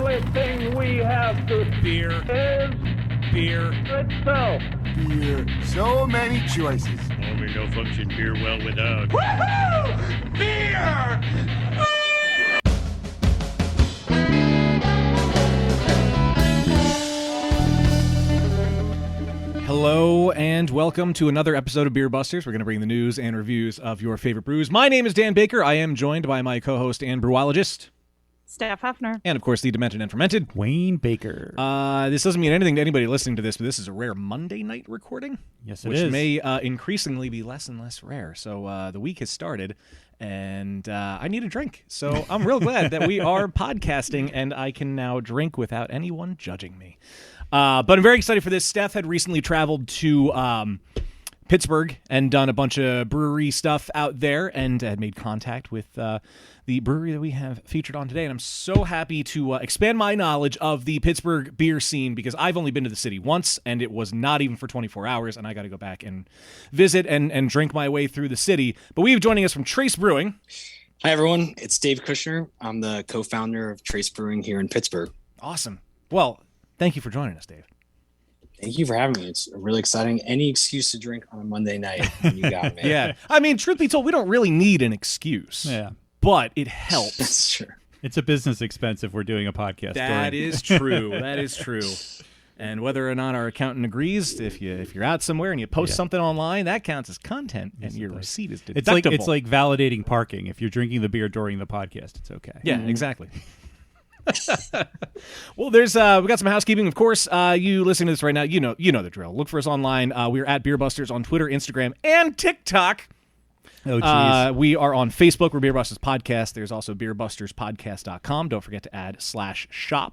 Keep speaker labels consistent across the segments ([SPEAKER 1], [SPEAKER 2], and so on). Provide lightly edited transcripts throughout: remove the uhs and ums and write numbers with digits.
[SPEAKER 1] only thing we have to
[SPEAKER 2] Beer.
[SPEAKER 1] is
[SPEAKER 2] Beer.
[SPEAKER 1] itself.
[SPEAKER 3] Beer. So many choices.
[SPEAKER 2] Only no function beer well without.
[SPEAKER 1] Woohoo! Beer!
[SPEAKER 4] Hello and welcome to another episode of Beer Busters. We're going to bring the news and reviews of your favorite brews. My name is Dan Baker. I am joined by my co-host and brewologist,
[SPEAKER 5] Steph Hefner.
[SPEAKER 4] and of course the demented and fermented
[SPEAKER 6] Wayne Baker.
[SPEAKER 4] This doesn't mean anything to anybody listening to this, but this is a rare Monday night recording.
[SPEAKER 6] Yes, it
[SPEAKER 4] which
[SPEAKER 6] is.
[SPEAKER 4] may increasingly be less and less rare. So the week has started, and I need a drink. So I'm real glad that we are podcasting, and I can now drink without anyone judging me. But I'm very excited for this. Steph had recently traveled to Pittsburgh and done a bunch of brewery stuff out there and had made contact with the brewery that we have featured on today. And I'm so happy to expand my knowledge of the Pittsburgh beer scene because I've only been to the city once, and it was not even for 24 hours, and I got to go back and visit and drink my way through the city. But we have joining us from Trace Brewing.
[SPEAKER 7] Hi, everyone. It's Dave Kushner. I'm the co-founder of Trace Brewing here in Pittsburgh.
[SPEAKER 4] Awesome. Well, thank you for joining us, Dave.
[SPEAKER 7] Thank you for having me. It's really exciting. Any excuse to drink on a Monday night, you got me.
[SPEAKER 4] Yeah. I mean, truth be told, we don't really need an excuse.
[SPEAKER 6] Yeah.
[SPEAKER 4] But it helps.
[SPEAKER 7] That's true.
[SPEAKER 6] It's a business expense if we're doing a podcast.
[SPEAKER 4] That is true. That is true. And whether or not our accountant agrees, if you're out somewhere and you post something online, that counts as content, and your receipt is deductible.
[SPEAKER 6] It's like validating parking. If you're drinking the beer during the podcast, it's okay.
[SPEAKER 4] Yeah, exactly. Well, there's we got some housekeeping. Of course, you listening to this right now, you know the drill. Look for us online. We're at Beer Busters on Twitter, Instagram, and TikTok.
[SPEAKER 6] Oh, jeez.
[SPEAKER 4] We are on Facebook. We're Beer Busters Podcast. There's also beerbusterspodcast.com. Don't forget to add /shop.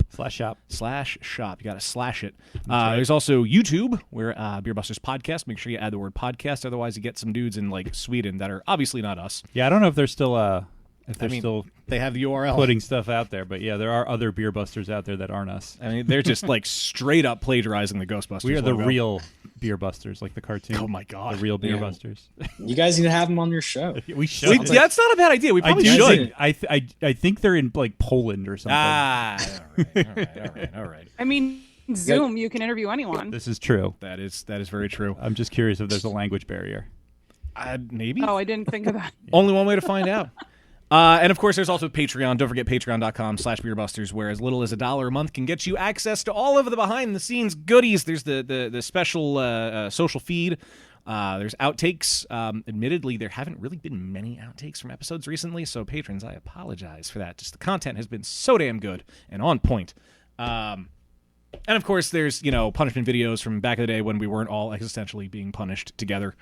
[SPEAKER 4] /shop. You got to slash it. There's also YouTube. We're Beer Busters Podcast. Make sure you add the word podcast. Otherwise, you get some dudes in like Sweden that are obviously not us.
[SPEAKER 6] Yeah, I don't know if they're still still
[SPEAKER 4] they have the URL
[SPEAKER 6] putting stuff out there, but yeah, there are other Beer Busters out there that aren't us.
[SPEAKER 4] I mean, they're just like straight up plagiarizing the Ghostbusters.
[SPEAKER 6] We are the
[SPEAKER 4] logo.
[SPEAKER 6] real Beer Busters, like the cartoon.
[SPEAKER 4] Oh my god,
[SPEAKER 6] the real Beer Busters.
[SPEAKER 7] You guys need to have them on your show.
[SPEAKER 6] We should.
[SPEAKER 4] That's not a bad idea. We probably should.
[SPEAKER 6] I think they're in like Poland or something.
[SPEAKER 4] All right.
[SPEAKER 5] I mean, Zoom, you can interview anyone.
[SPEAKER 6] This is true.
[SPEAKER 4] That is very true.
[SPEAKER 6] I'm just curious if there's a language barrier.
[SPEAKER 4] Maybe.
[SPEAKER 5] Oh, I didn't think of that.
[SPEAKER 4] Only one way to find out. And of course, there's also Patreon. Don't forget patreon.com/beerbusters, where as little as $1 a month can get you access to all of the behind-the-scenes goodies. There's the special social feed. There's outtakes. Admittedly, there haven't really been many outtakes from episodes recently, so patrons, I apologize for that. Just the content has been so damn good and on point. And of course, there's punishment videos from back in the day when we weren't all existentially being punished together.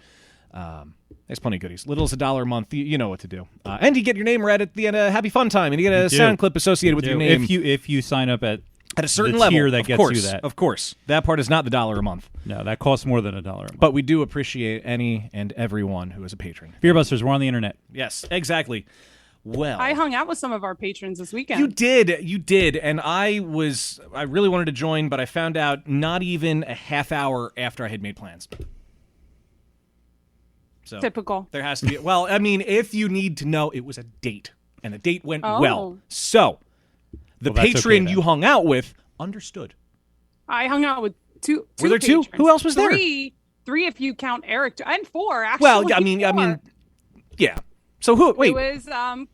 [SPEAKER 4] There's plenty of goodies. Little as $1 a month, you know what to do. And you get your name read at the end of Happy Fun Time, and you get a sound clip associated with your name.
[SPEAKER 6] If you sign up at
[SPEAKER 4] a certain
[SPEAKER 6] the
[SPEAKER 4] level,
[SPEAKER 6] tier that gets you that.
[SPEAKER 4] Of course. That part is not the $1 a month.
[SPEAKER 6] No, that costs more than $1 a month.
[SPEAKER 4] But we do appreciate any and everyone who is a patron.
[SPEAKER 6] Beer Busters, we're on the internet.
[SPEAKER 4] Yes, exactly. Well,
[SPEAKER 5] I hung out with some of our patrons this weekend.
[SPEAKER 4] You did, and I really wanted to join, but I found out not even a half hour after I had made plans. So
[SPEAKER 5] typical.
[SPEAKER 4] There has to be. Well, I mean, if you need to know, it was a date, and the date went
[SPEAKER 5] Oh.
[SPEAKER 4] well. So the patron you hung out with understood.
[SPEAKER 5] I hung out with two.
[SPEAKER 4] Were there two?
[SPEAKER 5] patrons.
[SPEAKER 4] Who else was there?
[SPEAKER 5] Three if you count Eric, and four actually.
[SPEAKER 4] Well, I mean, yeah. So who? Wait,
[SPEAKER 5] it was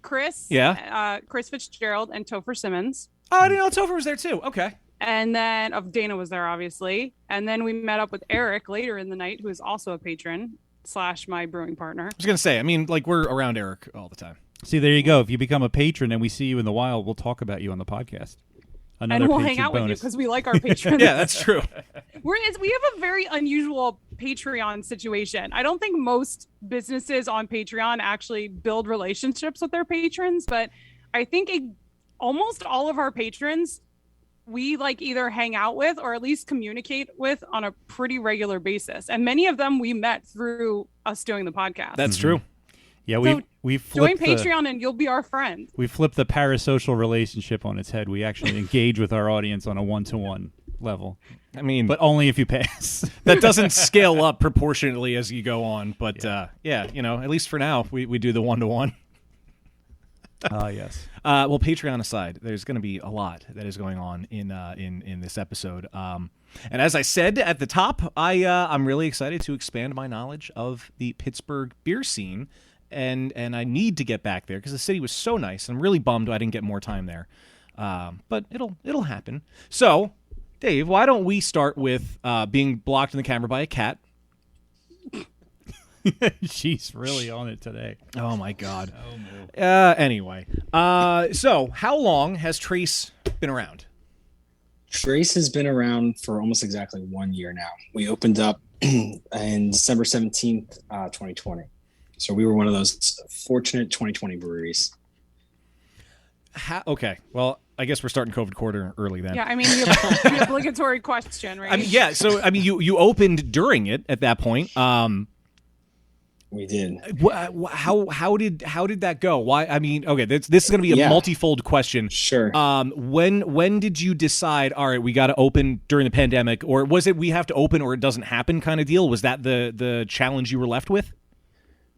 [SPEAKER 5] Chris.
[SPEAKER 4] Yeah.
[SPEAKER 5] Chris Fitzgerald and Topher Simmons.
[SPEAKER 4] Oh, I didn't know Topher was there too. Okay.
[SPEAKER 5] And then Dana was there, obviously. And then we met up with Eric later in the night, who is also a patron / my brewing partner.
[SPEAKER 4] I was gonna say, I mean, like we're around Eric all the time.
[SPEAKER 6] See, there you go. If you become a patron and we see you in the wild, we'll talk about you on the podcast.
[SPEAKER 5] And we'll hang out with you because we like our patrons.
[SPEAKER 4] Yeah, that's true.
[SPEAKER 5] We have a very unusual Patreon situation. I don't think most businesses on Patreon actually build relationships with their patrons, but I think almost all of our patrons we like either hang out with or at least communicate with on a pretty regular basis. And many of them we met through us doing the podcast.
[SPEAKER 4] That's true.
[SPEAKER 6] Yeah, we
[SPEAKER 5] join Patreon and you'll be our friend.
[SPEAKER 6] We flipped the parasocial relationship on its head. We actually engage with our audience on a one-to-one level.
[SPEAKER 4] I mean,
[SPEAKER 6] but only if you pass.
[SPEAKER 4] That doesn't scale up proportionately as you go on. But yeah, at least for now, we do the one-to-one.
[SPEAKER 6] Yes.
[SPEAKER 4] Well, Patreon aside, there's going to be a lot that is going on in this episode. And as I said at the top, I'm really excited to expand my knowledge of the Pittsburgh beer scene, and I need to get back there because the city was so nice. I'm really bummed I didn't get more time there, but it'll happen. So, Dave, why don't we start with being blocked in the camera by a cat?
[SPEAKER 6] She's really on it today.
[SPEAKER 4] Oh my God.
[SPEAKER 6] Oh no.
[SPEAKER 4] Anyway, so how long has Trace been around?
[SPEAKER 7] Trace has been around for almost exactly 1 year now. We opened up in December 17th, 2020. So we were one of those fortunate 2020 breweries.
[SPEAKER 4] Okay, well, I guess we're starting COVID quarter early then.
[SPEAKER 5] Yeah, I mean, the obligatory question, right?
[SPEAKER 4] I mean, yeah, so I mean, you opened during it at that point.
[SPEAKER 7] We did.
[SPEAKER 4] How did that go? Why? I mean, okay, this is going to be a multifold question.
[SPEAKER 7] Sure.
[SPEAKER 4] When did you decide? All right, we got to open during the pandemic, or was it we have to open or it doesn't happen kind of deal? Was that the challenge you were left with?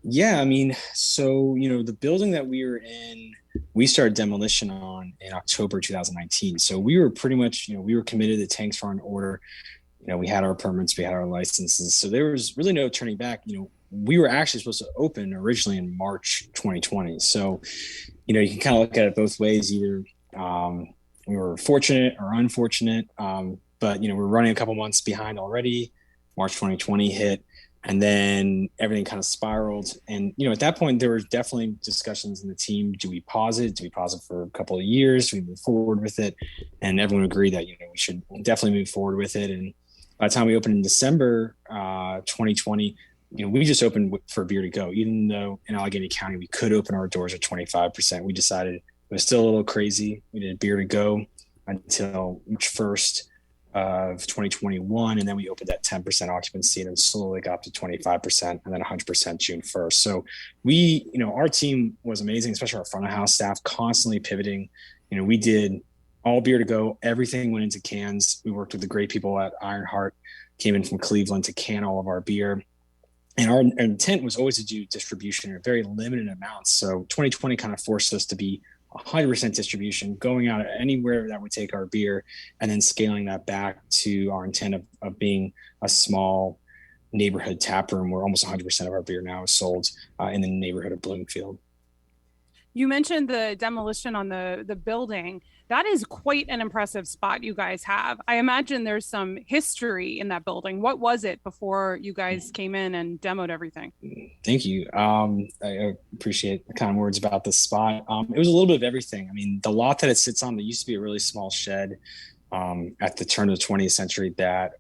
[SPEAKER 7] Yeah, I mean, so the building that we were in, we started demolition on in October 2019. So we were pretty much, we were committed. The tanks were on order. We had our permits, we had our licenses, so there was really no turning back. We were actually supposed to open originally in March 2020. So, you can kind of look at it both ways. Either we were fortunate or unfortunate, but, we're running a couple months behind already. March 2020 hit, and then everything kind of spiraled. And, at that point, there were definitely discussions in the team. Do we pause it? Do we pause it for a couple of years? Do we move forward with it? And everyone agreed that, we should definitely move forward with it. And by the time we opened in December 2020, we just opened for beer to go. Even though in Allegheny County we could open our doors at 25%, we decided it was still a little crazy. We did beer to go until March 1st of 2021, and then we opened at 10% occupancy, and then slowly got up to 25%, and then 100% June 1st. So we, our team was amazing, especially our front of house staff, constantly pivoting. We did all beer to go. Everything went into cans. We worked with the great people at Ironheart, came in from Cleveland to can all of our beer. And our intent was always to do distribution in very limited amounts. So 2020 kind of forced us to be 100% distribution, going out anywhere that would take our beer, and then scaling that back to our intent of being a small neighborhood tap room where almost 100% of our beer now is sold in the neighborhood of Bloomfield.
[SPEAKER 5] You mentioned the demolition on the building. That is quite an impressive spot you guys have. I imagine there's some history in that building. What was it before you guys came in and demoed everything?
[SPEAKER 7] Thank you. I appreciate the kind words about this spot. It was a little bit of everything. I mean, the lot that it sits on, there used to be a really small shed at the turn of the 20th century that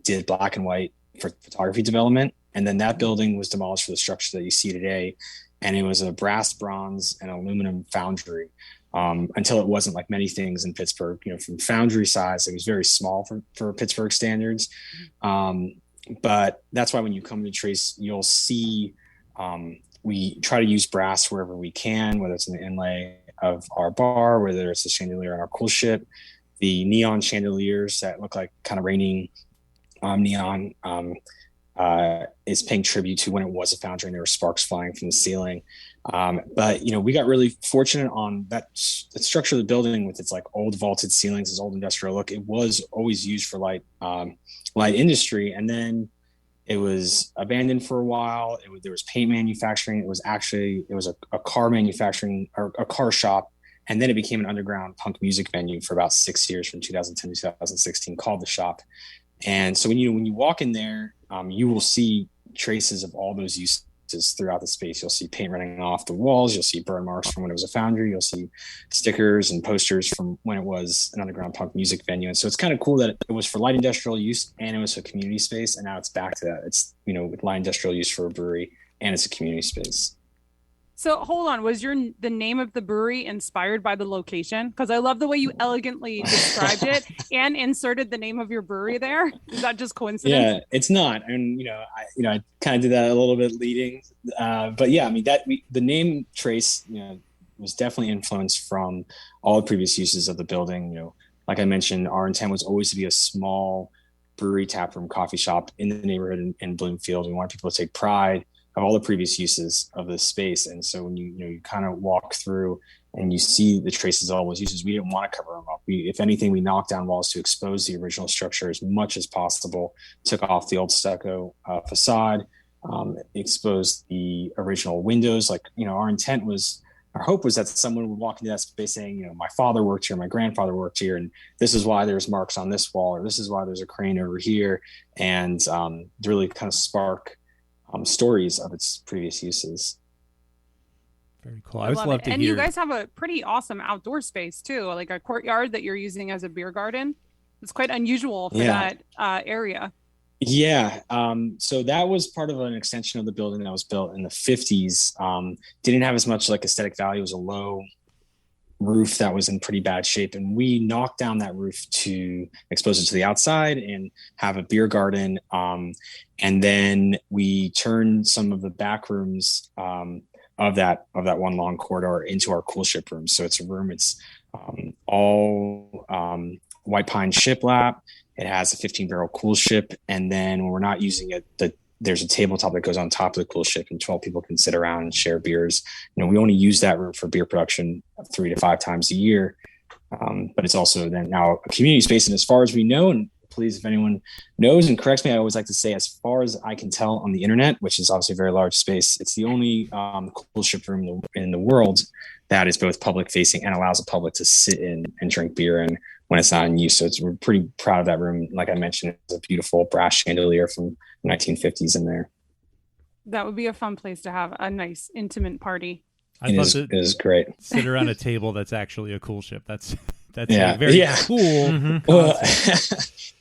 [SPEAKER 7] did black and white for photography development. And then that building was demolished for the structure that you see today. And it was a brass, bronze, and aluminum foundry. Until it wasn't, like many things in Pittsburgh, from foundry size, it was very small for Pittsburgh standards. But that's why when you come to Trace, you'll see we try to use brass wherever we can, whether it's in the inlay of our bar, whether it's the chandelier on our cool ship, the neon chandeliers that look like kind of raining neon is paying tribute to when it was a foundry and there were sparks flying from the ceiling. But we got really fortunate on that structure of the building with its like old vaulted ceilings, its old industrial look. It was always used for light industry, and then it was abandoned for a while. There was paint manufacturing. It was a car manufacturing or a car shop, and then it became an underground punk music venue for about 6 years, from 2010 to 2016, called The Shop. And so when you walk in there, you will see traces of all those uses throughout the space. You'll see paint running off the walls. You'll see burn marks from when it was a foundry. You'll see stickers and posters from when it was an underground punk music venue. And so it's kind of cool that it was for light industrial use and it was a community space. And now it's back to that. It's, with light industrial use for a brewery and it's a community space.
[SPEAKER 5] So hold on, was the name of the brewery inspired by the location? Because I love the way you elegantly described it and inserted the name of your brewery there. Is that just coincidence?
[SPEAKER 7] Yeah, it's not. And I kind of did that a little bit leading, but yeah, I mean the name Trace, was definitely influenced from all the previous uses of the building. Like I mentioned, our intent was always to be a small brewery, taproom, coffee shop in the neighborhood in Bloomfield. We wanted people to take pride of all the previous uses of this space. And so when you kind of walk through and you see the traces of all those uses, we didn't want to cover them up. If anything, we knocked down walls to expose the original structure as much as possible, took off the old stucco facade, exposed the original windows. Like, our hope was that someone would walk into that space saying, my father worked here, my grandfather worked here, and this is why there's marks on this wall, or this is why there's a crane over here, and really kind of spark stories of its previous uses.
[SPEAKER 6] Very cool. I would love to
[SPEAKER 5] and
[SPEAKER 6] hear.
[SPEAKER 5] you guys have a pretty awesome outdoor space too, like a courtyard that you're using as a beer garden. It's quite unusual for that area.
[SPEAKER 7] Yeah. So that was part of an extension of the building that was built in the 50s. Didn't have as much like aesthetic value. It was a low roof that was in pretty bad shape. And we knocked down that roof to expose it to the outside and have a beer garden. And then we turned some of the back rooms of that one long corridor into our cool ship room. So it's a room, it's all white pine shiplap. It has a 15-barrel cool ship, and then when we're not using it, there's a tabletop that goes on top of the cool ship, and 12 people can sit around and share beers. We only use that room for beer production 3 to 5 times a year, but it's also then now a community space. And as far as we know, and please, if anyone knows and corrects me, I always like to say, as far as I can tell on the internet, which is obviously a very large space, it's the only cool ship room in the world that is both public facing and allows the public to sit in and drink beer in when it's not in use. So we're pretty proud of that room. Like I mentioned, it's a beautiful brass chandelier from the 1950s in there.
[SPEAKER 5] That would be a fun place to have a nice intimate party.
[SPEAKER 6] It
[SPEAKER 7] is great.
[SPEAKER 6] Sit around a table that's actually a cool ship. That's
[SPEAKER 7] yeah.
[SPEAKER 6] a very
[SPEAKER 7] Yeah.
[SPEAKER 6] cool.
[SPEAKER 4] Mm-hmm.
[SPEAKER 7] Well,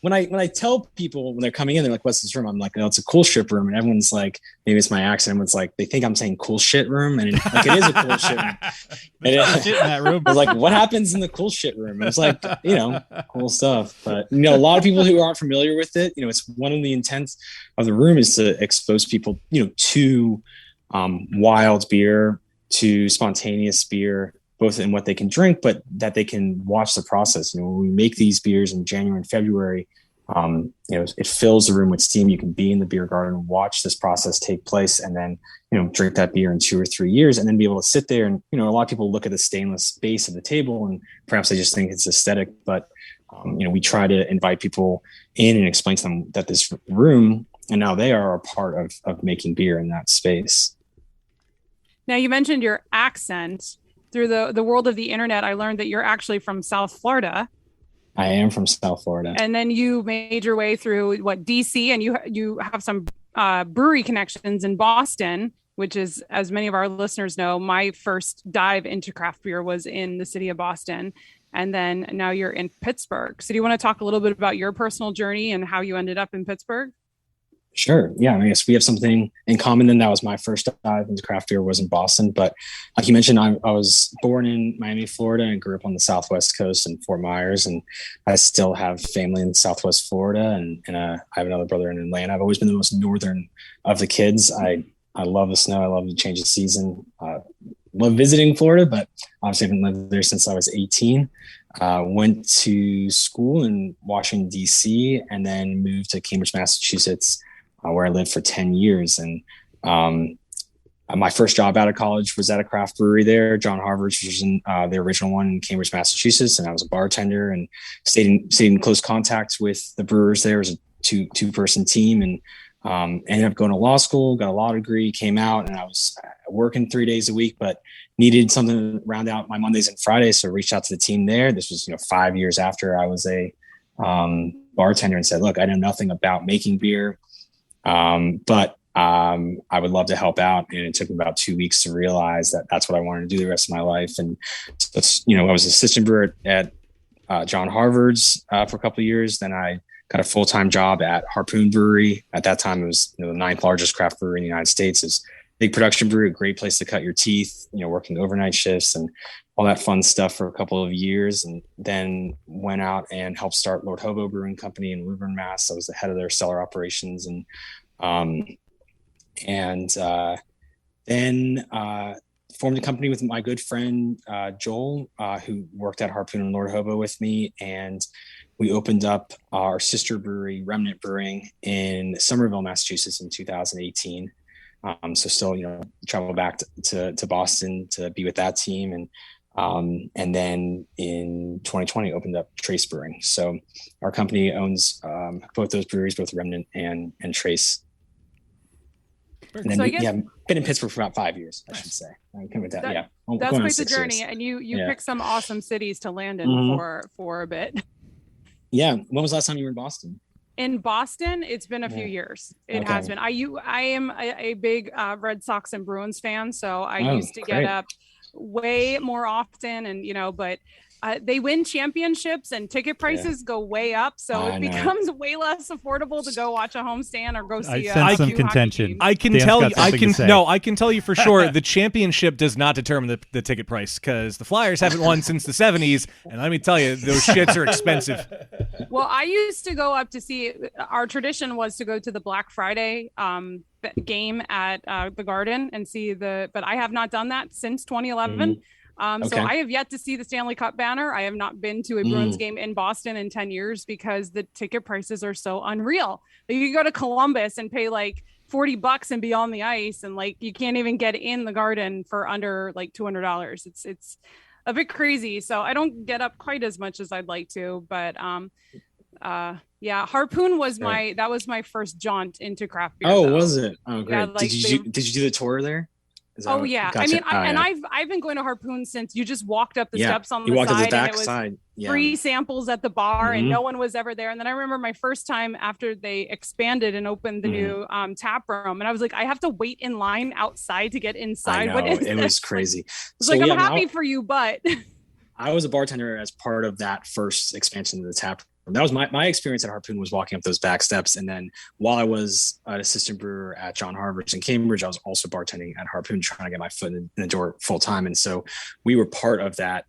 [SPEAKER 7] when I tell people when they're coming in, they're like, "What's this room?" I'm like, "No, it's a cool ship room." And everyone's like, maybe it's my accent. Everyone's like, they think I'm saying cool shit room, and it is a cool shit room.
[SPEAKER 6] Shit in that room.
[SPEAKER 7] I was like, "What happens in the cool shit room?" And it's like, cool stuff. But a lot of people who aren't familiar with it, it's one of the intents of the room is to expose people, to wild beer, to spontaneous beer, both in what they can drink, but that they can watch the process. When we make these beers in January and February, it fills the room with steam. You can be in the beer garden, watch this process take place, and then, drink that beer in 2 or 3 years, and then be able to sit there. And, a lot of people look at the stainless base of the table and perhaps they just think it's aesthetic, but, we try to invite people in and explain to them that this room, and now they are a part of making beer in that space.
[SPEAKER 5] Now, you mentioned your accent. Through the world of the internet, I learned that you're actually from South Florida.
[SPEAKER 7] I am from South Florida.
[SPEAKER 5] And then you made your way through DC, and you have some brewery connections in Boston, which is, as many of our listeners know, my first dive into craft beer was in the city of Boston. And then now you're in Pittsburgh. So do you want to talk a little bit about your personal journey and how you ended up in Pittsburgh?
[SPEAKER 7] Sure. Yeah. I guess we have something in common. Then that was my first dive into craft beer, was in Boston. But like you mentioned, I was born in Miami, Florida, and grew up on the Southwest coast in Fort Myers. And I still have family in Southwest Florida, and I have another brother in Atlanta. I've always been the most northern of the kids. I love the snow. I love the change of season. Love visiting Florida, but obviously I've been living there since I was 18. Went to school in Washington, D.C., and then moved to Cambridge, Massachusetts, where I lived for 10 years. And my first job out of college was at a craft brewery there, John Harvard's, which was in, the original one in Cambridge, Massachusetts. And I was a bartender and stayed in close contact with the brewers there. It was a two-person team, and ended up going to law school, got a law degree, came out, and I was working 3 days a week, but needed something to round out my Mondays and Fridays. So I reached out to the team there. This was, 5 years after I was a bartender, and said, look, I know nothing about making beer. But I would love to help out. And it took me about 2 weeks to realize that that's what I wanted to do the rest of my life. And that's, I was assistant brewer at John Harvard's for a couple of years. Then I got a full-time job at Harpoon Brewery. At that time, it was the 9th largest craft brewery in the United States. It's a big production brewery, a great place to cut your teeth, working overnight shifts and all that fun stuff for a couple of years. And then went out and helped start Lord Hobo Brewing Company in Woburn, Mass. I was the head of their cellar operations, and then formed a company with my good friend Joel, who worked at Harpoon and Lord Hobo with me, and we opened up our sister brewery, Remnant Brewing, in Somerville, Massachusetts in 2018. So still, travel back to Boston to be with that team. And then in 2020 opened up Trace Brewing. So our company owns both those breweries, both Remnant and Trace. And then, been in Pittsburgh for about 5 years, I should say. I'm coming with that.
[SPEAKER 5] That's quite the journey.
[SPEAKER 7] Years.
[SPEAKER 5] And you picked some awesome cities to land in for a bit.
[SPEAKER 7] Yeah. When was the last time you were in Boston?
[SPEAKER 5] In Boston, it's been a few years. It has been. I am a big Red Sox and Bruins fan, so I used to get up way more often, and but they win championships and ticket prices go way up, so it becomes way less affordable to go watch a homestand or go see.
[SPEAKER 6] I sense some contention.
[SPEAKER 4] I can tell you. I can tell you for sure. The championship does not determine the ticket price, because the Flyers haven't won since the '70s, and let me tell you, those shits are expensive.
[SPEAKER 5] Well, I used to go up to see. Our tradition was to go to the Black Friday game at the Garden and see but I have not done that since 2011. So I have yet to see the Stanley Cup banner. I have not been to a Bruins game in Boston in 10 years because the ticket prices are so unreal. Like, you go to Columbus and pay like $40 and be on the ice, and like you can't even get in the Garden for under like $200. It's a bit crazy. So I don't get up quite as much as I'd like to, but Harpoon was my first jaunt into craft beer.
[SPEAKER 7] Oh, was it? Oh, great.
[SPEAKER 5] Yeah, like
[SPEAKER 7] did you do the tour there?
[SPEAKER 5] Oh yeah,
[SPEAKER 7] gotcha.
[SPEAKER 5] I mean, I've been going to Harpoon since you just walked up the steps on the
[SPEAKER 7] walked
[SPEAKER 5] side,
[SPEAKER 7] up the back
[SPEAKER 5] and it was
[SPEAKER 7] side.
[SPEAKER 5] free samples at the bar, and no one was ever there. And then I remember my first time after they expanded and opened the new tap room, and I was like, I have to wait in line outside to get inside. What is this?
[SPEAKER 7] Was crazy.
[SPEAKER 5] It's like, I'm happy for you, but
[SPEAKER 7] I was a bartender as part of that first expansion of the tap room. That was my experience at Harpoon, was walking up those back steps. And then while I was an assistant brewer at John Harvard's in Cambridge, I was also bartending at Harpoon, trying to get my foot in the door full time. And so we were part of that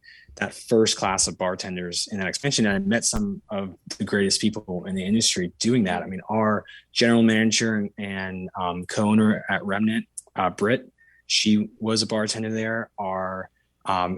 [SPEAKER 7] first class of bartenders in that expansion. And I met some of the greatest people in the industry doing that. I mean, our general manager and co-owner at Remnant, Britt, she was a bartender there. Our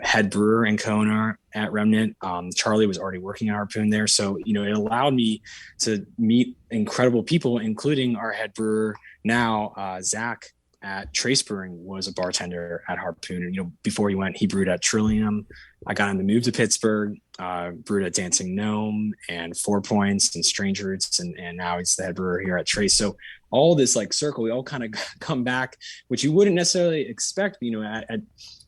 [SPEAKER 7] head brewer and co-owner at Remnant, Charlie, was already working at Harpoon there. So, it allowed me to meet incredible people, including our head brewer now, Zach at Trace Brewing, was a bartender at Harpoon. And, before he went, he brewed at Trillium. I got him to move to Pittsburgh, brewed at Dancing Gnome and 4 Points and Strange Roots. And now he's the head brewer here at Trace. So all this circle, we all kind of come back, which you wouldn't necessarily expect, at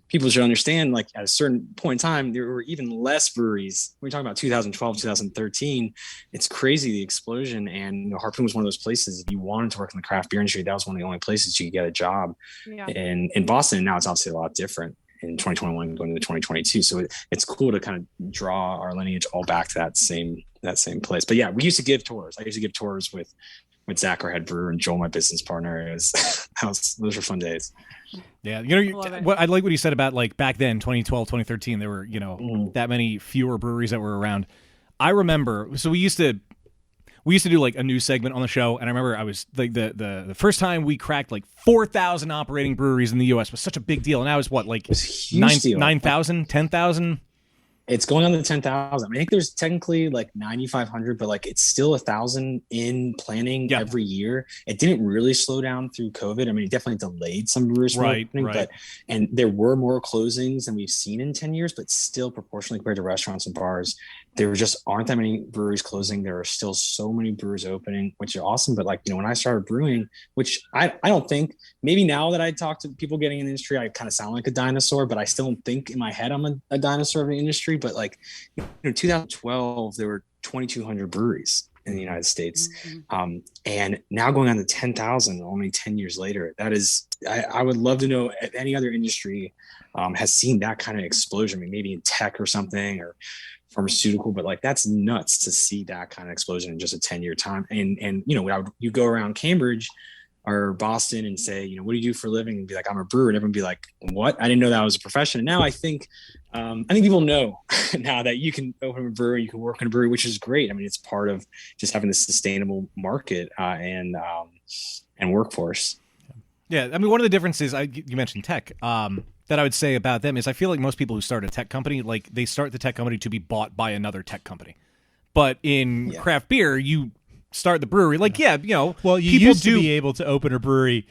[SPEAKER 7] people should understand, like, at a certain point in time, there were even less breweries. We're talking about 2012, 2013. It's crazy, the explosion. And Harpoon was one of those places, if you wanted to work in the craft beer industry, that was one of the only places you could get a job in Boston. And now it's obviously a lot different in 2021 going into 2022. So it's cool to kind of draw our lineage all back to that same place. But yeah, we used to give tours. I used to give tours with Zach, our head brewer, and Joel, my business partner. Those were fun days.
[SPEAKER 4] Yeah, I like what you said about, like, back then, 2012, 2013, there were, that many fewer breweries that were around. I remember, so we used to do like a news segment on the show, and I remember I was like the first time we cracked like 4,000 operating breweries in the U.S. was such a big deal, and now it's what, like 9,000, 10,000.
[SPEAKER 7] It's going on to 10,000. I think there's technically like 9,500, but like it's still 1,000 in planning every year. It didn't really slow down through COVID. I mean, it definitely delayed some brewers from opening, and there were more closings than we've seen in 10 years, but still proportionally compared to restaurants and bars, there just aren't that many breweries closing. There are still so many brewers opening, which is awesome. But like, when I started brewing, which I don't think, maybe now that I talk to people getting in the industry, I kind of sound like a dinosaur, but I still don't think in my head I'm a dinosaur of the industry. But like, 2012, there were 2,200 breweries in the United States. And now going on to 10,000 only 10 years later, that is, I would love to know if any other industry has seen that kind of explosion. I mean, maybe in tech or something, or pharmaceutical, but like, that's nuts to see that kind of explosion in just a 10-year time. And you go around Cambridge or Boston and say, what do you do for a living? And be like, I'm a brewer. And everyone be like, what? I didn't know that was a profession. And now I think people know now that you can open a brewery, you can work in a brewery, which is great. I mean, it's part of just having a sustainable market and workforce.
[SPEAKER 4] Yeah. I mean, one of the differences, you mentioned tech, that I would say about them is I feel like most people who start a tech company, like, they start the tech company to be bought by another tech company. But in craft beer, you start the brewery, like, well,
[SPEAKER 6] you used to be able to open a brewery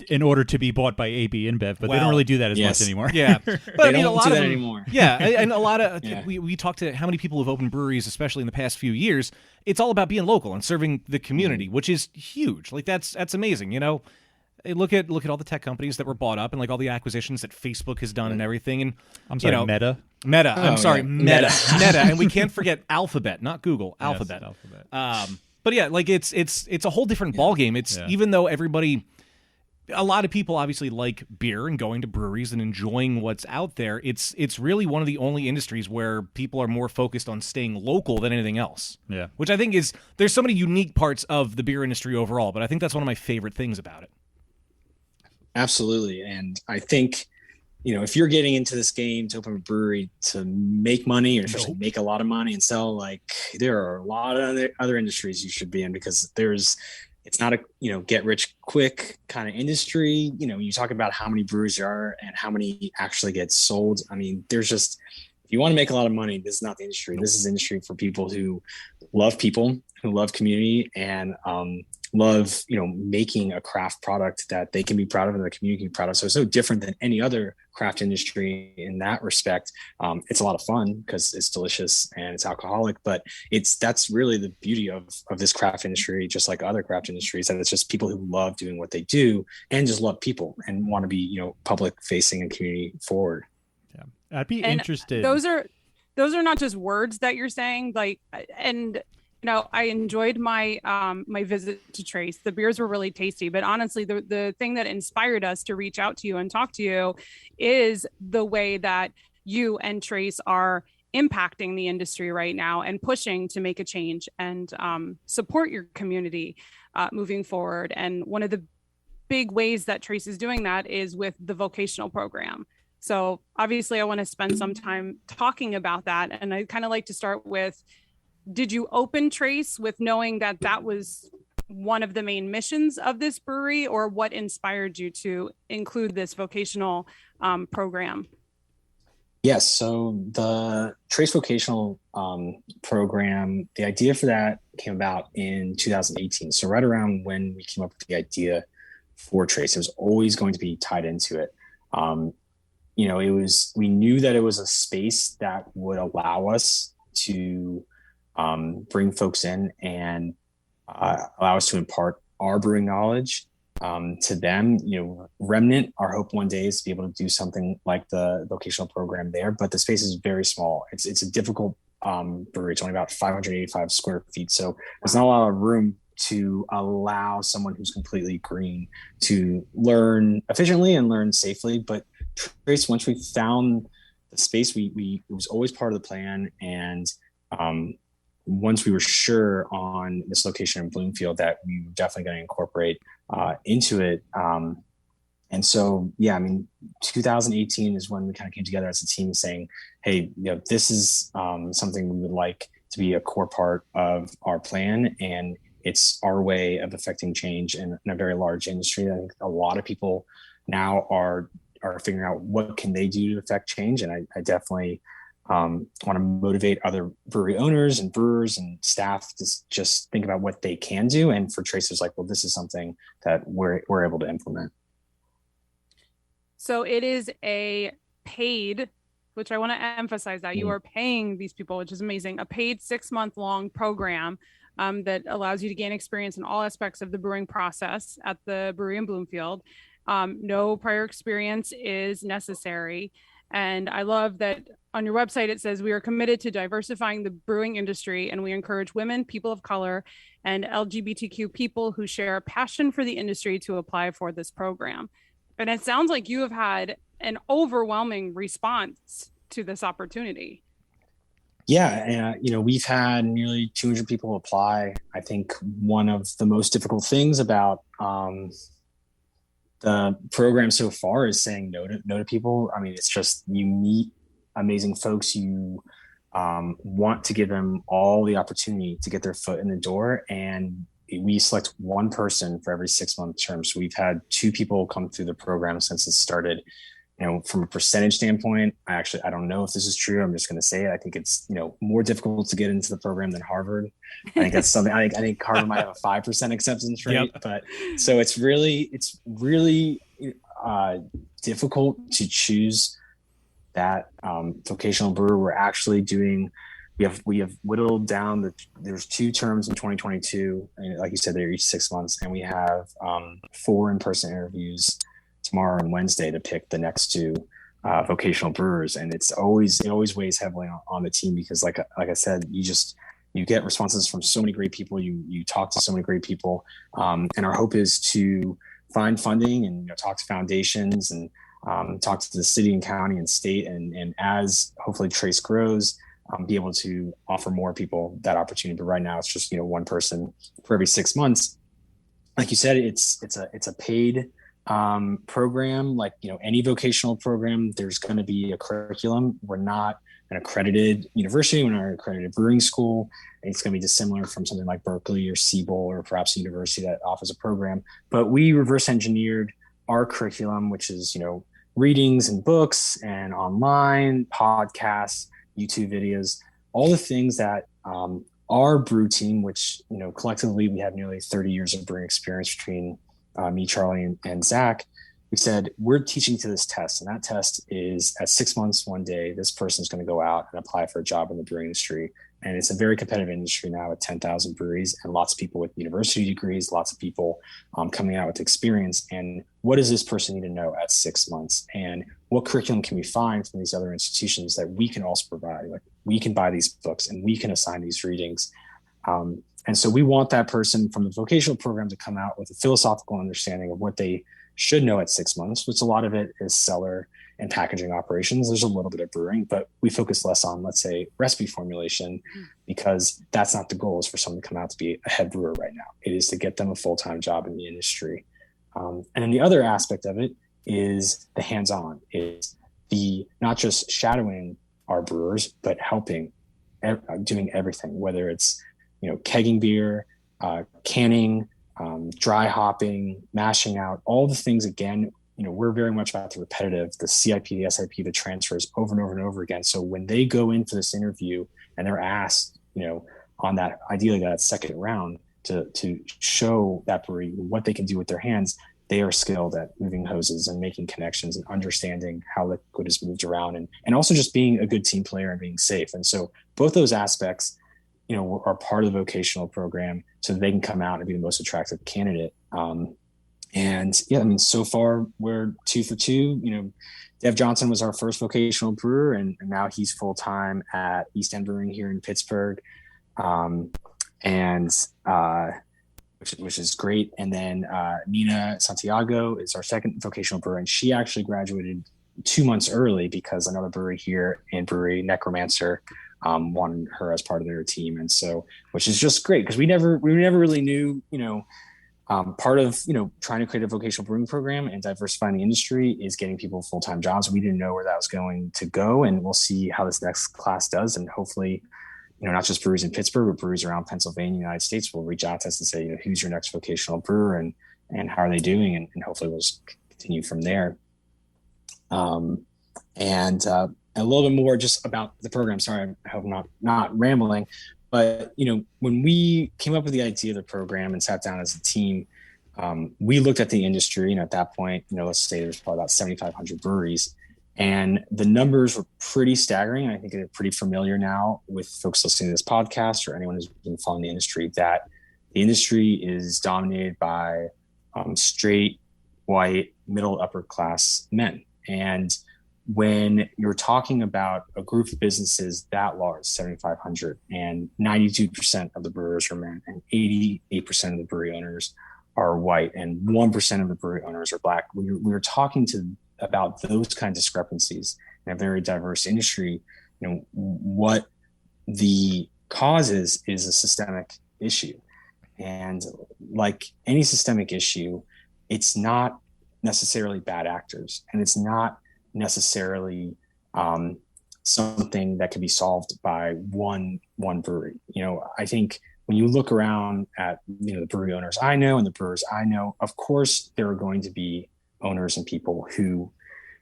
[SPEAKER 6] in order to be bought by AB InBev, but they don't really do that as much anymore.
[SPEAKER 4] Yeah, but
[SPEAKER 7] They
[SPEAKER 4] I mean, a
[SPEAKER 7] don't
[SPEAKER 4] lot
[SPEAKER 7] do
[SPEAKER 4] of
[SPEAKER 7] that
[SPEAKER 4] them,
[SPEAKER 7] anymore.
[SPEAKER 4] Yeah, and a lot of
[SPEAKER 7] Yeah.
[SPEAKER 4] we talked to how many people have opened breweries, especially in the past few years. It's all about being local and serving the community, which is huge. Like that's amazing. You know, hey, look at all the tech companies that were bought up and like all the acquisitions that Facebook has done and everything. And
[SPEAKER 6] I'm sorry, Meta.
[SPEAKER 4] Meta. I'm sorry,
[SPEAKER 7] yeah.
[SPEAKER 4] Meta.
[SPEAKER 7] Meta.
[SPEAKER 4] Meta, and we can't forget Alphabet, not Google. Alphabet.
[SPEAKER 6] Yes, Alphabet.
[SPEAKER 4] But yeah, like it's a whole different ballgame. It's even though a lot of people obviously like beer and going to breweries and enjoying what's out there. It's really one of the only industries where people are more focused on staying local than anything else.
[SPEAKER 6] Yeah.
[SPEAKER 4] Which I think there's so many unique parts of the beer industry overall, but I think that's one of my favorite things about it.
[SPEAKER 7] Absolutely. And I think, if you're getting into this game to open a brewery to make money or especially make a lot of money and sell, like there are a lot of other industries you should be in because it's not a, get rich quick kind of industry. You talk about how many breweries there are and how many actually get sold. I mean, if you want to make a lot of money, this is not the industry. This is industry for people, who love community and, love making a craft product that they can be proud of and the community can be proud of. So it's no different than any other craft industry in that respect. It's a lot of fun because it's delicious and it's alcoholic, but that's really the beauty of this craft industry, just like other craft industries, that it's just people who love doing what they do and just love people and want to be public facing and community forward.
[SPEAKER 6] Yeah, I'd be interested.
[SPEAKER 5] Those are not just words that you're saying, like, and I enjoyed my my visit to Trace. The beers were really tasty, but honestly, the thing that inspired us to reach out to you and talk to you is the way that you and Trace are impacting the industry right now and pushing to make a change and support your community moving forward. And one of the big ways that Trace is doing that is with the vocational program. So obviously, I want to spend some time talking about that, and I kind of like to start with, did you open Trace with knowing that was one of the main missions of this brewery, or what inspired you to include this vocational program?
[SPEAKER 7] Yes. So the Trace vocational program, the idea for that came about in 2018. So right around when we came up with the idea for Trace, it was always going to be tied into it. We knew that it was a space that would allow us to bring folks in and allow us to impart our brewing knowledge to them. Remnant, our hope one day is to be able to do something like the vocational program there, but the space is very small. It's a difficult brewery. It's only about 585 square feet. So there's not a lot of room to allow someone who's completely green to learn efficiently and learn safely. But Trace, once we found the space, it was always part of the plan. And once we were sure on this location in Bloomfield that we were definitely going to incorporate into it. And so, 2018 is when we kind of came together as a team saying, hey, this is something we would like to be a core part of our plan. And it's our way of affecting change in a very large industry. I think a lot of people now are figuring out what can they do to affect change. And I definitely want to motivate other brewery owners and brewers and staff to just think about what they can do. And for Tracers, like, well, this is something that we're able to implement.
[SPEAKER 5] So it is a paid, which I want to emphasize that you are paying these people, which is amazing, a paid 6-month-long program that allows you to gain experience in all aspects of the brewing process at the brewery in Bloomfield. No prior experience is necessary. And I love that on your website, it says we are committed to diversifying the brewing industry, and we encourage women, people of color, and LGBTQ people who share a passion for the industry to apply for this program. And it sounds like you have had an overwhelming response to this opportunity.
[SPEAKER 7] Yeah. We've had nearly 200 people apply. I think one of the most difficult things about the program so far is saying no to people. I mean, it's just, you meet amazing folks. You want to give them all the opportunity to get their foot in the door. And we select one person for every 6-month term. So we've had 2 people come through the program since it started. from a percentage standpoint, I don't know if this is true. I'm just going to say it. I think it's, more difficult to get into the program than Harvard. I think that's something, I think Harvard might have a 5% acceptance rate,
[SPEAKER 4] Yep.
[SPEAKER 7] but so it's really difficult to choose that vocational brewer. We're actually we have whittled down there's 2 terms in 2022. And like you said, they're each 6 months, and we have 4 in-person interviews tomorrow and Wednesday to pick the next 2 vocational brewers. And it always weighs heavily on the team, because like I said, you get responses from so many great people. You talk to so many great people. And our hope is to find funding and talk to foundations and talk to the city and county and state. And as hopefully Trace grows, be able to offer more people that opportunity. But right now it's just, 1 person for every 6 months. Like you said, it's a paid program. Like, any vocational program, there's going to be a curriculum. We're not an accredited university. We're not an accredited brewing school. It's going to be dissimilar from something like Berkeley or Siebel or perhaps a university that offers a program. But we reverse engineered our curriculum, which is, readings and books and online podcasts, YouTube videos, all the things that our brew team, which, collectively we have nearly 30 years of brewing experience between me, Charlie, and Zach. We said, we're teaching to this test. And that test is at 6 months, one day, this person's going to go out and apply for a job in the brewing industry. And it's a very competitive industry now with 10,000 breweries and lots of people with university degrees, lots of people coming out with experience. And what does this person need to know at 6 months? And what curriculum can we find from these other institutions that we can also provide? Like, we can buy these books and we can assign these readings. And so we want that person from the vocational program to come out with a philosophical understanding of what they should know at 6 months, which a lot of it is cellar and packaging operations. There's a little bit of brewing, but we focus less on, let's say, recipe formulation, because that's not the goal, is for someone to come out to be a head brewer right now. It is to get them a full-time job in the industry. And then the other aspect of it is the hands-on, is the not just shadowing our brewers, but helping, doing everything, whether it's kegging beer, canning, dry hopping, mashing out, all the things. Again, we're very much about the repetitive, the CIP, the SIP, the transfers over and over and over again. So when they go in for this interview and they're asked, on that, ideally that second round, to show that brewery what they can do with their hands, they are skilled at moving hoses and making connections and understanding how liquid is moved around, and also just being a good team player and being safe. And so both those aspects, are part of the vocational program, so that they can come out and be the most attractive candidate. And yeah, so far we're 2 for 2. Dev Johnson was our first vocational brewer, and now he's full-time at East End Brewing here in Pittsburgh. Which is great. And then Nina Santiago is our second vocational brewer, and she actually graduated 2 months early because another brewery here in Brewery, Necromancer, wanted her as part of their team. And so, which is just great, because we never really knew, part of, trying to create a vocational brewing program and diversifying the industry is getting people full-time jobs. We didn't know where that was going to go, and we'll see how this next class does. And hopefully, not just breweries in Pittsburgh, but breweries around Pennsylvania, United States will reach out to us and say, who's your next vocational brewer and how are they doing? And hopefully we'll just continue from there. And a little bit more just about the program. Sorry, I hope I'm not rambling, but, when we came up with the idea of the program and sat down as a team, we looked at the industry, and at that point, let's say there's probably about 7,500 breweries. And the numbers were pretty staggering. I think they're pretty familiar now with folks listening to this podcast or anyone who's been following the industry, that the industry is dominated by straight, white, middle, upper class men. And when you're talking about a group of businesses that large, 7,500, and 92% of the brewers are men, and 88% of the brewery owners are white, and 1% of the brewery owners are black, we were talking about those kind of discrepancies in a very diverse industry. What the cause is a systemic issue. And like any systemic issue, it's not necessarily bad actors, and it's not necessarily something that can be solved by one brewery. I think when you look around at the brewery owners I know and the brewers I know, of course there are going to be owners and people who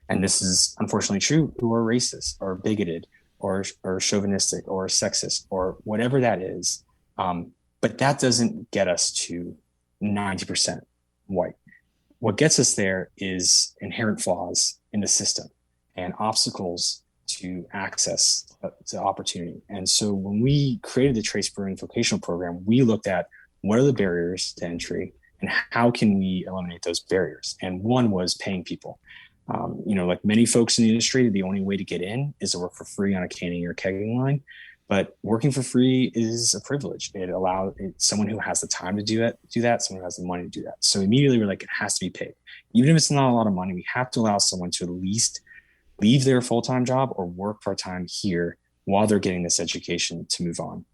[SPEAKER 7] and this is unfortunately true, who are racist or bigoted or chauvinistic or sexist or whatever that is. But that doesn't get us to 90% white. What gets us there is inherent flaws in the system and obstacles to access to opportunity. And so when we created the Trace Brewing vocational program, we looked at what are the barriers to entry and how can we eliminate those barriers? And one was paying people. Like many folks in the industry, the only way to get in is to work for free on a canning or kegging line. But working for free is a privilege. It allows someone who has the time to do that, someone who has the money to do that. So immediately we're like, it has to be paid. Even if it's not a lot of money, we have to allow someone to at least leave their full-time job or work part-time here while they're getting this education to move on.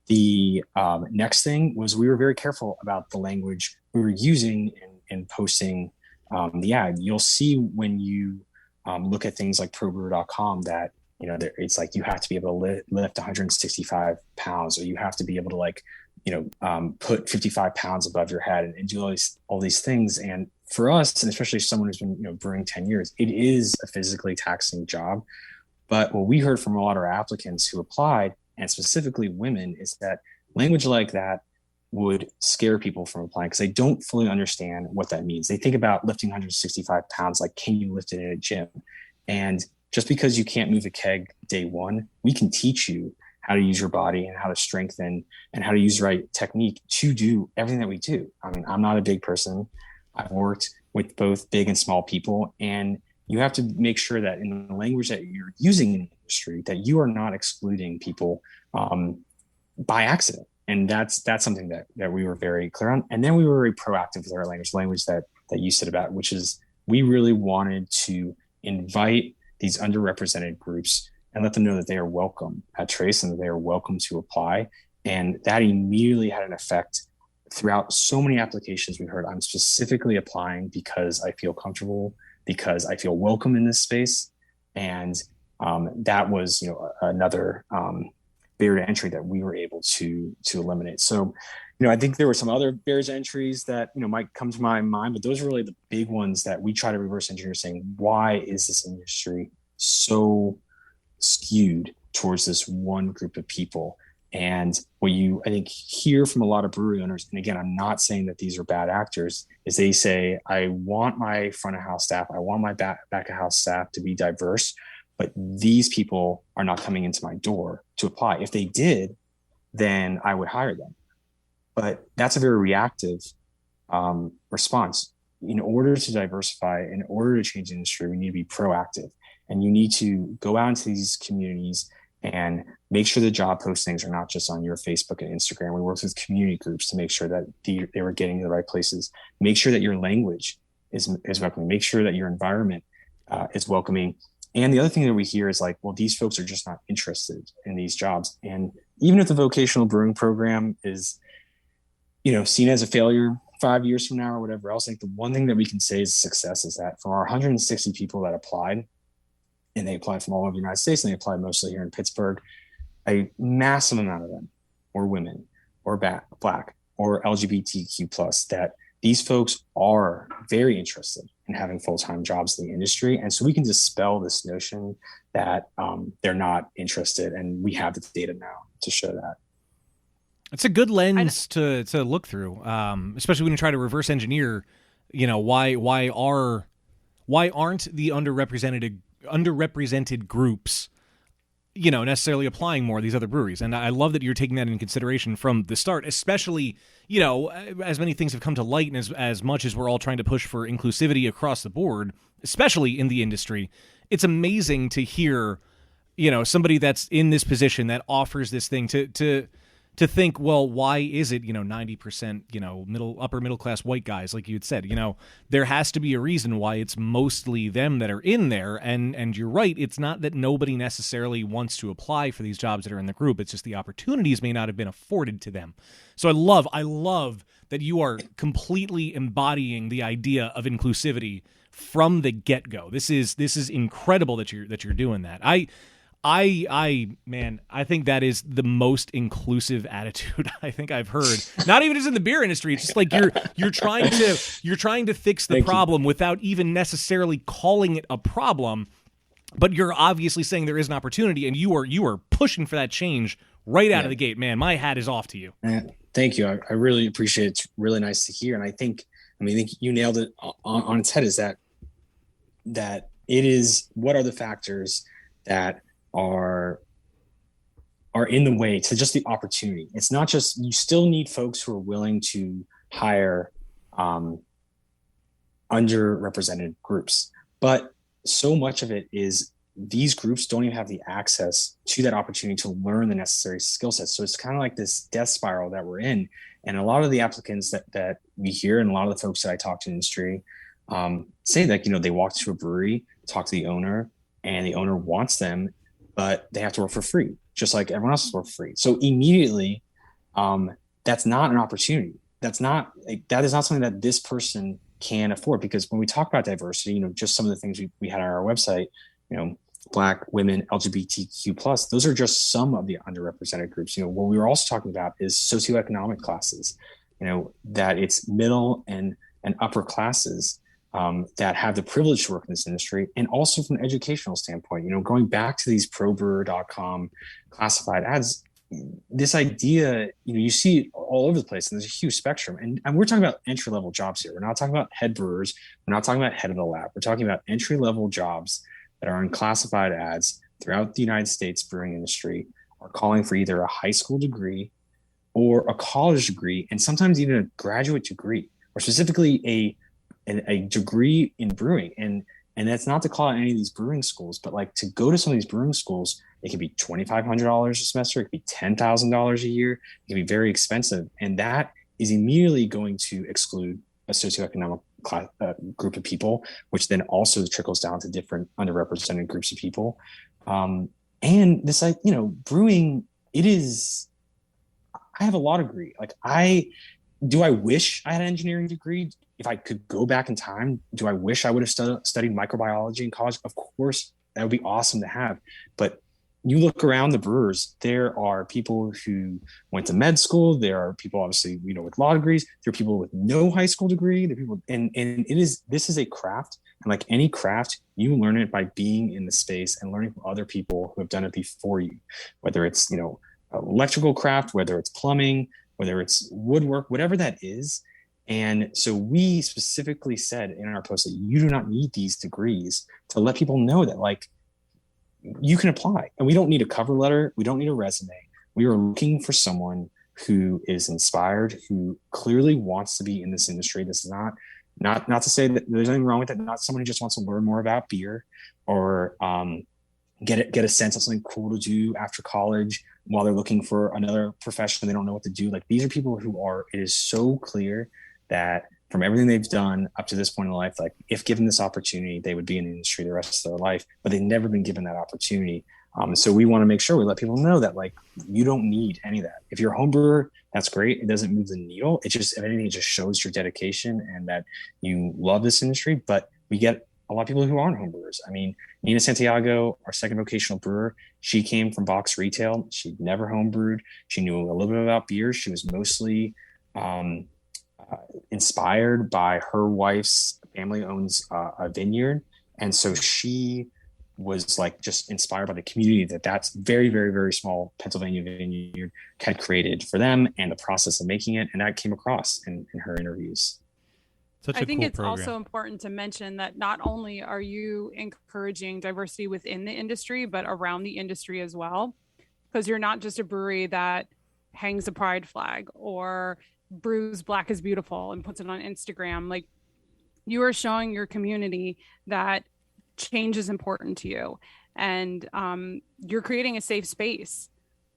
[SPEAKER 7] The next thing was we were very careful about the language we were using in posting the ad. You'll see when you look at things like probrewer.com that, it's like you have to be able to lift 165 pounds, or you have to be able to put 55 pounds above your head and do all these things. And for us, and especially someone who's been brewing 10 years, it is a physically taxing job. But what we heard from a lot of our applicants who applied, and specifically women, is that language like that would scare people from applying because they don't fully understand what that means. They think about lifting 165 pounds like, can you lift it in a gym? And just because you can't move a keg day one, we can teach you how to use your body and how to strengthen and how to use the right technique to do everything that we do. I mean, I'm not a big person. I've worked with both big and small people, and you have to make sure that in the language that you're using in the industry, that you are not excluding people by accident. And that's something that we were very clear on. And then we were very proactive with our language that you said about, which is we really wanted to invite these underrepresented groups and let them know that they are welcome at Trace and that they are welcome to apply. And that immediately had an effect throughout so many applications. We heard, I'm specifically applying because I feel comfortable, because I feel welcome in this space. And that was, another barrier to entry that we were able to eliminate. So, I think there were some other barriers to entries that, might come to my mind, but those are really the big ones that we try to reverse engineer, saying, why is this industry so skewed towards this one group of people? And what you, I think, hear from a lot of brewery owners, and again, I'm not saying that these are bad actors, is they say, I want my front of house staff, I want my back of house staff to be diverse, but these people are not coming into my door to apply. If they did, then I would hire them. But that's a very reactive response. In order to diversify, in order to change the industry, we need to be proactive. And you need to go out into these communities and make sure the job postings are not just on your Facebook and Instagram. We worked with community groups to make sure that they were getting to the right places. Make sure that your language is welcoming. Make sure that your environment is welcoming. And the other thing that we hear is like, well, these folks are just not interested in these jobs. And even if the vocational brewing program is, seen as a failure 5 years from now or whatever else, I think the one thing that we can say is success is that from our 160 people that applied, and they applied from all over the United States, and they applied mostly here in Pittsburgh, a massive amount of them were women or Black or LGBTQ+, that these folks are very interested in having full-time jobs in the industry. And so we can dispel this notion that they're not interested. And we have the data now to show that.
[SPEAKER 4] It's a good lens to look through, especially when you try to reverse engineer, why aren't the underrepresented groups, necessarily applying more of these other breweries. And I love that you're taking that into consideration from the start, especially, as many things have come to light, and as much as we're all trying to push for inclusivity across the board, especially in the industry, it's amazing to hear, somebody that's in this position that offers this thing to think, well, why is it, 90%, upper middle class white guys, like you had said, there has to be a reason why it's mostly them that are in there. And you're right. It's not that nobody necessarily wants to apply for these jobs that are in the group. It's just the opportunities may not have been afforded to them. So I love that you are completely embodying the idea of inclusivity from the get-go. This is incredible that you're doing that. Man, I think that is the most inclusive attitude I think I've heard. Not even just in the beer industry. It's just like you're trying to fix the problem without even necessarily calling it a problem, but you're obviously saying there is an opportunity, and you are pushing for that change right out of the gate. Man, my hat is off to you.
[SPEAKER 7] Thank you. I really appreciate it. It's really nice to hear, and I think you nailed it on its head. Is that it is, what are the factors that are in the way to just the opportunity? It's not just, you still need folks who are willing to hire underrepresented groups, but so much of it is these groups don't even have the access to that opportunity to learn the necessary skill sets. So it's kind of like this death spiral that we're in. And a lot of the applicants that we hear, and a lot of the folks that I talk to in the industry, say that, they walk to a brewery, talk to the owner, and the owner wants them, but they have to work for free, just like everyone else works for free. So immediately, that's not an opportunity. That is not something that this person can afford. Because when we talk about diversity, just some of the things we had on our website, Black, women, LGBTQ+, those are just some of the underrepresented groups. What we were also talking about is socioeconomic classes, that it's middle and upper classes that have the privilege to work in this industry. And also from an educational standpoint, going back to these probrewer.com classified ads, this idea, you see it all over the place, and there's a huge spectrum. And we're talking about entry-level jobs here. We're not talking about head brewers. We're not talking about head of the lab. We're talking about entry-level jobs that are in classified ads throughout the United States brewing industry, are calling for either a high school degree or a college degree, and sometimes even a graduate degree, or specifically a degree in brewing. And that's not to call out any of these brewing schools, but like, to go to some of these brewing schools, it could be $2,500 a semester. It could be $10,000 a year. It can be very expensive. And that is immediately going to exclude a socioeconomic group of people, which then also trickles down to different underrepresented groups of people. And this, brewing, I have a law degree. Like, I wish I had an engineering degree. If I could go back in time, do I wish I would have studied microbiology in college? Of course, that would be awesome to have. But you look around the brewers, there are people who went to med school. There are people, obviously, with law degrees. There are people with no high school degree. There are people, and this is a craft. And like any craft, you learn it by being in the space and learning from other people who have done it before you, whether it's, electrical craft, whether it's plumbing, whether it's woodwork, whatever that is. And so we specifically said in our post that you do not need these degrees, to let people know that, like, you can apply. And we don't need a cover letter. We don't need a resume. We are looking for someone who is inspired, who clearly wants to be in this industry. This is not to say that there's anything wrong with it. Not someone who just wants to learn more about beer, or get a sense of something cool to do after college while they're looking for another profession. They don't know what to do. Like, these are people who it is so clear that from everything they've done up to this point in life, like, if given this opportunity, they would be in the industry the rest of their life, but they've never been given that opportunity. So we want to make sure we let people know that, like, you don't need any of that. If you're a home brewer, that's great. It doesn't move the needle. It just, if anything, it just shows your dedication and that you love this industry. But we get a lot of people who aren't home brewers. I mean, Nina Santiago, our second vocational brewer, she came from box retail. She'd never home brewed. She knew a little bit about beer. She was mostly inspired by her wife's family owns a vineyard. And so she was like just inspired by the community that's very, very, very small Pennsylvania vineyard had created for them, and the process of making it. And that came across in her interviews.
[SPEAKER 6] Such
[SPEAKER 5] I think
[SPEAKER 6] cool
[SPEAKER 5] it's
[SPEAKER 6] program.
[SPEAKER 5] also important to mention that not only are you encouraging diversity within the industry, but around the industry as well, because you're not just a brewery that hangs a pride flag or brews Black is beautiful and puts it on Instagram. Like, you are showing your community that change is important to you, and you're creating a safe space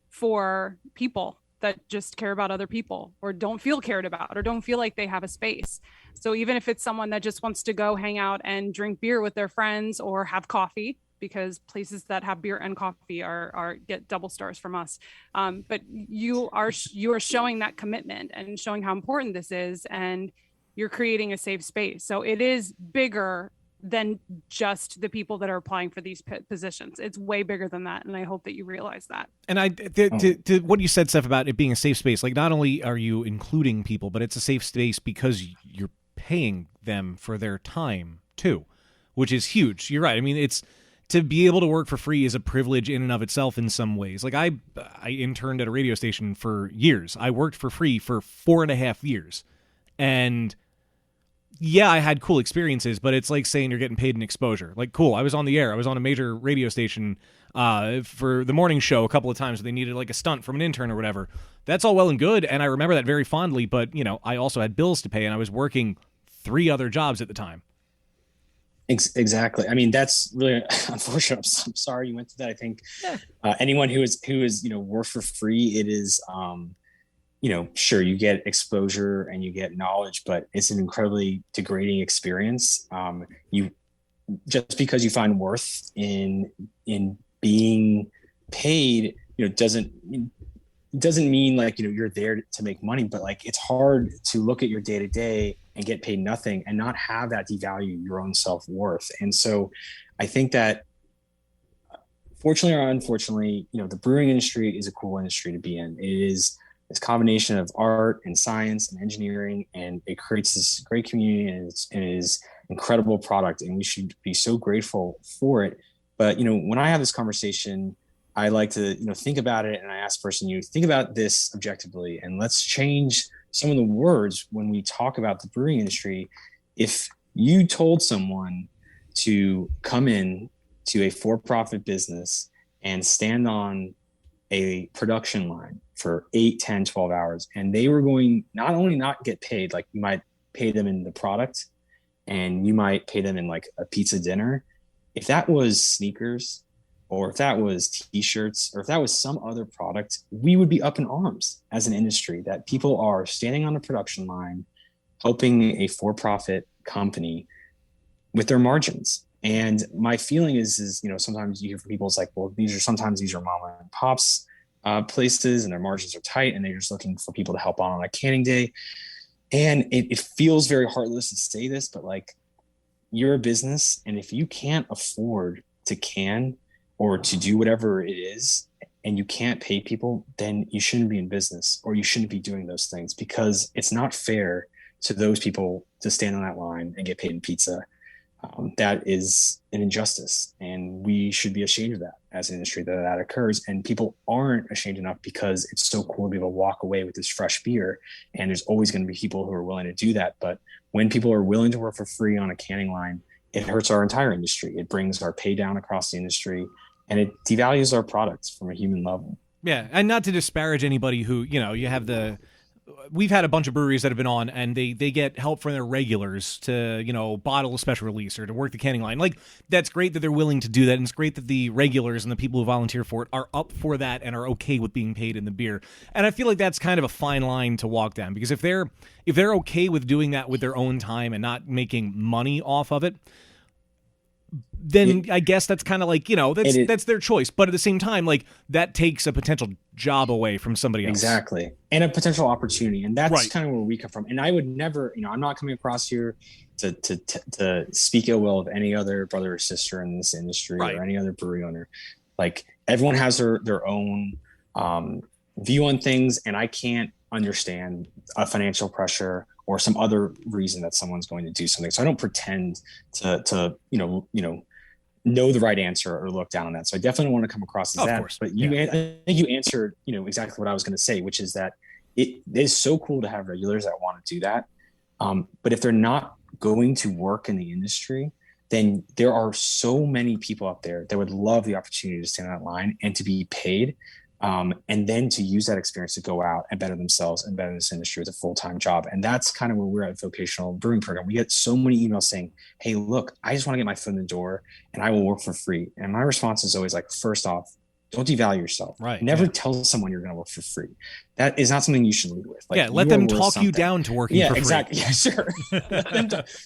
[SPEAKER 5] for people that just care about other people, or don't feel cared about, or don't feel like they have a space. So even if it's someone that just wants to go hang out and drink beer with their friends, or have coffee, because places that have beer and coffee are get double stars from us. But you are showing that commitment and showing how important this is, and you're creating a safe space. So it is bigger than just the people that are applying for these positions. It's way bigger than that, and I hope that you realize that.
[SPEAKER 4] And to what you said, Steph, about it being a safe space, like not only are you including people, but it's a safe space because you're paying them for their time too, which is huge. You're right. I mean, it's to be able to work for free is a privilege in and of itself in some ways. Like I interned at a radio station for years. I worked for free for 4.5 years, and yeah, I had cool experiences, but it's like saying you're getting paid in exposure. Like, cool, I was on the air. I was on a major radio station for the morning show a couple of times. They needed like a stunt from an intern or whatever. That's all well and good, and I remember that very fondly, but, you know, I also had bills to pay, and I was working 3 other jobs at the time.
[SPEAKER 7] Exactly. I mean, that's really unfortunate. I'm sorry you went through that. I think anyone who is, you know, work for free, it is, you know, sure, you get exposure and you get knowledge, but it's an incredibly degrading experience. You just because you find worth in being paid, you know, doesn't mean like, you know, you're there to make money, but like it's hard to look at your day to day and get paid nothing and not have that devalue your own self-worth. And so I think that fortunately or unfortunately, you know, the brewing industry is a cool industry to be in. It is this combination of art and science and engineering, and it creates this great community, and it is incredible product, and we should be so grateful for it. But, you know, when I have this conversation, I like to, you know, think about it, and I ask the person, you think about this objectively, and let's change some of the words when we talk about the brewing industry. If you told someone to come in to a for-profit business and stand on a production line for 8, 10, 12 hours, and they were going not only not get paid, like you might pay them in the product and you might pay them in like a pizza dinner. If that was sneakers, or if that was t-shirts, or if that was some other product, we would be up in arms as an industry that people are standing on a production line, helping a for-profit company with their margins. And my feeling is, you know, sometimes you hear from people, it's like, well, these are mom and pops places, and their margins are tight, and they're just looking for people to help on a canning day. And it feels very heartless to say this, but like, you're a business, and if you can't afford to can or to do whatever it is, and you can't pay people, then you shouldn't be in business, or you shouldn't be doing those things, because it's not fair to those people to stand on that line and get paid in pizza. That is an injustice, and we should be ashamed of that as an industry that occurs. And people aren't ashamed enough, because it's so cool to be able to walk away with this fresh beer, and there's always going to be people who are willing to do that. But when people are willing to work for free on a canning line, it hurts our entire industry. It brings our pay down across the industry, and it devalues our products from a human level.
[SPEAKER 4] Yeah, and not to disparage anybody who, you know, we've had a bunch of breweries that have been on, and they get help from their regulars to, you know, bottle a special release or to work the canning line. Like, that's great that they're willing to do that, and it's great that the regulars and the people who volunteer for it are up for that and are okay with being paid in the beer. And I feel like that's kind of a fine line to walk down, because if they're okay with doing that with their own time and not making money off of it, then I guess that's kind of like, you know, that's their choice. But at the same time, like, that takes a potential job away from somebody else.
[SPEAKER 7] Exactly. And a potential opportunity. And that's
[SPEAKER 4] right.
[SPEAKER 7] kind of where we come from. And I would never, you know, I'm not coming across here to speak ill will of any other brother or sister in this industry, right, or any other brewery owner. Like, everyone has their own view on things, and I can't understand a financial pressure or some other reason that someone's going to do something. So I don't pretend to know the right answer or look down on that. So I definitely don't want to come across as that. Of course. But I think you answered, you know, exactly what I was going to say, which is that it is so cool to have regulars that want to do that. But if they're not going to work in the industry, then there are so many people out there that would love the opportunity to stand on that line and to be paid. And then to use that experience to go out and better themselves and better this industry as a full-time job. And that's kind of where we're at Vocational Brewing Program. We get so many emails saying, hey, look, I just want to get my foot in the door and I will work for free. And my response is always like, first off, don't devalue yourself. Right. Never tell someone you're going to work for free. That is not something you should lead with. Like,
[SPEAKER 4] let them talk you down to working for free.
[SPEAKER 7] Exactly. Yeah, sure.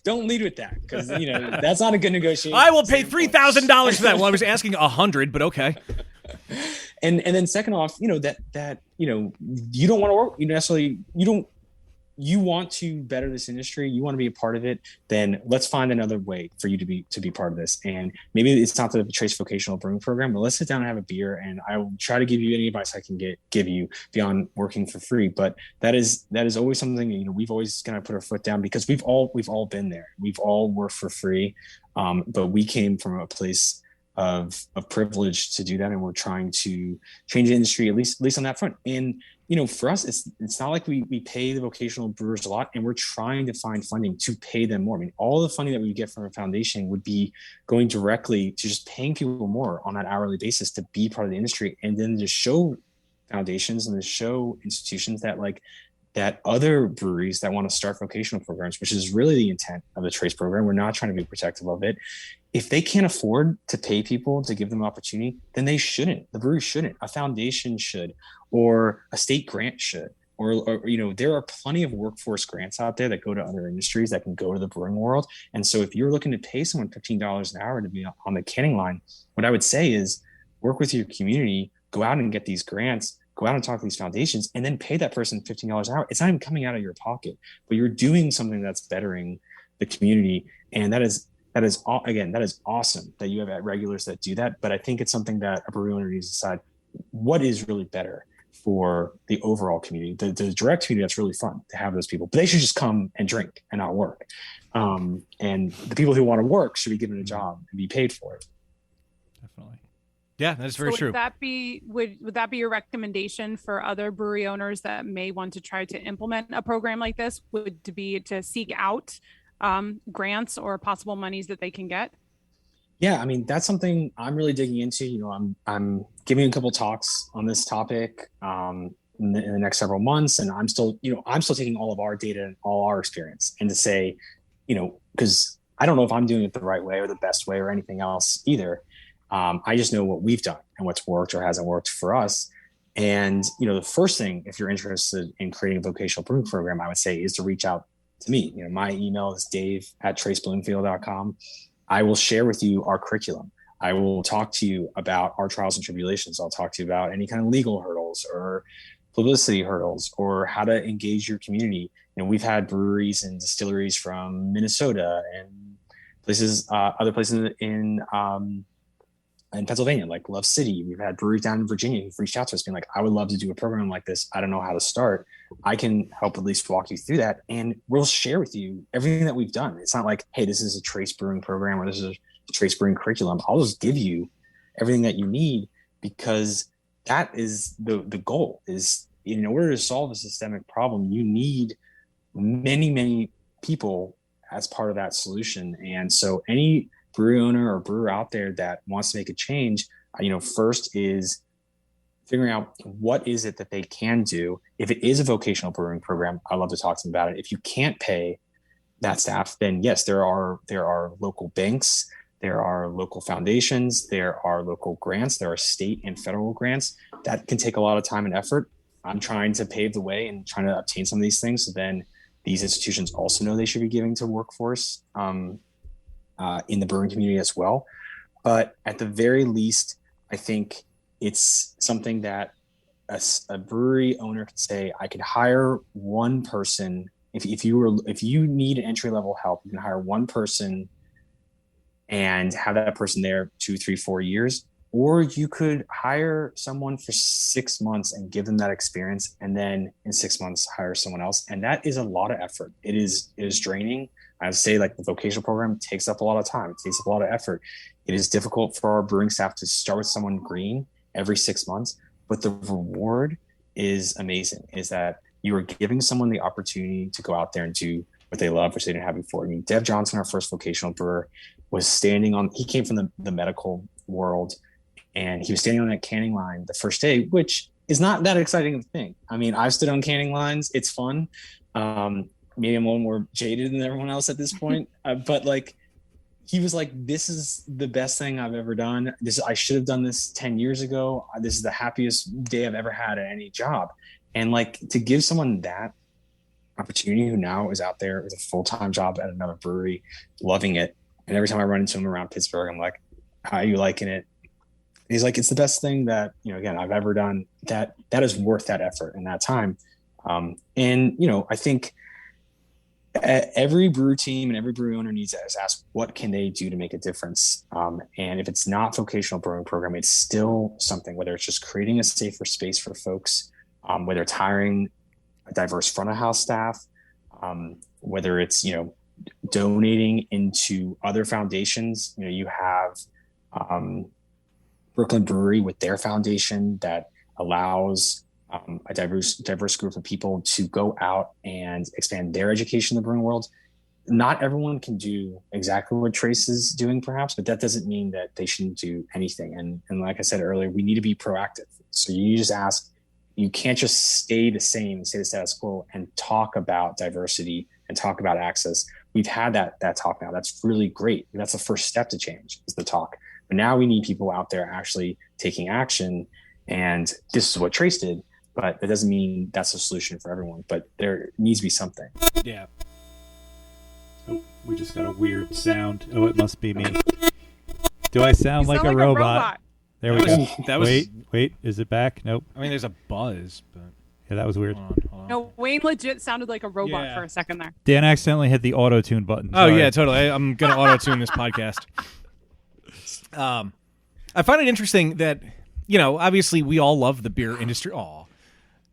[SPEAKER 7] Don't lead with that, because, you know, that's not a good negotiation.
[SPEAKER 4] I will pay $3,000 for that. Well, I was asking $100, but okay.
[SPEAKER 7] And then second off, you know, that you know, you don't want to work. You don't you want to better this industry, you want to be a part of it, then let's find another way for you to be part of this. And maybe it's not the Trace Vocational Brewing Program, but let's sit down and have a beer, and I will try to give you any advice I can give you beyond working for free. But that is always something, you know, we've always kind of put our foot down, because we've all been there. We've all worked for free, but we came from a place of privilege to do that, and we're trying to change the industry, at least on that front. And you know, for us, it's not like we pay the vocational brewers a lot, and we're trying to find funding to pay them more. I mean, all the funding that we get from a foundation would be going directly to just paying people more on that hourly basis to be part of the industry, and then to show foundations and to show institutions that other breweries that want to start vocational programs, which is really the intent of the Trace program. We're not trying to be protective of it. If they can't afford to pay people to give them opportunity, then they shouldn't. The brewery shouldn't. A foundation should, or a state grant should, or you know, there are plenty of workforce grants out there that go to other industries that can go to the brewing world. And so if you're looking to pay someone $15 an hour to be on the canning line, what I would say is work with your community, go out and get these grants, go out and talk to these foundations, and then pay that person $15 an hour. It's not even coming out of your pocket, but you're doing something that's bettering the community. And that is awesome that you have regulars that do that. But I think it's something that a brewery owner needs to decide what is really better for the overall community. The direct community, that's really fun to have those people, but they should just come and drink and not work. And the people who want to work should be given a job and be paid for it.
[SPEAKER 4] Definitely. Yeah, that's very true.
[SPEAKER 5] Would that be your recommendation for other brewery owners that may want to try to implement a program like this? Would to be to seek out grants or possible monies that they can get?
[SPEAKER 7] Yeah, I mean, that's something I'm really digging into. You know, I'm giving a couple talks on this topic in the next several months, and I'm still taking all of our data and all our experience, and to say, you know, because I don't know if I'm doing it the right way or the best way or anything else either. I just know what we've done and what's worked or hasn't worked for us. And, you know, the first thing, if you're interested in creating a vocational brewing program, I would say is to reach out to me. You know, my email is dave@tracebloomfield.com. I will share with you our curriculum. I will talk to you about our trials and tribulations. I'll talk to you about any kind of legal hurdles or publicity hurdles or how to engage your community. You know, we've had breweries and distilleries from Minnesota and places, other places in Pennsylvania, like Love City. We've had breweries down in Virginia who've reached out to us being like, I would love to do a program like this. I don't know how to start. I can help at least walk you through that. And we'll share with you everything that we've done. It's not like, hey, this is a Trace Brewing program or this is a Trace Brewing curriculum. I'll just give you everything that you need, because that is the goal. Is in order to solve a systemic problem, you need many, many people as part of that solution. And so any brewery owner or brewer out there that wants to make a change, you know, first is figuring out what is it that they can do. If it is a vocational brewing program, I'd love to talk to them about it. If you can't pay that staff, then yes, there are local banks, there are local foundations, there are local grants, there are state and federal grants that can take a lot of time and effort. I'm trying to pave the way and trying to obtain some of these things, so then these institutions also know they should be giving to workforce in the brewing community as well. But at the very least, I think it's something that a brewery owner could say, I could hire one person. If you need entry level help, you can hire one person and have that person there 2, 3, 4 years, or you could hire someone for 6 months and give them that experience, and then in 6 months hire someone else. And that is a lot of effort. It is draining. I would say, like, the vocational program takes up a lot of time. It takes up a lot of effort. It is difficult for our brewing staff to start with someone green every 6 months, but the reward is amazing. Is that you are giving someone the opportunity to go out there and do what they love, which they didn't have before. I mean, Dev Johnson, our first vocational brewer, was he came from the medical world, and he was standing on that canning line the first day, which is not that exciting of a thing. I mean, I've stood on canning lines. It's fun. Maybe I'm a little more jaded than everyone else at this point. But like, he was like, this is the best thing I've ever done. I should have done this 10 years ago. This is the happiest day I've ever had at any job. And like, to give someone that opportunity, who now is out there with a full-time job at another brewery, loving it. And every time I run into him around Pittsburgh, I'm like, how are you liking it? And he's like, it's the best thing that, you know, again, I've ever done. That is worth that effort and that time. And, you know, I think every brew team and every brew owner needs to ask, what can they do to make a difference? And if it's not vocational brewing program, it's still something, whether it's just creating a safer space for folks, whether it's hiring a diverse front of house staff, whether it's, donating into other foundations. You have Brooklyn Brewery with their foundation that allows a diverse group of people to go out and expand their education in the brewing world. Not everyone can do exactly what Trace is doing, perhaps, but that doesn't mean that they shouldn't do anything. And like I said earlier, we need to be proactive. So you just ask, you can't just stay the same, stay the status quo, and talk about diversity and talk about access. We've had that talk now. That's really great. That's the first step to change, is the talk. But now we need people out there actually taking action. And this is what Trace did, but that doesn't mean that's a solution for everyone. But there needs to be something.
[SPEAKER 4] Yeah.
[SPEAKER 6] Oh, we just got a weird sound. Oh, it must be me. Do I sound
[SPEAKER 5] You
[SPEAKER 6] like
[SPEAKER 5] sound
[SPEAKER 6] a robot? There we go.
[SPEAKER 4] That was.
[SPEAKER 6] Wait, is it back? Nope.
[SPEAKER 4] I mean, there's a buzz, but
[SPEAKER 6] Yeah, that was weird.
[SPEAKER 4] hold on.
[SPEAKER 5] No, Wayne legit sounded like a robot
[SPEAKER 4] Yeah.
[SPEAKER 5] for a second there.
[SPEAKER 6] Dan accidentally hit the auto-tune button.
[SPEAKER 4] Oh
[SPEAKER 6] Sorry.
[SPEAKER 4] yeah, totally. I'm gonna auto tune this podcast. I find it interesting that obviously we all love the beer industry. Aw.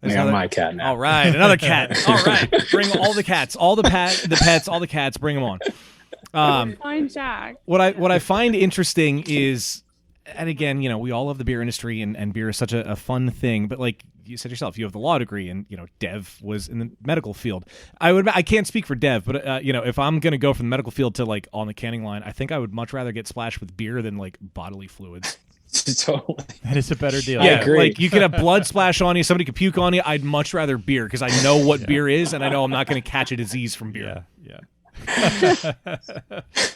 [SPEAKER 4] There's
[SPEAKER 7] I got
[SPEAKER 4] another-
[SPEAKER 7] my cat now.
[SPEAKER 4] All right, another cat. All right, bring all the cats, all the pets, all the cats. Bring them on.
[SPEAKER 5] Fine, Jack.
[SPEAKER 4] What I find interesting is, and again, we all love the beer industry, and beer is such a fun thing. But like you said yourself, you have the law degree, and Dev was in the medical field. I can't speak for Dev, but if I'm gonna go from the medical field to like on the canning line, I think I would much rather get splashed with beer than like bodily fluids.
[SPEAKER 7] Totally.
[SPEAKER 6] That is a better deal.
[SPEAKER 4] Yeah,
[SPEAKER 7] agree.
[SPEAKER 4] like you could have blood splash on you, somebody could puke on you. I'd much rather beer because I know what beer is, and I know I'm not going to catch a disease from beer.
[SPEAKER 6] Yeah.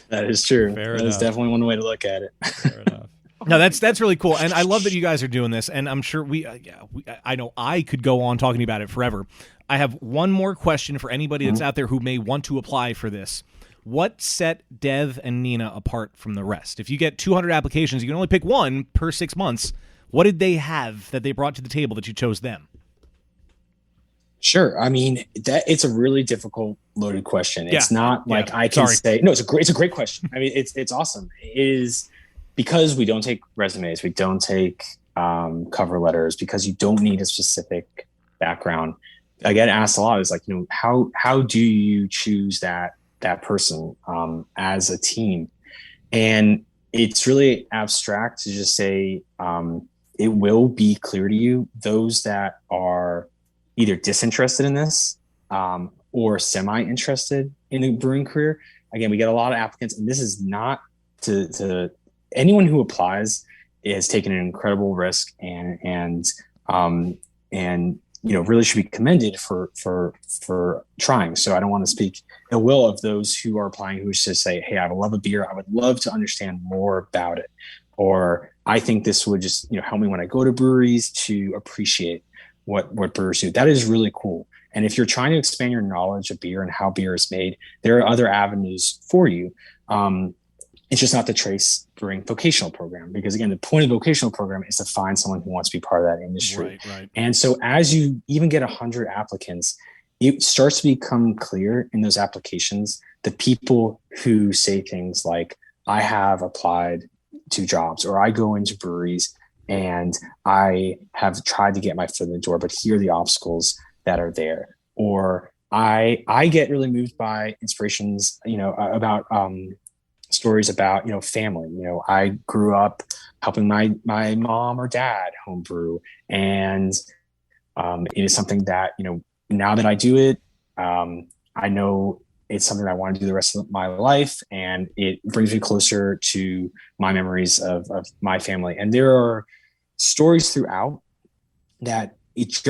[SPEAKER 7] That is true.
[SPEAKER 6] Fair
[SPEAKER 7] That is
[SPEAKER 6] enough.
[SPEAKER 7] definitely one way to look at it.
[SPEAKER 6] Fair enough.
[SPEAKER 4] No, that's really cool, and I love that you guys are doing this. And I'm sure I know I could go on talking about it forever. I have one more question for anybody that's out there who may want to apply for this. What set Dev and Nina apart from the rest? If you get 200 applications, you can only pick one per 6 months. What did they have that they brought to the table that you chose them?
[SPEAKER 7] Sure. I mean, it's a really difficult, loaded question. It's not like I can
[SPEAKER 4] Sorry.
[SPEAKER 7] say, no, it's a great question. I mean, it's awesome. It is because we don't take resumes, we don't take cover letters, because you don't need a specific background. I get asked a lot is like, how do you choose that person as a team? And it's really abstract to just say, it will be clear to you those that are either disinterested in this or semi-interested in a brewing career. Again, we get a lot of applicants, and this is not to anyone who applies is taking an incredible risk and really should be commended for trying. So I don't want to speak ill will of those who are applying who just say, hey, I love a beer, I would love to understand more about it, or I think this would just help me when I go to breweries to appreciate what brewers do. That is really cool. And if you're trying to expand your knowledge of beer and how beer is made, there are other avenues for you. It's just not the Trace Brewing vocational program, because again, the point of the vocational program is to find someone who wants to be part of that industry.
[SPEAKER 4] Right.
[SPEAKER 7] And so as you even get 100 applicants, it starts to become clear in those applications, the people who say things like, I have applied to jobs, or I go into breweries and I have tried to get my foot in the door, but here are the obstacles that are there. Or I get really moved by inspirations, about stories about, family. I grew up helping my mom or dad homebrew. And it is something that, now that I do it, I know it's something I want to do the rest of my life. And it brings me closer to my memories of my family. And there are stories throughout that it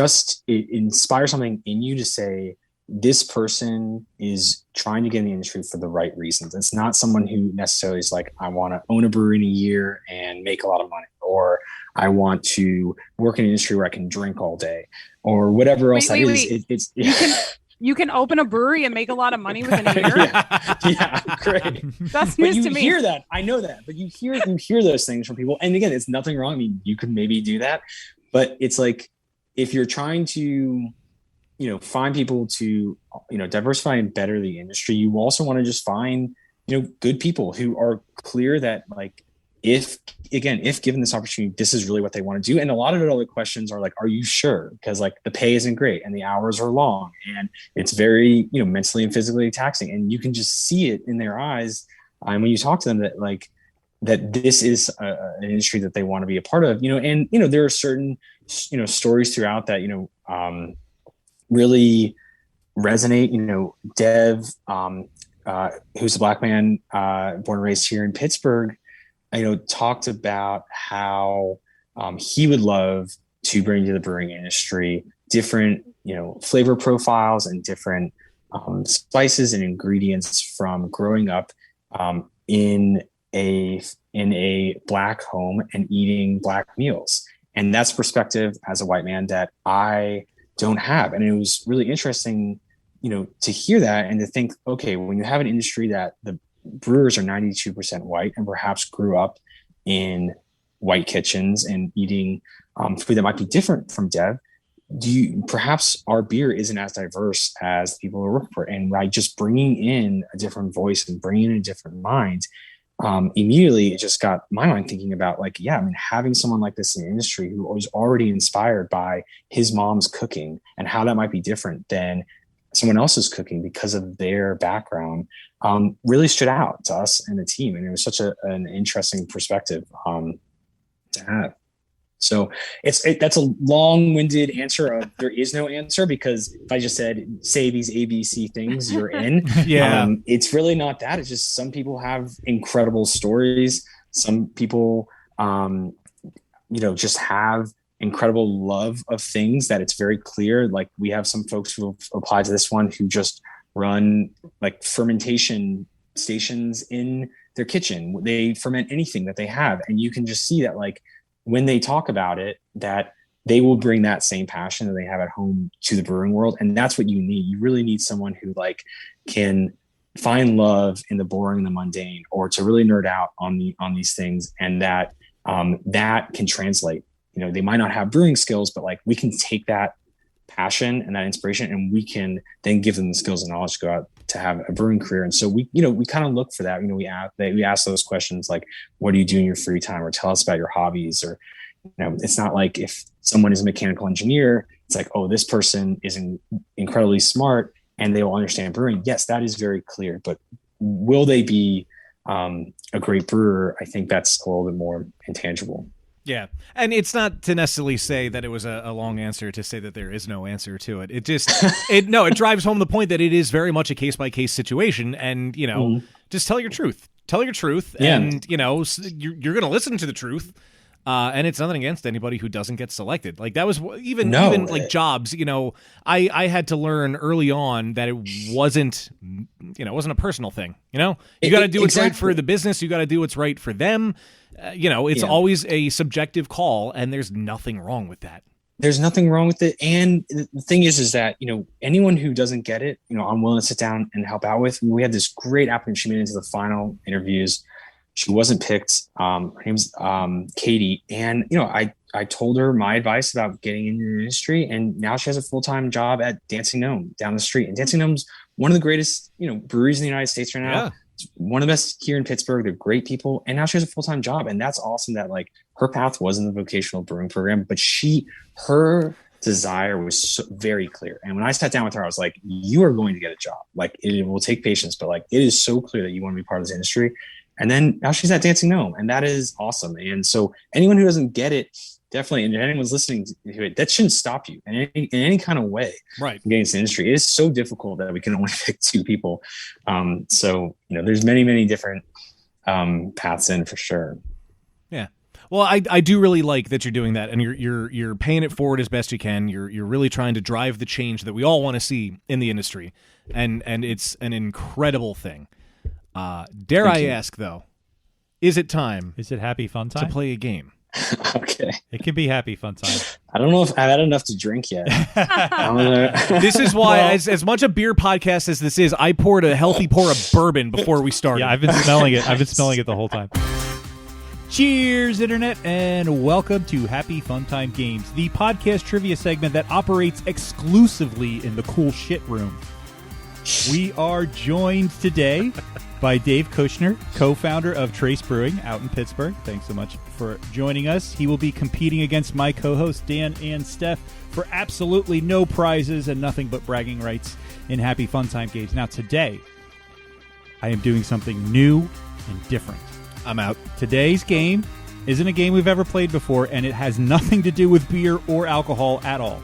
[SPEAKER 7] inspires something in you to say, this person is trying to get in the industry for the right reasons. It's not someone who necessarily is like, I want to own a brewery in a year and make a lot of money, or I want to work in an industry where I can drink all day, or whatever else that is. It's
[SPEAKER 5] You can open a brewery and make a lot of money within a year.
[SPEAKER 7] yeah, great.
[SPEAKER 5] That's
[SPEAKER 7] But
[SPEAKER 5] news
[SPEAKER 7] you
[SPEAKER 5] to me.
[SPEAKER 7] hear that. I know that. But you hear those things from people. And again, it's nothing wrong. I mean, you could maybe do that. But it's like, if you're trying to find people to, diversify and better the industry, you also want to just find, good people who are clear that, like, if given this opportunity, this is really what they want to do. And a lot of the other questions are like, are you sure? Because, like, the pay isn't great and the hours are long and it's very, mentally and physically taxing. And you can just see it in their eyes. And when you talk to them that this is an industry that they want to be a part of, and, there are certain, stories throughout that, really resonate. Dev, who's a Black man, born and raised here in Pittsburgh, talked about how he would love to bring to the brewing industry different, flavor profiles and different spices and ingredients from growing up in a Black home and eating Black meals. And that's perspective as a white man that I don't have. And it was really interesting, to hear that and to think, okay, when you have an industry that the brewers are 92% white and perhaps grew up in white kitchens and eating food that might be different from Dev, perhaps our beer isn't as diverse as the people who work for it. And by just bringing in a different voice and bringing in a different mind, immediately it just got my mind thinking about, like, having someone like this in the industry who was already inspired by his mom's cooking and how that might be different than someone else's cooking because of their background, really stood out to us and the team. And it was such an interesting perspective to have. So that's a long-winded answer of there is no answer, because if I just said, say these ABC things, you're in.
[SPEAKER 4] Yeah.
[SPEAKER 7] It's really not that. It's just some people have incredible stories. Some people, just have incredible love of things that it's very clear. Like, we have some folks who have applied to this one who just run, like, fermentation stations in their kitchen. They ferment anything that they have. And you can just see that, like, when they talk about it, that they will bring that same passion that they have at home to the brewing world. And that's what you need. You really need someone who, like, can find love in the boring and the mundane, or to really nerd out on these things. And that can translate. They might not have brewing skills, but, like, we can take that passion and that inspiration and we can then give them the skills and knowledge to go out to have a brewing career. And so we kind of look for that. We ask those questions like, what do you do in your free time? Or tell us about your hobbies. Or, it's not like if someone is a mechanical engineer, it's like, oh, this person is incredibly smart and they will understand brewing. Yes, that is very clear, but will they be a great brewer? I think that's a little bit more intangible.
[SPEAKER 4] Yeah. And it's not to necessarily say that it was a long answer to say that there is no answer to it. It just, it drives home the point that it is very much a case-by-case situation. And, just tell your truth. Tell your truth.
[SPEAKER 7] Yeah.
[SPEAKER 4] And, you're going to listen to the truth. And it's nothing against anybody who doesn't get selected. Like, that was even like jobs, I had to learn early on that it wasn't a personal thing. You got to do what's right for the business. You got to do what's right for them. It's always a subjective call, and there's nothing wrong with that.
[SPEAKER 7] There's nothing wrong with it. And the thing is that, anyone who doesn't get it, I'm willing to sit down and help out with. We had this great applicant. She made it into the final interviews. She wasn't picked. Her name's Katie. And, I told her my advice about getting into the industry, and now she has a full-time job at Dancing Gnome down the street. And Dancing Gnome's one of the greatest, breweries in the United States right now.
[SPEAKER 4] Yeah.
[SPEAKER 7] It's one of the best here in Pittsburgh. They're great people. And now she has a full-time job. And that's awesome that, like, her path wasn't the vocational brewing program, but her desire was very clear. And when I sat down with her, I was like, you are going to get a job. Like, it will take patience, but, like, it is so clear that you want to be part of this industry. And then now she's at Dancing Gnome, and that is awesome. And so anyone who doesn't get it, definitely, and anyone's listening to it, that shouldn't stop you in any kind of way.
[SPEAKER 4] Right.
[SPEAKER 7] From getting into the industry. It is so difficult that we can only pick two people. So, there's many, many different paths in for sure.
[SPEAKER 4] Yeah. Well, I do really like that you're doing that, and you're paying it forward as best you can. You're really trying to drive the change that we all want to see in the industry, and it's an incredible thing. Dare I ask, though, is it time?
[SPEAKER 6] Is it happy fun time
[SPEAKER 4] to play a game?
[SPEAKER 7] Okay.
[SPEAKER 6] It can be happy fun time.
[SPEAKER 7] I don't know if I've had enough to drink yet.
[SPEAKER 4] This is why, as much a beer podcast as this is, I poured a healthy pour of bourbon before we started.
[SPEAKER 6] Yeah, I've been smelling it. I've been smelling it the whole time. Cheers, Internet, and welcome to Happy Fun Time Games, the podcast trivia segment that operates exclusively in the cool shit room. We are joined today by Dave Kushner, co-founder of Trace Brewing out in Pittsburgh. Thanks so much for joining us. He will be competing against my co-hosts Dan and Steph for absolutely no prizes and nothing but bragging rights in Happy Fun Time Games. Now today, I am doing something new and different.
[SPEAKER 4] I'm out.
[SPEAKER 6] Today's game isn't a game we've ever played before, and it has nothing to do with beer or alcohol at all.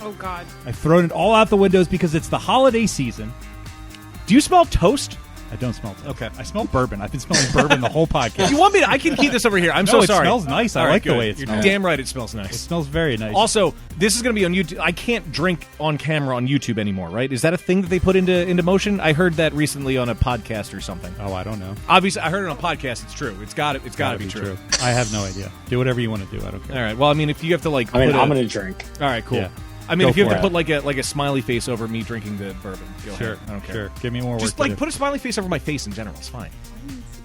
[SPEAKER 5] Oh, God.
[SPEAKER 6] I've thrown it all out the windows because it's the holiday season.
[SPEAKER 4] Do you smell toast?
[SPEAKER 6] I don't smell toast.
[SPEAKER 4] Okay.
[SPEAKER 6] I smell bourbon. I've been smelling bourbon the whole podcast.
[SPEAKER 4] You want me to? I can keep this over here. I'm
[SPEAKER 6] No,
[SPEAKER 4] so
[SPEAKER 6] it
[SPEAKER 4] sorry.
[SPEAKER 6] smells nice. I
[SPEAKER 4] All right,
[SPEAKER 6] like the
[SPEAKER 4] good.
[SPEAKER 6] way it
[SPEAKER 4] You're
[SPEAKER 6] smells.
[SPEAKER 4] damn right it smells
[SPEAKER 6] It
[SPEAKER 4] nice.
[SPEAKER 6] smells very nice.
[SPEAKER 4] Also, this is going to be on YouTube. I can't drink on camera on YouTube anymore, right? Is that a thing that they put into motion? I heard that recently on a podcast or something.
[SPEAKER 6] Oh, I don't know.
[SPEAKER 4] Obviously, I heard it on a podcast. It's true. It's got to be true.
[SPEAKER 6] I have no idea. Do whatever you want to do. I don't care.
[SPEAKER 4] All right. Well, I mean, if you have to like,
[SPEAKER 7] I'm
[SPEAKER 4] put
[SPEAKER 7] going to drink.
[SPEAKER 4] All right, cool.
[SPEAKER 6] Yeah.
[SPEAKER 4] I mean,
[SPEAKER 6] Go
[SPEAKER 4] if you have
[SPEAKER 6] for
[SPEAKER 4] to
[SPEAKER 6] it.
[SPEAKER 4] put like a smiley face over me drinking the bourbon, go
[SPEAKER 6] Sure.
[SPEAKER 4] ahead. I don't care.
[SPEAKER 6] Sure. Give me more work.
[SPEAKER 4] Just
[SPEAKER 6] to
[SPEAKER 4] like
[SPEAKER 6] do.
[SPEAKER 4] put a smiley face over my face in general. It's fine.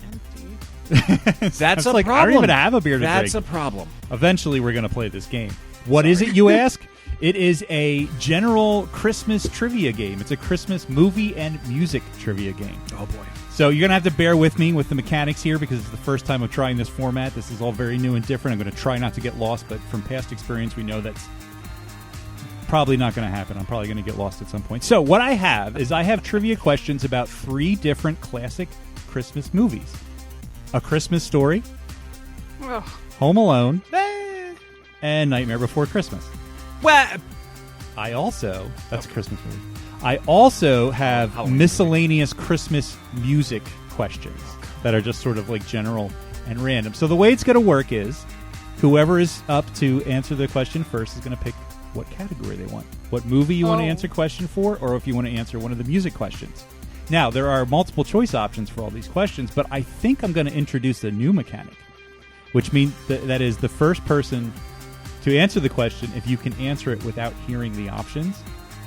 [SPEAKER 5] Empty.
[SPEAKER 4] That's a
[SPEAKER 6] like,
[SPEAKER 4] problem.
[SPEAKER 6] I don't even have a beer to
[SPEAKER 4] That's
[SPEAKER 6] drink.
[SPEAKER 4] a problem.
[SPEAKER 6] Eventually, we're going to play this game. What is it, you ask? It is a general Christmas trivia game. It's a Christmas movie and music trivia game.
[SPEAKER 4] Oh boy.
[SPEAKER 6] So you're going to have to bear with me with the mechanics here because it's the first time of trying this format. This is all very new and different. I'm going to try not to get lost, but from past experience, we know that's probably not going to happen. I'm probably going to get lost at some point. So what I have trivia questions about 3 different classic Christmas movies. A Christmas Story,
[SPEAKER 5] Ugh.
[SPEAKER 6] Home Alone, and Nightmare Before Christmas.
[SPEAKER 4] Well,
[SPEAKER 6] That's a Christmas movie. I also have
[SPEAKER 4] Halloween
[SPEAKER 6] miscellaneous Christmas music questions that are just sort of like general and random. So the way it's going to work is whoever is up to answer the question first is going to pick what category they want, what movie you want to answer question for, or if you want to answer one of the music questions. Now, there are multiple choice options for all these questions, but I think I'm going to introduce a new mechanic, which means that is the first person to answer the question. If you can answer it without hearing the options,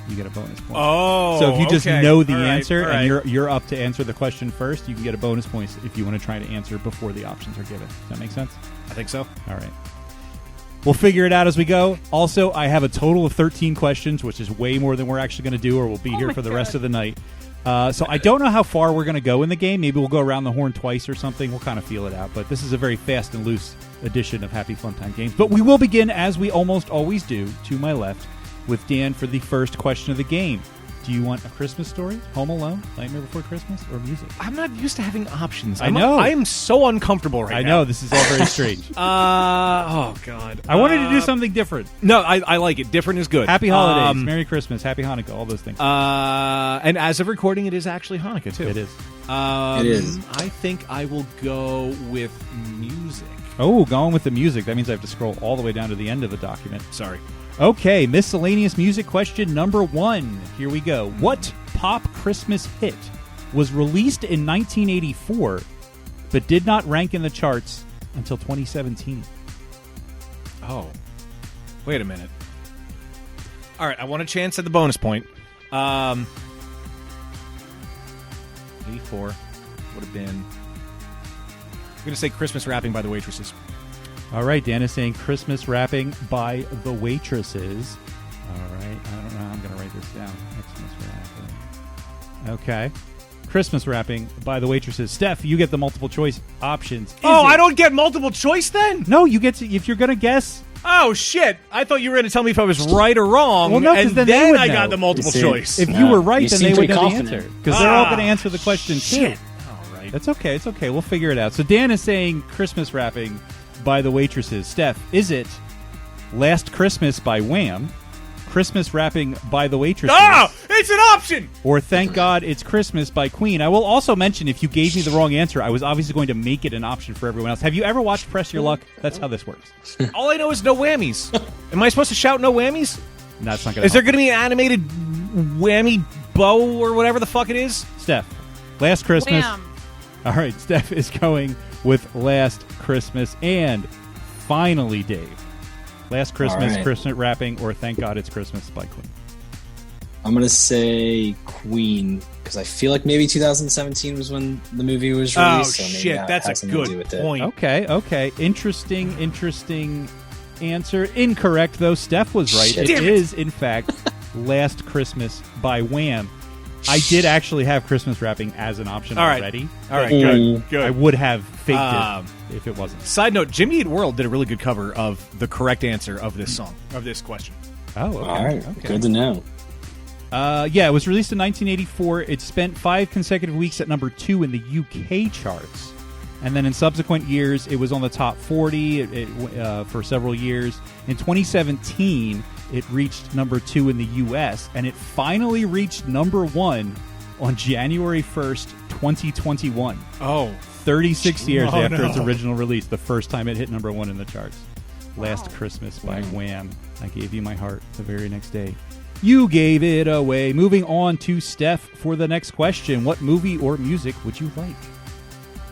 [SPEAKER 6] you get a bonus point.
[SPEAKER 4] oh.
[SPEAKER 6] So if you just
[SPEAKER 4] okay.
[SPEAKER 6] know the
[SPEAKER 4] All right,
[SPEAKER 6] answer
[SPEAKER 4] all right.
[SPEAKER 6] and you're up to answer the question first, you can get a bonus point if you want to try to answer before the options are given. Does that make sense?
[SPEAKER 4] I think so.
[SPEAKER 6] All right. We'll figure it out as we go. Also, I have a total of 13 questions, which is way more than we're actually going to do, or we'll be here
[SPEAKER 5] my
[SPEAKER 6] for the
[SPEAKER 5] God.
[SPEAKER 6] rest of the night. So I don't know how far we're going to go in the game. Maybe we'll go around the horn twice or something. We'll kind of feel it out. But this is a very fast and loose edition of Happy Fun Time Games. But we will begin, as we almost always do, to my left, with Dan for the first question of the game. Do you want A Christmas Story, Home Alone, Nightmare Before Christmas, or music?
[SPEAKER 4] I'm not used to having options.
[SPEAKER 6] I know.
[SPEAKER 4] I am so uncomfortable right
[SPEAKER 6] I
[SPEAKER 4] now.
[SPEAKER 6] know, this is all very strange.
[SPEAKER 4] Oh God.
[SPEAKER 6] I wanted to do something different.
[SPEAKER 4] No, I like it. Different is good.
[SPEAKER 6] Happy holidays, Merry Christmas, Happy Hanukkah, all those things.
[SPEAKER 4] And as of recording, it is actually Hanukkah too.
[SPEAKER 6] It is.
[SPEAKER 7] It is.
[SPEAKER 4] I think I will go with music.
[SPEAKER 6] Oh, going with the music. That means I have to scroll all the way down to the end of the document.
[SPEAKER 4] Sorry.
[SPEAKER 6] Okay, miscellaneous music question number 1. Here we go. What pop Christmas hit was released in 1984 but did not rank in the charts until 2017?
[SPEAKER 4] Oh, wait a minute. All right, I want a chance at the bonus point. 84 would have been. I'm going to say Christmas Wrapping by the Waitresses.
[SPEAKER 6] All right, Dan is saying Christmas Wrapping by the Waitresses. All right, I don't know how I'm going to write this down. Christmas Wrapping. Okay. Christmas Wrapping by the Waitresses. Steph, you get the multiple choice options.
[SPEAKER 4] I don't get multiple choice then?
[SPEAKER 6] No, you get to, if you're going to guess.
[SPEAKER 4] Oh, shit. I thought you were going to tell me if I was right or wrong.
[SPEAKER 6] Well, no, 'cause
[SPEAKER 4] and
[SPEAKER 6] then they would
[SPEAKER 4] I
[SPEAKER 6] know.
[SPEAKER 4] got the multiple
[SPEAKER 7] You see,
[SPEAKER 4] choice.
[SPEAKER 6] If you were right,
[SPEAKER 7] you
[SPEAKER 6] then
[SPEAKER 7] seem
[SPEAKER 6] they would
[SPEAKER 7] pretty
[SPEAKER 6] know the
[SPEAKER 7] confident.
[SPEAKER 6] answer. Because they're all going to answer the question, too.
[SPEAKER 4] Shit. All right.
[SPEAKER 6] That's okay. It's okay. We'll figure it out. So Dan is saying Christmas Wrapping by the Waitresses. Steph, is it Last Christmas by Wham, Christmas Wrapping by the Waitresses,
[SPEAKER 4] It's an option!
[SPEAKER 6] or Thank God It's Christmas by Queen? I will also mention, if you gave me the wrong answer, I was obviously going to make it an option for everyone else. Have you ever watched Press Your Luck? That's how this works.
[SPEAKER 4] All I know is no whammies. Am I supposed to shout no whammies?
[SPEAKER 6] No, it's not going to
[SPEAKER 4] Is there going to be an animated whammy bow or whatever the fuck it is?
[SPEAKER 6] Steph, Last Christmas.
[SPEAKER 5] Wham.
[SPEAKER 6] All right, Steph is going with Last Christmas. And finally, Dave, Last Christmas,
[SPEAKER 7] All right.
[SPEAKER 6] Christmas Wrapping, or Thank God It's Christmas by Queen.
[SPEAKER 7] I'm going to say Queen, because because I feel like maybe 2017 was when the movie was
[SPEAKER 4] Oh,
[SPEAKER 7] released. So maybe
[SPEAKER 4] shit.
[SPEAKER 7] that
[SPEAKER 4] That's
[SPEAKER 7] has
[SPEAKER 4] a
[SPEAKER 7] something to do
[SPEAKER 4] good
[SPEAKER 7] with it.
[SPEAKER 4] point.
[SPEAKER 6] Okay. Interesting answer. Incorrect, though. Steph was right.
[SPEAKER 7] Shit.
[SPEAKER 6] It
[SPEAKER 4] Damn it.
[SPEAKER 6] is, in fact, Last Christmas by Wham. I did actually have Christmas wrapping as an option
[SPEAKER 4] All right.
[SPEAKER 6] already.
[SPEAKER 4] All right,
[SPEAKER 7] Mm.
[SPEAKER 4] good.
[SPEAKER 6] I would have faked
[SPEAKER 4] Um,
[SPEAKER 6] it if it wasn't.
[SPEAKER 4] Side note, Jimmy Eat World did a really good cover of the correct answer of this song, of this question.
[SPEAKER 6] Oh, okay.
[SPEAKER 7] All right,
[SPEAKER 6] Okay.
[SPEAKER 7] good to know.
[SPEAKER 6] Yeah, it was released in 1984. It spent 5 consecutive weeks at number 2 in the UK charts. And then in subsequent years, it was on the top 40 for several years. In 2017, it reached number 2 in the US, and it finally reached number 1 on January 1st, 2021.
[SPEAKER 4] Oh.
[SPEAKER 6] 36 years
[SPEAKER 4] Oh,
[SPEAKER 6] after
[SPEAKER 4] no.
[SPEAKER 6] its original release, the first time it hit number 1 in the charts. Last Christmas by Wham. I gave you my heart the very next day. You gave it away. Moving on to Steph for the next question. What movie or music would you like?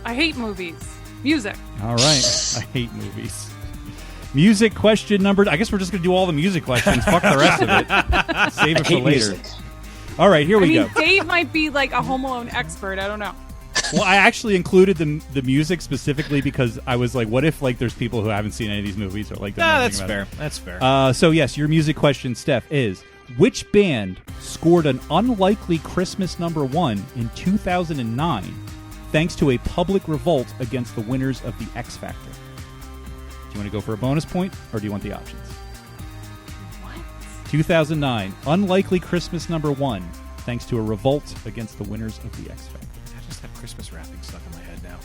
[SPEAKER 5] I hate movies. Music.
[SPEAKER 6] All right. I hate movies. Music question number... I guess we're just going to do all the music questions. Fuck the rest of it. Save it for
[SPEAKER 7] Hate
[SPEAKER 6] later.
[SPEAKER 7] music.
[SPEAKER 6] All right, here
[SPEAKER 5] I
[SPEAKER 6] we
[SPEAKER 5] mean,
[SPEAKER 6] go.
[SPEAKER 5] Dave might be like a Home Alone expert. I don't know.
[SPEAKER 6] Well, I actually included the music specifically because I was like, what if like there's people who haven't seen any of these movies or like don't know
[SPEAKER 4] Nah,
[SPEAKER 6] anything
[SPEAKER 4] that's
[SPEAKER 6] about
[SPEAKER 4] fair.
[SPEAKER 6] it?
[SPEAKER 4] That's fair.
[SPEAKER 6] So yes, your music question, Steph, is which band scored an unlikely Christmas number 1 in 2009 thanks to a public revolt against the winners of the X Factor? Do you want to go for a bonus point or do you want the options?
[SPEAKER 5] What?
[SPEAKER 6] 2009, unlikely Christmas number 1 thanks to a revolt against the winners of the X Factor.
[SPEAKER 4] I just have Christmas wrapping stuck in my head now.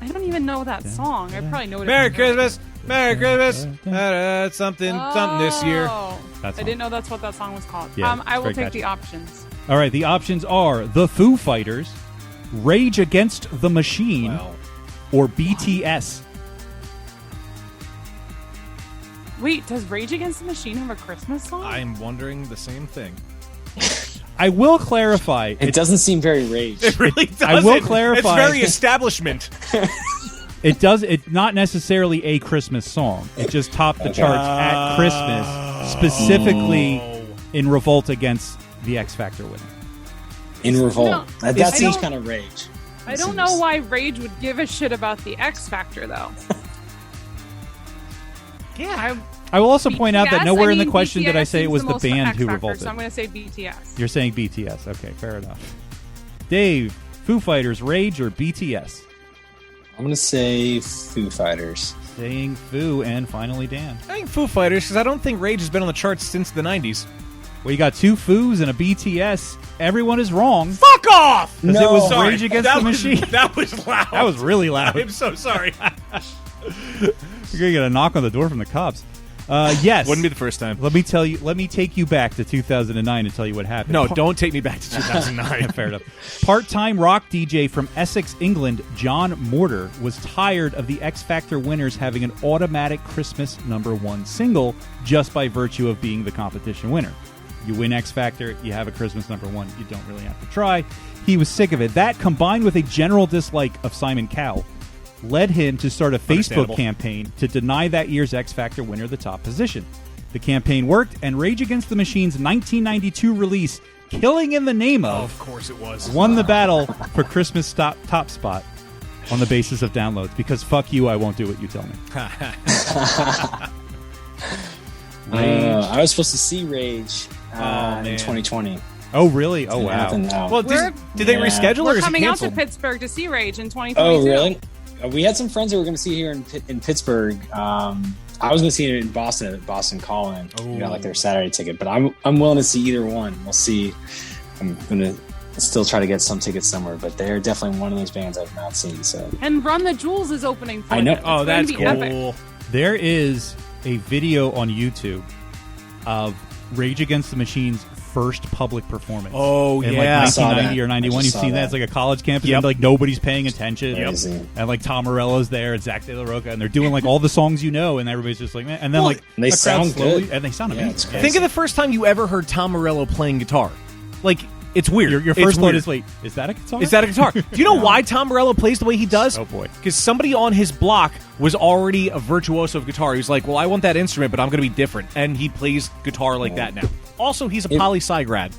[SPEAKER 5] I don't even know that song. I probably know it.
[SPEAKER 4] Merry Christmas! Merry Christmas! Something this year.
[SPEAKER 5] Oh,
[SPEAKER 6] That
[SPEAKER 5] I
[SPEAKER 6] song.
[SPEAKER 5] didn't know that's what that song was called.
[SPEAKER 6] Yeah,
[SPEAKER 5] I will
[SPEAKER 6] very
[SPEAKER 5] take
[SPEAKER 6] catchy.
[SPEAKER 5] the options.
[SPEAKER 6] All right, the options are The Foo Fighters, Rage Against the Machine,
[SPEAKER 4] Well,
[SPEAKER 6] or BTS.
[SPEAKER 5] Wait, does Rage Against the Machine have a Christmas song?
[SPEAKER 4] I'm wondering the same thing.
[SPEAKER 6] I will clarify.
[SPEAKER 7] It doesn't seem very rage.
[SPEAKER 4] It really does.
[SPEAKER 6] I will clarify-
[SPEAKER 4] It's very establishment.
[SPEAKER 6] It's not necessarily a Christmas song. It just topped the charts at Christmas, specifically in revolt against the X Factor winner.
[SPEAKER 7] In revolt.
[SPEAKER 5] No,
[SPEAKER 7] that
[SPEAKER 5] I
[SPEAKER 7] seems
[SPEAKER 5] don't-
[SPEAKER 7] kind of rage.
[SPEAKER 5] I don't know why Rage would give a shit about the X Factor, though.
[SPEAKER 4] Yeah.
[SPEAKER 6] I will also point out that
[SPEAKER 5] BTS,
[SPEAKER 6] nowhere
[SPEAKER 5] I
[SPEAKER 6] in the
[SPEAKER 5] mean,
[SPEAKER 6] question did I
[SPEAKER 5] BTS
[SPEAKER 6] say it
[SPEAKER 5] seems
[SPEAKER 6] was the
[SPEAKER 5] most
[SPEAKER 6] band
[SPEAKER 5] X
[SPEAKER 6] who
[SPEAKER 5] Factor,
[SPEAKER 6] revolted.
[SPEAKER 5] So I'm going to say BTS.
[SPEAKER 6] You're saying BTS. Okay, fair enough. Dave, Foo Fighters, Rage, or BTS?
[SPEAKER 7] I'm going to say Foo Fighters.
[SPEAKER 6] Saying Foo, and finally Dan.
[SPEAKER 4] I think Foo Fighters, because I don't think Rage has been on the charts since the 90s.
[SPEAKER 6] Well, you got 2 Foos and a BTS. Everyone is wrong.
[SPEAKER 4] Fuck off!
[SPEAKER 6] 'Cause it was
[SPEAKER 4] Sorry.
[SPEAKER 6] Rage Against
[SPEAKER 4] That
[SPEAKER 6] the
[SPEAKER 4] was-
[SPEAKER 6] Machine.
[SPEAKER 4] That was loud.
[SPEAKER 6] That was really loud.
[SPEAKER 4] I'm so sorry.
[SPEAKER 6] You're gonna get a knock on the door from the cops. Yes.
[SPEAKER 4] Wouldn't be the first time.
[SPEAKER 6] Let me tell you. Let me take you back to 2009 and tell you what happened.
[SPEAKER 4] No, don't take me back to 2009.
[SPEAKER 6] Fair enough. Part-time rock DJ from Essex, England, John Mortar, was tired of the X Factor winners having an automatic Christmas number 1 single just by virtue of being the competition winner. You win X Factor, you have a Christmas number 1. You don't really have to try. He was sick of it. That, combined with a general dislike of Simon Cowell, led him to start a Facebook
[SPEAKER 4] Understandable.
[SPEAKER 6] campaign to deny that year's X Factor winner the top position. The campaign worked, and Rage Against the Machine's 1992 release, Killing in the Name
[SPEAKER 4] Of
[SPEAKER 6] of,
[SPEAKER 4] course it was.
[SPEAKER 6] won the battle for Christmas top spot on the basis of downloads. Because fuck you, I won't do what you tell me.
[SPEAKER 7] I was supposed to see Rage
[SPEAKER 4] man.
[SPEAKER 7] in 2020.
[SPEAKER 6] Oh, really? Oh,
[SPEAKER 7] Didn't
[SPEAKER 6] wow.
[SPEAKER 7] happen now.
[SPEAKER 4] Well,
[SPEAKER 5] We're-
[SPEAKER 4] did they
[SPEAKER 7] Yeah.
[SPEAKER 4] reschedule or
[SPEAKER 5] We're
[SPEAKER 4] is it
[SPEAKER 5] coming out to
[SPEAKER 4] canceled?
[SPEAKER 5] Pittsburgh to see Rage in 2022.
[SPEAKER 7] Oh, really? We had some friends that were going to see here in Pittsburgh. I was going to see it in Boston at Boston Calling. We got like their Saturday ticket, but I'm willing to see either one. We'll see. I'm going to still try to get some tickets somewhere, but they're definitely one of those bands I've not seen. So
[SPEAKER 5] And Run the Jewels is opening for
[SPEAKER 7] I know.
[SPEAKER 5] them.
[SPEAKER 4] Oh,
[SPEAKER 5] It's
[SPEAKER 4] that's
[SPEAKER 5] going to be
[SPEAKER 4] cool.
[SPEAKER 5] epic.
[SPEAKER 6] There is a video on YouTube of Rage Against the Machine's first public performance.
[SPEAKER 4] Oh,
[SPEAKER 6] in
[SPEAKER 4] yeah. I
[SPEAKER 6] like
[SPEAKER 7] saw
[SPEAKER 6] 1990
[SPEAKER 7] that.
[SPEAKER 6] or 91.
[SPEAKER 7] I
[SPEAKER 6] You've
[SPEAKER 7] just saw
[SPEAKER 6] seen that.
[SPEAKER 7] that.
[SPEAKER 6] It's like a college campus,
[SPEAKER 4] Yep.
[SPEAKER 6] and like nobody's paying attention.
[SPEAKER 7] Crazy.
[SPEAKER 6] And like Tom Morello's there, and Zach De La Roca, and they're doing like all the songs you know, and everybody's just like, man. And then
[SPEAKER 4] Well,
[SPEAKER 6] like
[SPEAKER 7] and they
[SPEAKER 6] the crowd
[SPEAKER 7] sound
[SPEAKER 6] slowly,
[SPEAKER 7] good.
[SPEAKER 6] and they sound
[SPEAKER 7] Yeah,
[SPEAKER 6] amazing.
[SPEAKER 7] it's crazy.
[SPEAKER 4] Think of the first time you ever heard Tom Morello playing guitar. Like, it's weird.
[SPEAKER 6] Your
[SPEAKER 4] It's
[SPEAKER 6] first thought
[SPEAKER 4] weird.
[SPEAKER 6] is, wait, is that a guitar?
[SPEAKER 4] Is that a guitar? Do you know why Tom Morello plays the way he does?
[SPEAKER 6] Oh, boy.
[SPEAKER 4] Because somebody on his block was already a virtuoso of guitar. He was like, well, I want that instrument, but I'm going to be different. And he plays guitar like that now. Also, he's a poli-sci grad.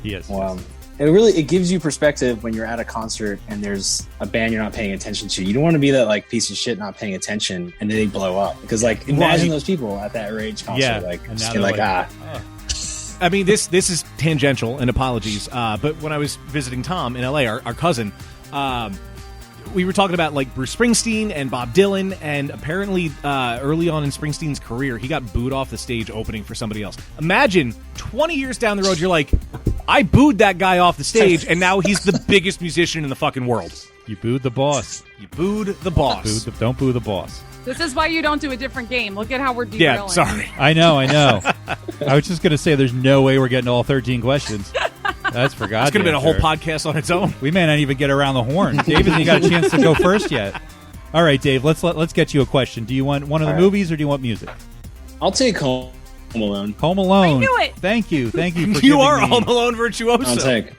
[SPEAKER 6] He is.
[SPEAKER 7] Wow. it gives you perspective when you're at a concert and there's a band you're not paying attention to. You don't want to be that like piece of shit not paying attention and then they blow up, because like imagine those people at that Rage concert, like
[SPEAKER 6] and
[SPEAKER 7] just
[SPEAKER 6] now
[SPEAKER 7] being
[SPEAKER 6] they're
[SPEAKER 7] like
[SPEAKER 4] I mean, this is tangential, and apologies. But when I was visiting Tom in LA, our cousin, we were talking about like Bruce Springsteen and Bob Dylan, and apparently early on in Springsteen's career, he got booed off the stage opening for somebody else. Imagine 20 years down the road, you're like, I booed that guy off the stage, and now he's the biggest musician in the fucking world.
[SPEAKER 6] You booed the boss.
[SPEAKER 4] You booed the boss.
[SPEAKER 6] Don't boo the boss.
[SPEAKER 5] This is why you don't do a different game. Look at how we're derailing.
[SPEAKER 4] Yeah, sorry.
[SPEAKER 6] I know. I was just going to say there's no way we're getting all 13 questions. That's for God's
[SPEAKER 4] It's going to be a whole
[SPEAKER 6] sure.
[SPEAKER 4] podcast on its own.
[SPEAKER 6] We may not even get around the horn. Dave hasn't got a chance to go first yet. All right, Dave, let's get you a question. Do you want one of the movies or do you want music?
[SPEAKER 7] I'll take Home Alone.
[SPEAKER 6] Home Alone.
[SPEAKER 5] I knew it.
[SPEAKER 6] Thank you for
[SPEAKER 4] You
[SPEAKER 6] giving
[SPEAKER 4] are
[SPEAKER 6] me-
[SPEAKER 4] Home Alone virtuoso.
[SPEAKER 7] I'll take.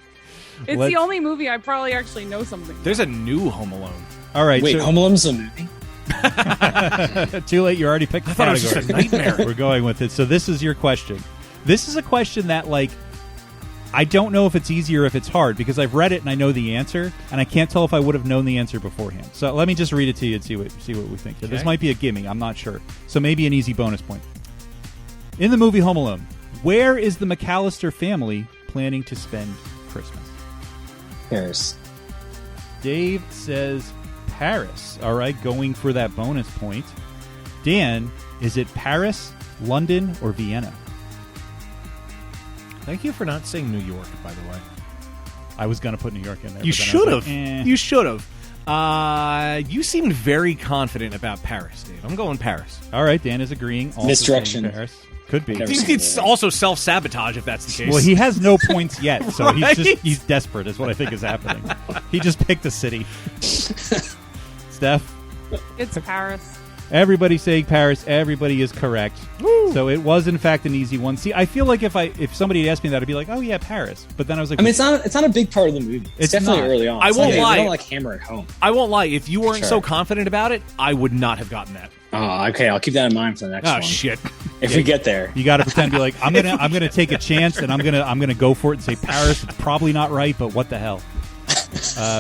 [SPEAKER 5] It's
[SPEAKER 6] Let's-
[SPEAKER 5] the only movie I probably actually know something.
[SPEAKER 4] There's a new Home Alone.
[SPEAKER 6] All right,
[SPEAKER 7] Wait,
[SPEAKER 6] so,
[SPEAKER 7] Home Alone's a movie?
[SPEAKER 6] too late. You already picked the
[SPEAKER 4] I thought it was just a
[SPEAKER 6] category.
[SPEAKER 4] nightmare.
[SPEAKER 6] We're going with it. So this is your question. This is a question that, like, I don't know if it's easy or if it's hard, because I've read it and I know the answer, and I can't tell if I would have known the answer beforehand. So let me just read it to you and see what we think. This
[SPEAKER 4] Okay.
[SPEAKER 6] might be a gimme. I'm not sure. So maybe an easy bonus point. In the movie Home Alone, where is the McAllister family planning to spend Christmas?
[SPEAKER 7] Paris.
[SPEAKER 6] Dave says Paris. All right, going for that bonus point. Dan, is it Paris, London, or Vienna?
[SPEAKER 4] Thank you for not saying New York, by the way.
[SPEAKER 6] I was going to put New York in there.
[SPEAKER 4] You
[SPEAKER 6] but then I
[SPEAKER 4] should
[SPEAKER 6] was
[SPEAKER 4] have.
[SPEAKER 6] like, eh.
[SPEAKER 4] You should have. You seemed very confident about Paris, Dave. I'm going Paris.
[SPEAKER 6] All right, Dan is agreeing. Also
[SPEAKER 7] Misdirection.
[SPEAKER 6] saying Paris. Could be.
[SPEAKER 7] Never
[SPEAKER 4] It's,
[SPEAKER 7] seen
[SPEAKER 4] it's
[SPEAKER 7] it.
[SPEAKER 4] also self-sabotage if that's the case.
[SPEAKER 6] Well, he has no points yet, so
[SPEAKER 4] Right?
[SPEAKER 6] he's desperate is what I think is happening. He just picked a city. Steph,
[SPEAKER 5] It's Paris.
[SPEAKER 6] everybody saying Paris. Everybody is correct. So it was in fact an easy one. See, I feel like if somebody had asked me that, I'd be like, oh yeah, Paris. But then I was like,
[SPEAKER 7] I mean, it's not a big part of the movie.
[SPEAKER 6] It's
[SPEAKER 7] It's definitely
[SPEAKER 6] not.
[SPEAKER 7] early on.
[SPEAKER 4] I
[SPEAKER 7] It's
[SPEAKER 4] won't
[SPEAKER 7] not-
[SPEAKER 4] lie.
[SPEAKER 7] They don't like hammer it home.
[SPEAKER 4] I won't lie. If you weren't
[SPEAKER 7] Sure.
[SPEAKER 4] so confident about it, I would not have gotten that.
[SPEAKER 7] Oh, okay. I'll keep that in mind for the next
[SPEAKER 4] Oh,
[SPEAKER 7] one.
[SPEAKER 4] shit.
[SPEAKER 7] If we get there.
[SPEAKER 6] you got to pretend to be like, I'm gonna take a chance and I'm gonna go for it and say Paris. It's probably not right, but what the hell?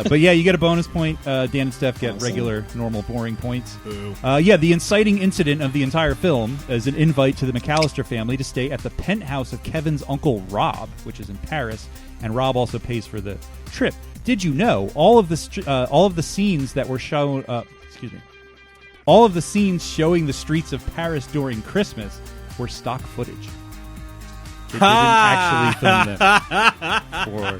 [SPEAKER 6] But yeah, you get a bonus point. Dan and Steph get
[SPEAKER 7] Awesome.
[SPEAKER 6] regular, normal, boring points.
[SPEAKER 4] Boo.
[SPEAKER 6] Yeah, the inciting incident of the entire film is an invite to the McAllister family to stay at the penthouse of Kevin's uncle Rob, which is in Paris, and Rob also pays for the trip. Did you know all of the scenes that were shown? All of the scenes showing the streets of Paris during Christmas were stock footage. They didn't actually film them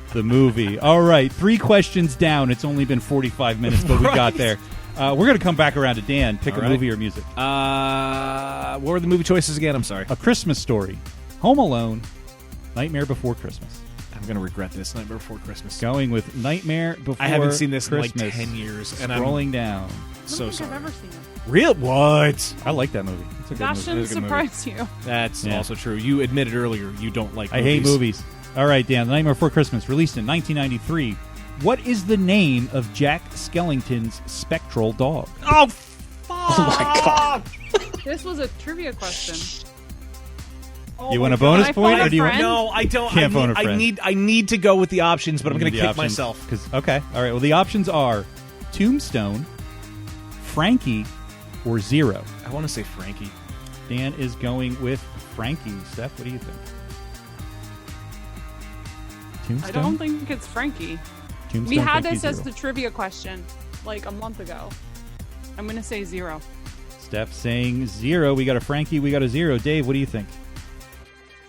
[SPEAKER 6] for the movie. All right, 3 questions down. It's only been 45 minutes, but we got there. We're going to come back around to Dan. Pick
[SPEAKER 4] All
[SPEAKER 6] a
[SPEAKER 4] right.
[SPEAKER 6] movie or music.
[SPEAKER 4] What were the movie choices again? I'm sorry.
[SPEAKER 6] A Christmas Story, Home Alone, Nightmare Before Christmas.
[SPEAKER 4] I'm going to regret this. Nightmare Before Christmas.
[SPEAKER 6] Going with Nightmare Before
[SPEAKER 4] I haven't seen this
[SPEAKER 6] Christmas.
[SPEAKER 4] in like 10 years. And I'm
[SPEAKER 6] Scrolling down.
[SPEAKER 5] I
[SPEAKER 4] so
[SPEAKER 5] don't think
[SPEAKER 4] sorry.
[SPEAKER 5] I've ever seen it.
[SPEAKER 4] Real? What?
[SPEAKER 6] I like that movie. It's a good
[SPEAKER 5] That
[SPEAKER 6] movie.
[SPEAKER 5] shouldn't
[SPEAKER 4] It is a good
[SPEAKER 5] surprise you.
[SPEAKER 4] That's
[SPEAKER 6] Yeah.
[SPEAKER 4] also true. You admitted earlier you don't like
[SPEAKER 6] I hate movies. All right, Dan. The Nightmare Before Christmas, released in 1993. What is the name of Jack Skellington's spectral dog?
[SPEAKER 4] Oh, fuck.
[SPEAKER 7] Oh my God.
[SPEAKER 5] This was a trivia question.
[SPEAKER 4] Oh
[SPEAKER 6] You
[SPEAKER 4] my
[SPEAKER 6] want a
[SPEAKER 4] God.
[SPEAKER 6] bonus
[SPEAKER 5] Can I
[SPEAKER 6] point,
[SPEAKER 5] phone
[SPEAKER 6] or
[SPEAKER 5] a
[SPEAKER 6] do you want?
[SPEAKER 5] friend?
[SPEAKER 4] No, I don't.
[SPEAKER 6] Can't phone a
[SPEAKER 4] I
[SPEAKER 6] friend.
[SPEAKER 4] need to go with the options, but I'm going to
[SPEAKER 6] The
[SPEAKER 4] kick
[SPEAKER 6] options,
[SPEAKER 4] myself.
[SPEAKER 6] 'cause- okay. All right. Well, the options are Tombstone, Frankie, or Zero.
[SPEAKER 4] I want to say Frankie.
[SPEAKER 6] Dan is going with Frankie. Steph, what do you think? Tombstone.
[SPEAKER 5] I don't think it's Frankie.
[SPEAKER 6] Tombstone,
[SPEAKER 5] We had
[SPEAKER 6] Frankie,
[SPEAKER 5] this as
[SPEAKER 6] Zero.
[SPEAKER 5] the trivia question like a month ago. I'm going to say 0.
[SPEAKER 6] Steph saying 0. We got a Frankie. We got a 0. Dave, what do you think?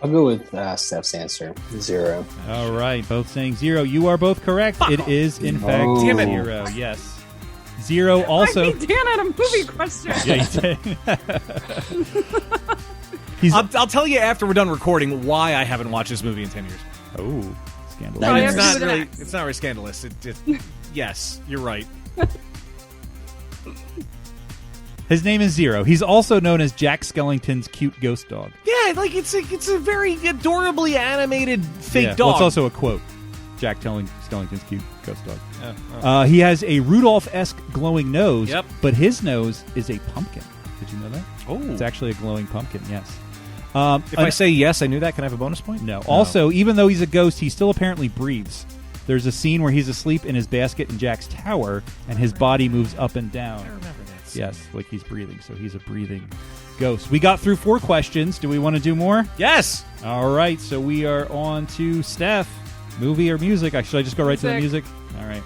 [SPEAKER 7] I'll go with Steph's answer. 0.
[SPEAKER 6] All right, both saying 0. You are both correct. It is in fact
[SPEAKER 7] Oh. Damn it.
[SPEAKER 6] 0. Yes. 0 also.
[SPEAKER 5] I beat Dan at a movie question.
[SPEAKER 6] Yeah, you did. He's
[SPEAKER 4] I'll tell you after we're done recording why I haven't watched this movie in 10 years.
[SPEAKER 6] oh, scandal.
[SPEAKER 5] Probably
[SPEAKER 7] Nightmares.
[SPEAKER 5] have
[SPEAKER 4] It's
[SPEAKER 5] to
[SPEAKER 4] not
[SPEAKER 5] do with an
[SPEAKER 4] really.
[SPEAKER 5] X.
[SPEAKER 4] It's not really scandalous. Yes, you're right.
[SPEAKER 6] His name is 0. He's also known as Jack Skellington's cute ghost dog.
[SPEAKER 4] Yeah, like it's a very adorably animated fake
[SPEAKER 6] Yeah,
[SPEAKER 4] dog.
[SPEAKER 6] well, it's also a quote. Jack Skellington's cute ghost dog. He has a Rudolph-esque glowing nose,
[SPEAKER 4] Yep.
[SPEAKER 6] but his nose is a pumpkin. Did you know that?
[SPEAKER 4] Oh.
[SPEAKER 6] It's actually a glowing pumpkin, yes.
[SPEAKER 4] If I say yes, I knew that. Can I have a bonus point?
[SPEAKER 6] No. Also, even though he's a ghost, he still apparently breathes. There's a scene where he's asleep in his basket in Jack's tower, and his body moves up and down.
[SPEAKER 4] I remember that scene.
[SPEAKER 6] Yes, like he's breathing, so he's a breathing ghost. We got through 4 questions. Do we want to do more?
[SPEAKER 4] Yes.
[SPEAKER 6] All right, so we are on to Steph. Movie or music? Should I just go right to the music? All right.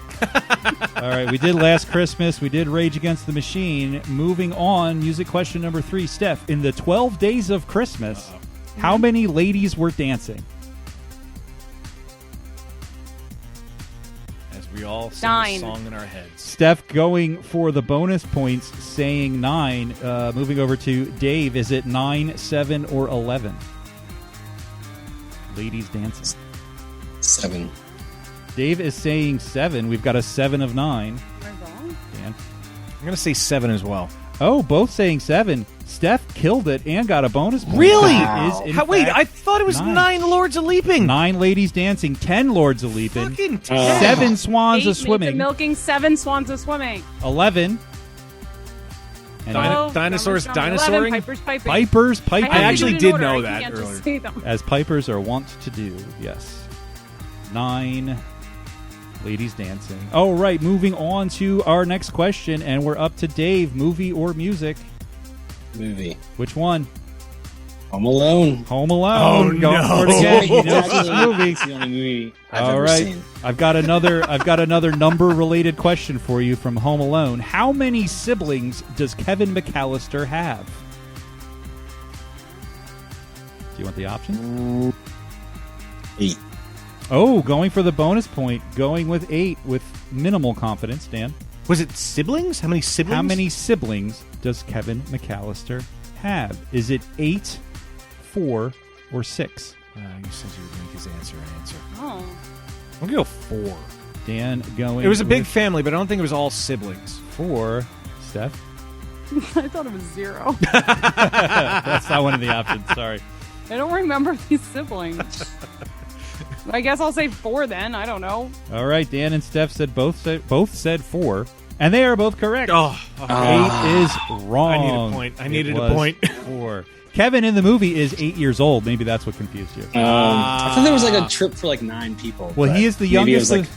[SPEAKER 6] All right, we did Last Christmas. We did Rage Against the Machine. Moving on, music question number 3. Steph, in the 12 days of Christmas, how many ladies were dancing?
[SPEAKER 4] As we all sing
[SPEAKER 5] 9.
[SPEAKER 4] the song in our heads.
[SPEAKER 6] Steph going for the bonus points, saying 9. Moving over to Dave, is it 9, 7, or 11? Ladies dancing.
[SPEAKER 7] 7.
[SPEAKER 6] Dave is saying 7. We've got a 7 of 9.
[SPEAKER 5] Am I wrong?
[SPEAKER 6] Dan.
[SPEAKER 4] I'm going to say 7 as well.
[SPEAKER 6] Oh, both saying 7. Steph killed it and got a bonus point.
[SPEAKER 4] Really?
[SPEAKER 6] It is, in
[SPEAKER 4] Wait,
[SPEAKER 6] fact,
[SPEAKER 4] I thought it was
[SPEAKER 6] 9.
[SPEAKER 4] 9 Lords of Leaping.
[SPEAKER 6] 9 ladies dancing, 10 lords of leaping,
[SPEAKER 4] Fucking
[SPEAKER 6] 7 swans
[SPEAKER 5] 8
[SPEAKER 6] of
[SPEAKER 5] maids
[SPEAKER 6] swimming,
[SPEAKER 5] milking, 7 swans of swimming.
[SPEAKER 6] 11. And
[SPEAKER 4] Dinosaurs
[SPEAKER 5] numbers,
[SPEAKER 4] dinosauring?
[SPEAKER 5] 11, Pipers piping.
[SPEAKER 6] Pipers piping.
[SPEAKER 4] I actually
[SPEAKER 5] in
[SPEAKER 4] did
[SPEAKER 5] order.
[SPEAKER 4] know
[SPEAKER 5] I
[SPEAKER 4] that
[SPEAKER 5] can't
[SPEAKER 4] earlier.
[SPEAKER 5] Just say them.
[SPEAKER 6] As pipers are wont to do, yes. 9 ladies dancing. All right, moving on to our next question, and we're up to Dave. Movie or music?
[SPEAKER 7] Movie.
[SPEAKER 6] Which one?
[SPEAKER 7] Home Alone.
[SPEAKER 6] Home Alone.
[SPEAKER 4] Oh,
[SPEAKER 6] Going
[SPEAKER 4] no.
[SPEAKER 6] for it again. He knows this movie.
[SPEAKER 7] It's the only movie I've
[SPEAKER 6] All
[SPEAKER 7] ever
[SPEAKER 6] right,
[SPEAKER 7] seen.
[SPEAKER 6] I've got another number-related question for you from Home Alone. How many siblings does Kevin McAllister have? Do you want the options?
[SPEAKER 7] 8.
[SPEAKER 6] Oh, going for the bonus point. Going with 8 with minimal confidence. Dan,
[SPEAKER 4] Was it siblings? How many siblings?
[SPEAKER 6] how many siblings does Kevin McAllister have? Is it 8, 4, or 6?
[SPEAKER 4] You said you would make his answer an answer.
[SPEAKER 5] Oh.
[SPEAKER 4] I'm going to go 4.
[SPEAKER 6] Dan going.
[SPEAKER 4] It was a big
[SPEAKER 6] with
[SPEAKER 4] family, but I don't think it was all siblings.
[SPEAKER 6] 4. Steph,
[SPEAKER 5] I thought it was 0.
[SPEAKER 6] that's not one of the options. Sorry.
[SPEAKER 5] I don't remember these siblings. I guess I'll say 4 then. I don't know.
[SPEAKER 6] All right, Dan and Steph both said 4, and they are both correct.
[SPEAKER 4] Oh,
[SPEAKER 6] 8 is wrong.
[SPEAKER 4] I need a point. I needed
[SPEAKER 6] It
[SPEAKER 4] a
[SPEAKER 6] was
[SPEAKER 4] point.
[SPEAKER 6] 4. Kevin in the movie is 8 years old. Maybe that's what confused you.
[SPEAKER 7] I thought there was like a trip for like 9 people.
[SPEAKER 6] Well,
[SPEAKER 7] but
[SPEAKER 6] he is the
[SPEAKER 7] maybe it
[SPEAKER 6] youngest.
[SPEAKER 7] was like,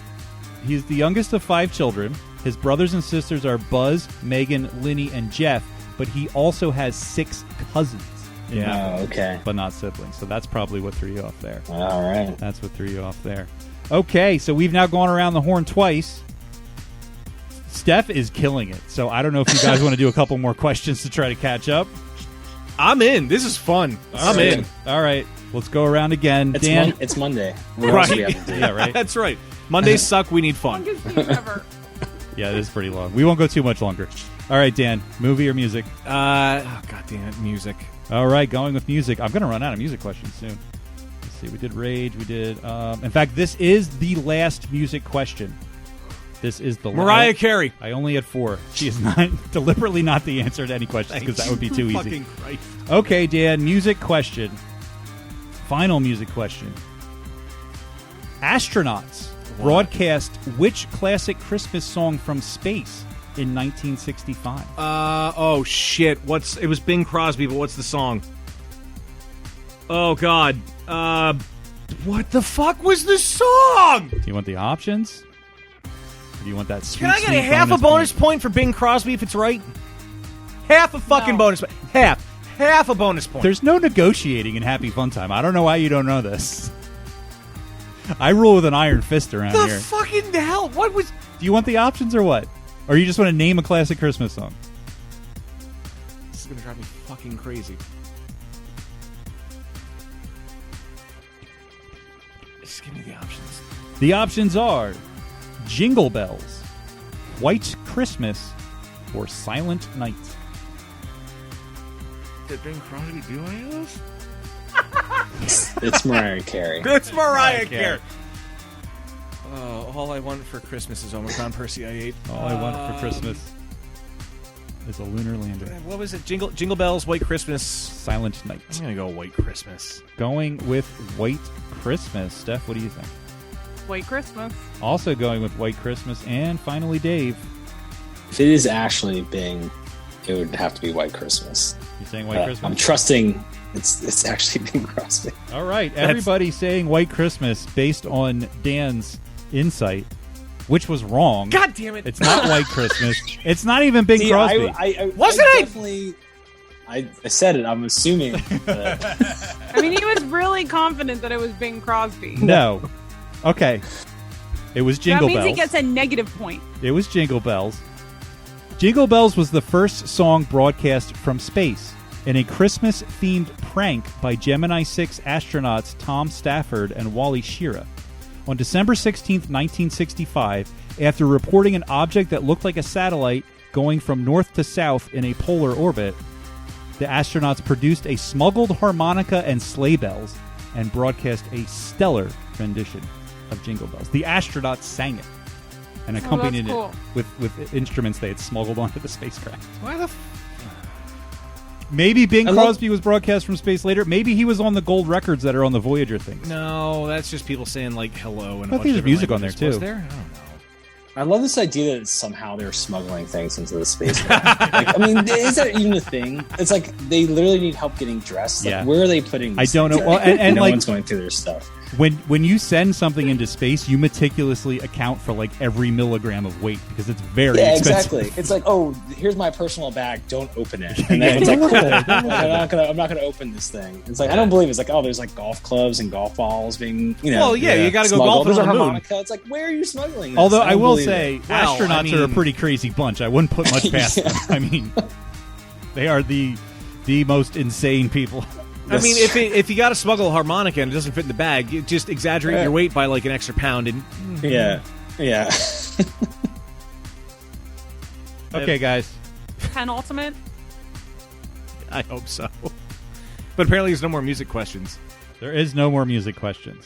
[SPEAKER 6] He's the youngest of 5 children. His brothers and sisters are Buzz, Megan, Linny, and Jeff. But he also has 6 cousins.
[SPEAKER 4] Yeah.
[SPEAKER 7] Oh, okay.
[SPEAKER 6] But not siblings. So that's probably what threw you off there.
[SPEAKER 7] All right.
[SPEAKER 6] That's what threw you off there. Okay, so we've now gone around the horn twice. Steph is killing it. So I don't know if you guys want to do a couple more questions to try to catch up.
[SPEAKER 4] I'm in. This is fun. I'm in.
[SPEAKER 6] All right, let's go around again. Dan,
[SPEAKER 7] It's Monday. What else do we have to do?
[SPEAKER 6] yeah, right.
[SPEAKER 4] That's right. Mondays suck. We need fun.
[SPEAKER 5] Longest game ever.
[SPEAKER 6] Yeah, it is pretty long. We won't go too much longer. All right, Dan, movie or music?
[SPEAKER 4] God damn it, music.
[SPEAKER 6] All right, going with music. I'm going to run out of music questions soon. Let's see. We did Rage. We did. In fact, this is the last music question. This is the
[SPEAKER 4] Mariah Carey.
[SPEAKER 6] I only had 4. She is not deliberately not the answer to any questions because that would be too easy.
[SPEAKER 4] Fucking Christ.
[SPEAKER 6] Okay, Dan. Music question. Final music question. Astronauts broadcast which classic Christmas song from space in 1965?
[SPEAKER 4] Oh shit! It was Bing Crosby, but what's the song? Oh god. What the fuck was the song?
[SPEAKER 6] Do you want the options? Or do you want that sweet,
[SPEAKER 4] Can I get
[SPEAKER 6] sweet
[SPEAKER 4] a half a bonus
[SPEAKER 6] point?
[SPEAKER 4] point for Bing Crosby if it's right? Half a fucking
[SPEAKER 5] No.
[SPEAKER 4] bonus point. Half a bonus point.
[SPEAKER 6] There's no negotiating in Happy Fun Time. I don't know why you don't know this. I rule with an iron fist around
[SPEAKER 4] the
[SPEAKER 6] here.
[SPEAKER 4] fucking hell? What was?
[SPEAKER 6] Do you want the options or what? Or you just want to name a classic Christmas song?
[SPEAKER 4] This is gonna drive me fucking crazy. Just give me the options.
[SPEAKER 6] The options are Jingle Bells, White Christmas, or Silent Night.
[SPEAKER 4] Did Bing Crosby do any of those?
[SPEAKER 7] It's Mariah Carey.
[SPEAKER 4] It's Mariah
[SPEAKER 6] Carey.
[SPEAKER 4] Carey. Oh, all I want for Christmas is Omicron Percy I ate.
[SPEAKER 6] All I want for Christmas is a lunar lander.
[SPEAKER 4] What was it? Jingle Bells, White Christmas.
[SPEAKER 6] Silent Night.
[SPEAKER 4] I'm gonna go White Christmas.
[SPEAKER 6] Going with White Christmas. Steph, what do you think?
[SPEAKER 5] White Christmas.
[SPEAKER 6] Also going with White Christmas. And finally, Dave.
[SPEAKER 7] If it is actually Bing, it would have to be White Christmas.
[SPEAKER 6] You saying White Christmas?
[SPEAKER 7] I'm trusting It's actually Bing Crosby.
[SPEAKER 6] All right, everybody saying White Christmas based on Dan's insight, which was wrong.
[SPEAKER 4] God damn it!
[SPEAKER 6] It's not White Christmas. It's not even Bing
[SPEAKER 7] See,
[SPEAKER 6] Crosby.
[SPEAKER 4] Wasn't it?
[SPEAKER 7] Definitely, I said it. I'm assuming.
[SPEAKER 5] I mean, he was really confident that it was Bing Crosby.
[SPEAKER 6] No. Okay. It was Jingle
[SPEAKER 5] that means
[SPEAKER 6] Bells.
[SPEAKER 5] he gets a negative point.
[SPEAKER 6] It was Jingle Bells. Jingle Bells was the first song broadcast from space in a Christmas-themed prank by Gemini 6 astronauts Tom Stafford and Wally Schirra. On December 16th, 1965, after reporting an object that looked like a satellite going from north to south in a polar orbit, the astronauts produced a smuggled harmonica and sleigh bells and broadcast a stellar rendition of Jingle Bells. The astronauts sang it and accompanied
[SPEAKER 5] that's cool.
[SPEAKER 6] it with instruments they had smuggled onto the spacecraft.
[SPEAKER 4] Why the?
[SPEAKER 6] Maybe Bing Crosby was broadcast from space later. Maybe he was on the gold records that are on the Voyager things.
[SPEAKER 4] No, that's just people saying like hello and
[SPEAKER 6] I
[SPEAKER 4] a
[SPEAKER 6] think
[SPEAKER 4] bunch
[SPEAKER 6] there's
[SPEAKER 4] of
[SPEAKER 6] music on
[SPEAKER 4] languages.
[SPEAKER 6] there,
[SPEAKER 4] Was
[SPEAKER 6] too.
[SPEAKER 4] there? I don't know.
[SPEAKER 7] I love this idea that somehow they're smuggling things into the space. I mean, is that even a thing? It's like they literally need help getting dressed. Like,
[SPEAKER 6] Yeah.
[SPEAKER 7] where are they putting these
[SPEAKER 6] I don't know.
[SPEAKER 7] things?
[SPEAKER 6] Well, and
[SPEAKER 7] no
[SPEAKER 6] like
[SPEAKER 7] one's going through their stuff.
[SPEAKER 6] when you send something into space, you meticulously account for like every milligram of weight because it's very
[SPEAKER 7] Yeah,
[SPEAKER 6] expensive.
[SPEAKER 7] exactly. It's like, oh, here's my personal bag. Don't open it. And then it's like, cool. I'm not gonna open this thing. It's like I don't believe it. It's like, oh, there's like golf clubs and golf balls being,
[SPEAKER 4] Well, yeah, you got to go
[SPEAKER 7] smuggled.
[SPEAKER 4] golfing
[SPEAKER 7] There's
[SPEAKER 4] on
[SPEAKER 7] a
[SPEAKER 4] the moon.
[SPEAKER 7] harmonica. It's like, where are you smuggling this?
[SPEAKER 6] Although I
[SPEAKER 7] don't
[SPEAKER 6] will
[SPEAKER 7] believe
[SPEAKER 6] say,
[SPEAKER 7] it.
[SPEAKER 4] Well,
[SPEAKER 6] astronauts
[SPEAKER 4] I
[SPEAKER 6] are a
[SPEAKER 4] mean-
[SPEAKER 6] pretty crazy bunch. I wouldn't put much past
[SPEAKER 7] Yeah.
[SPEAKER 6] them. I mean, they are the most insane people.
[SPEAKER 4] I mean, if you got to smuggle a harmonica and it doesn't fit in the bag, you just exaggerate your weight by like an extra pound. And
[SPEAKER 7] Yeah.
[SPEAKER 6] Okay, guys.
[SPEAKER 5] Penultimate.
[SPEAKER 4] I hope so. But apparently, there's no more music questions.
[SPEAKER 6] There is no more music questions.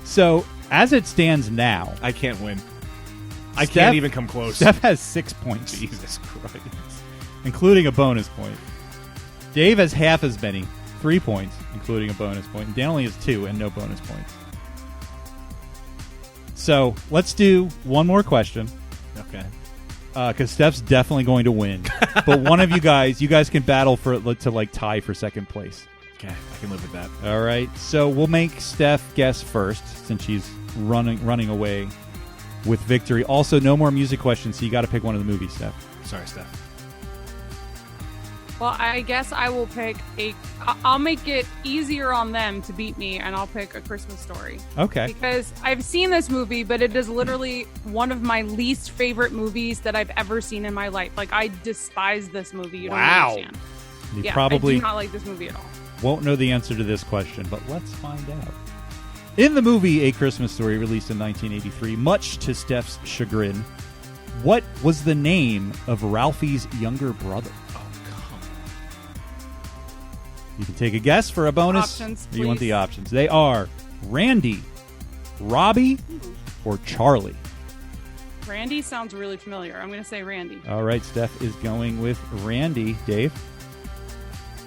[SPEAKER 6] So, as it stands now,
[SPEAKER 4] I can't win. I
[SPEAKER 6] Steph-
[SPEAKER 4] can't even come close.
[SPEAKER 6] Steph has 6 points,
[SPEAKER 4] Jesus Christ.
[SPEAKER 6] including a bonus point. Dave has half as many, 3 points, including a bonus point. And Dan only has 2 and no bonus points. So, let's do one more question.
[SPEAKER 4] Okay.
[SPEAKER 6] Because Steph's definitely going to win. But one of you guys can battle to like tie for second place.
[SPEAKER 4] Okay, I can live with that.
[SPEAKER 6] All right. So we'll make Steph guess first since she's running away with victory. Also, no more music questions, so you got to pick one of the movies, Steph.
[SPEAKER 4] Sorry, Steph.
[SPEAKER 5] Well, I guess I will pick I'll make it easier on them to beat me, and I'll pick A Christmas Story.
[SPEAKER 6] Okay.
[SPEAKER 5] Because I've seen this movie, but it is literally one of my least favorite movies that I've ever seen in my life. Like, I despise this movie. You don't
[SPEAKER 4] Wow.
[SPEAKER 5] understand.
[SPEAKER 6] You
[SPEAKER 5] Yeah, I
[SPEAKER 6] probably
[SPEAKER 5] do not like this movie at all.
[SPEAKER 6] won't know the answer to this question, but let's find out. In the movie A Christmas Story, released in 1983, much to Steph's chagrin, what was the name of Ralphie's younger brother? You can take a guess for a bonus.
[SPEAKER 5] Options,
[SPEAKER 6] or you want
[SPEAKER 5] please.
[SPEAKER 6] the options. They are Randy, Robbie, or Charlie.
[SPEAKER 5] Randy sounds really familiar. I'm going to say Randy.
[SPEAKER 6] All right, Steph is going with Randy. Dave?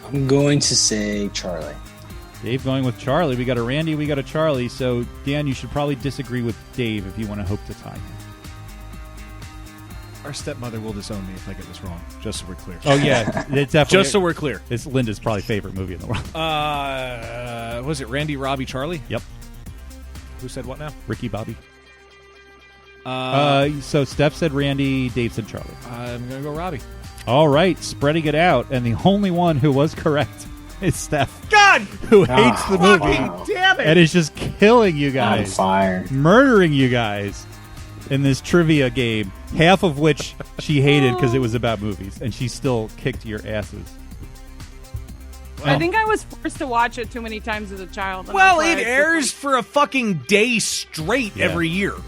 [SPEAKER 7] I'm going to say Charlie.
[SPEAKER 6] Dave going with Charlie. We got a Randy, we got a Charlie. So, Dan, you should probably disagree with Dave if you want to hope to tie him.
[SPEAKER 4] Our stepmother will disown me if I get this wrong, just so we're clear.
[SPEAKER 6] Oh, yeah. It's definitely.
[SPEAKER 4] Just so we're clear.
[SPEAKER 6] It's Linda's probably favorite movie in the world.
[SPEAKER 4] Was it Randy, Robbie, Charlie?
[SPEAKER 6] Yep.
[SPEAKER 4] Who said what now?
[SPEAKER 6] Ricky Bobby. So Steph said Randy, Dave said Charlie.
[SPEAKER 4] I'm going to go Robbie.
[SPEAKER 6] All right, spreading it out. And the only one who was correct is Steph,
[SPEAKER 4] God!
[SPEAKER 6] who hates the movie
[SPEAKER 7] Wow.
[SPEAKER 4] Damn it!
[SPEAKER 6] and is just killing you
[SPEAKER 7] On
[SPEAKER 6] guys,
[SPEAKER 7] fire.
[SPEAKER 6] murdering you guys in this trivia game, half of which she hated because it was about movies, and she still kicked your asses.
[SPEAKER 5] I think I was forced to watch it too many times as a child. and
[SPEAKER 4] Well,
[SPEAKER 5] that's why
[SPEAKER 4] it
[SPEAKER 5] it's
[SPEAKER 4] airs for a fucking day straight
[SPEAKER 6] Yeah.
[SPEAKER 4] every year.
[SPEAKER 6] was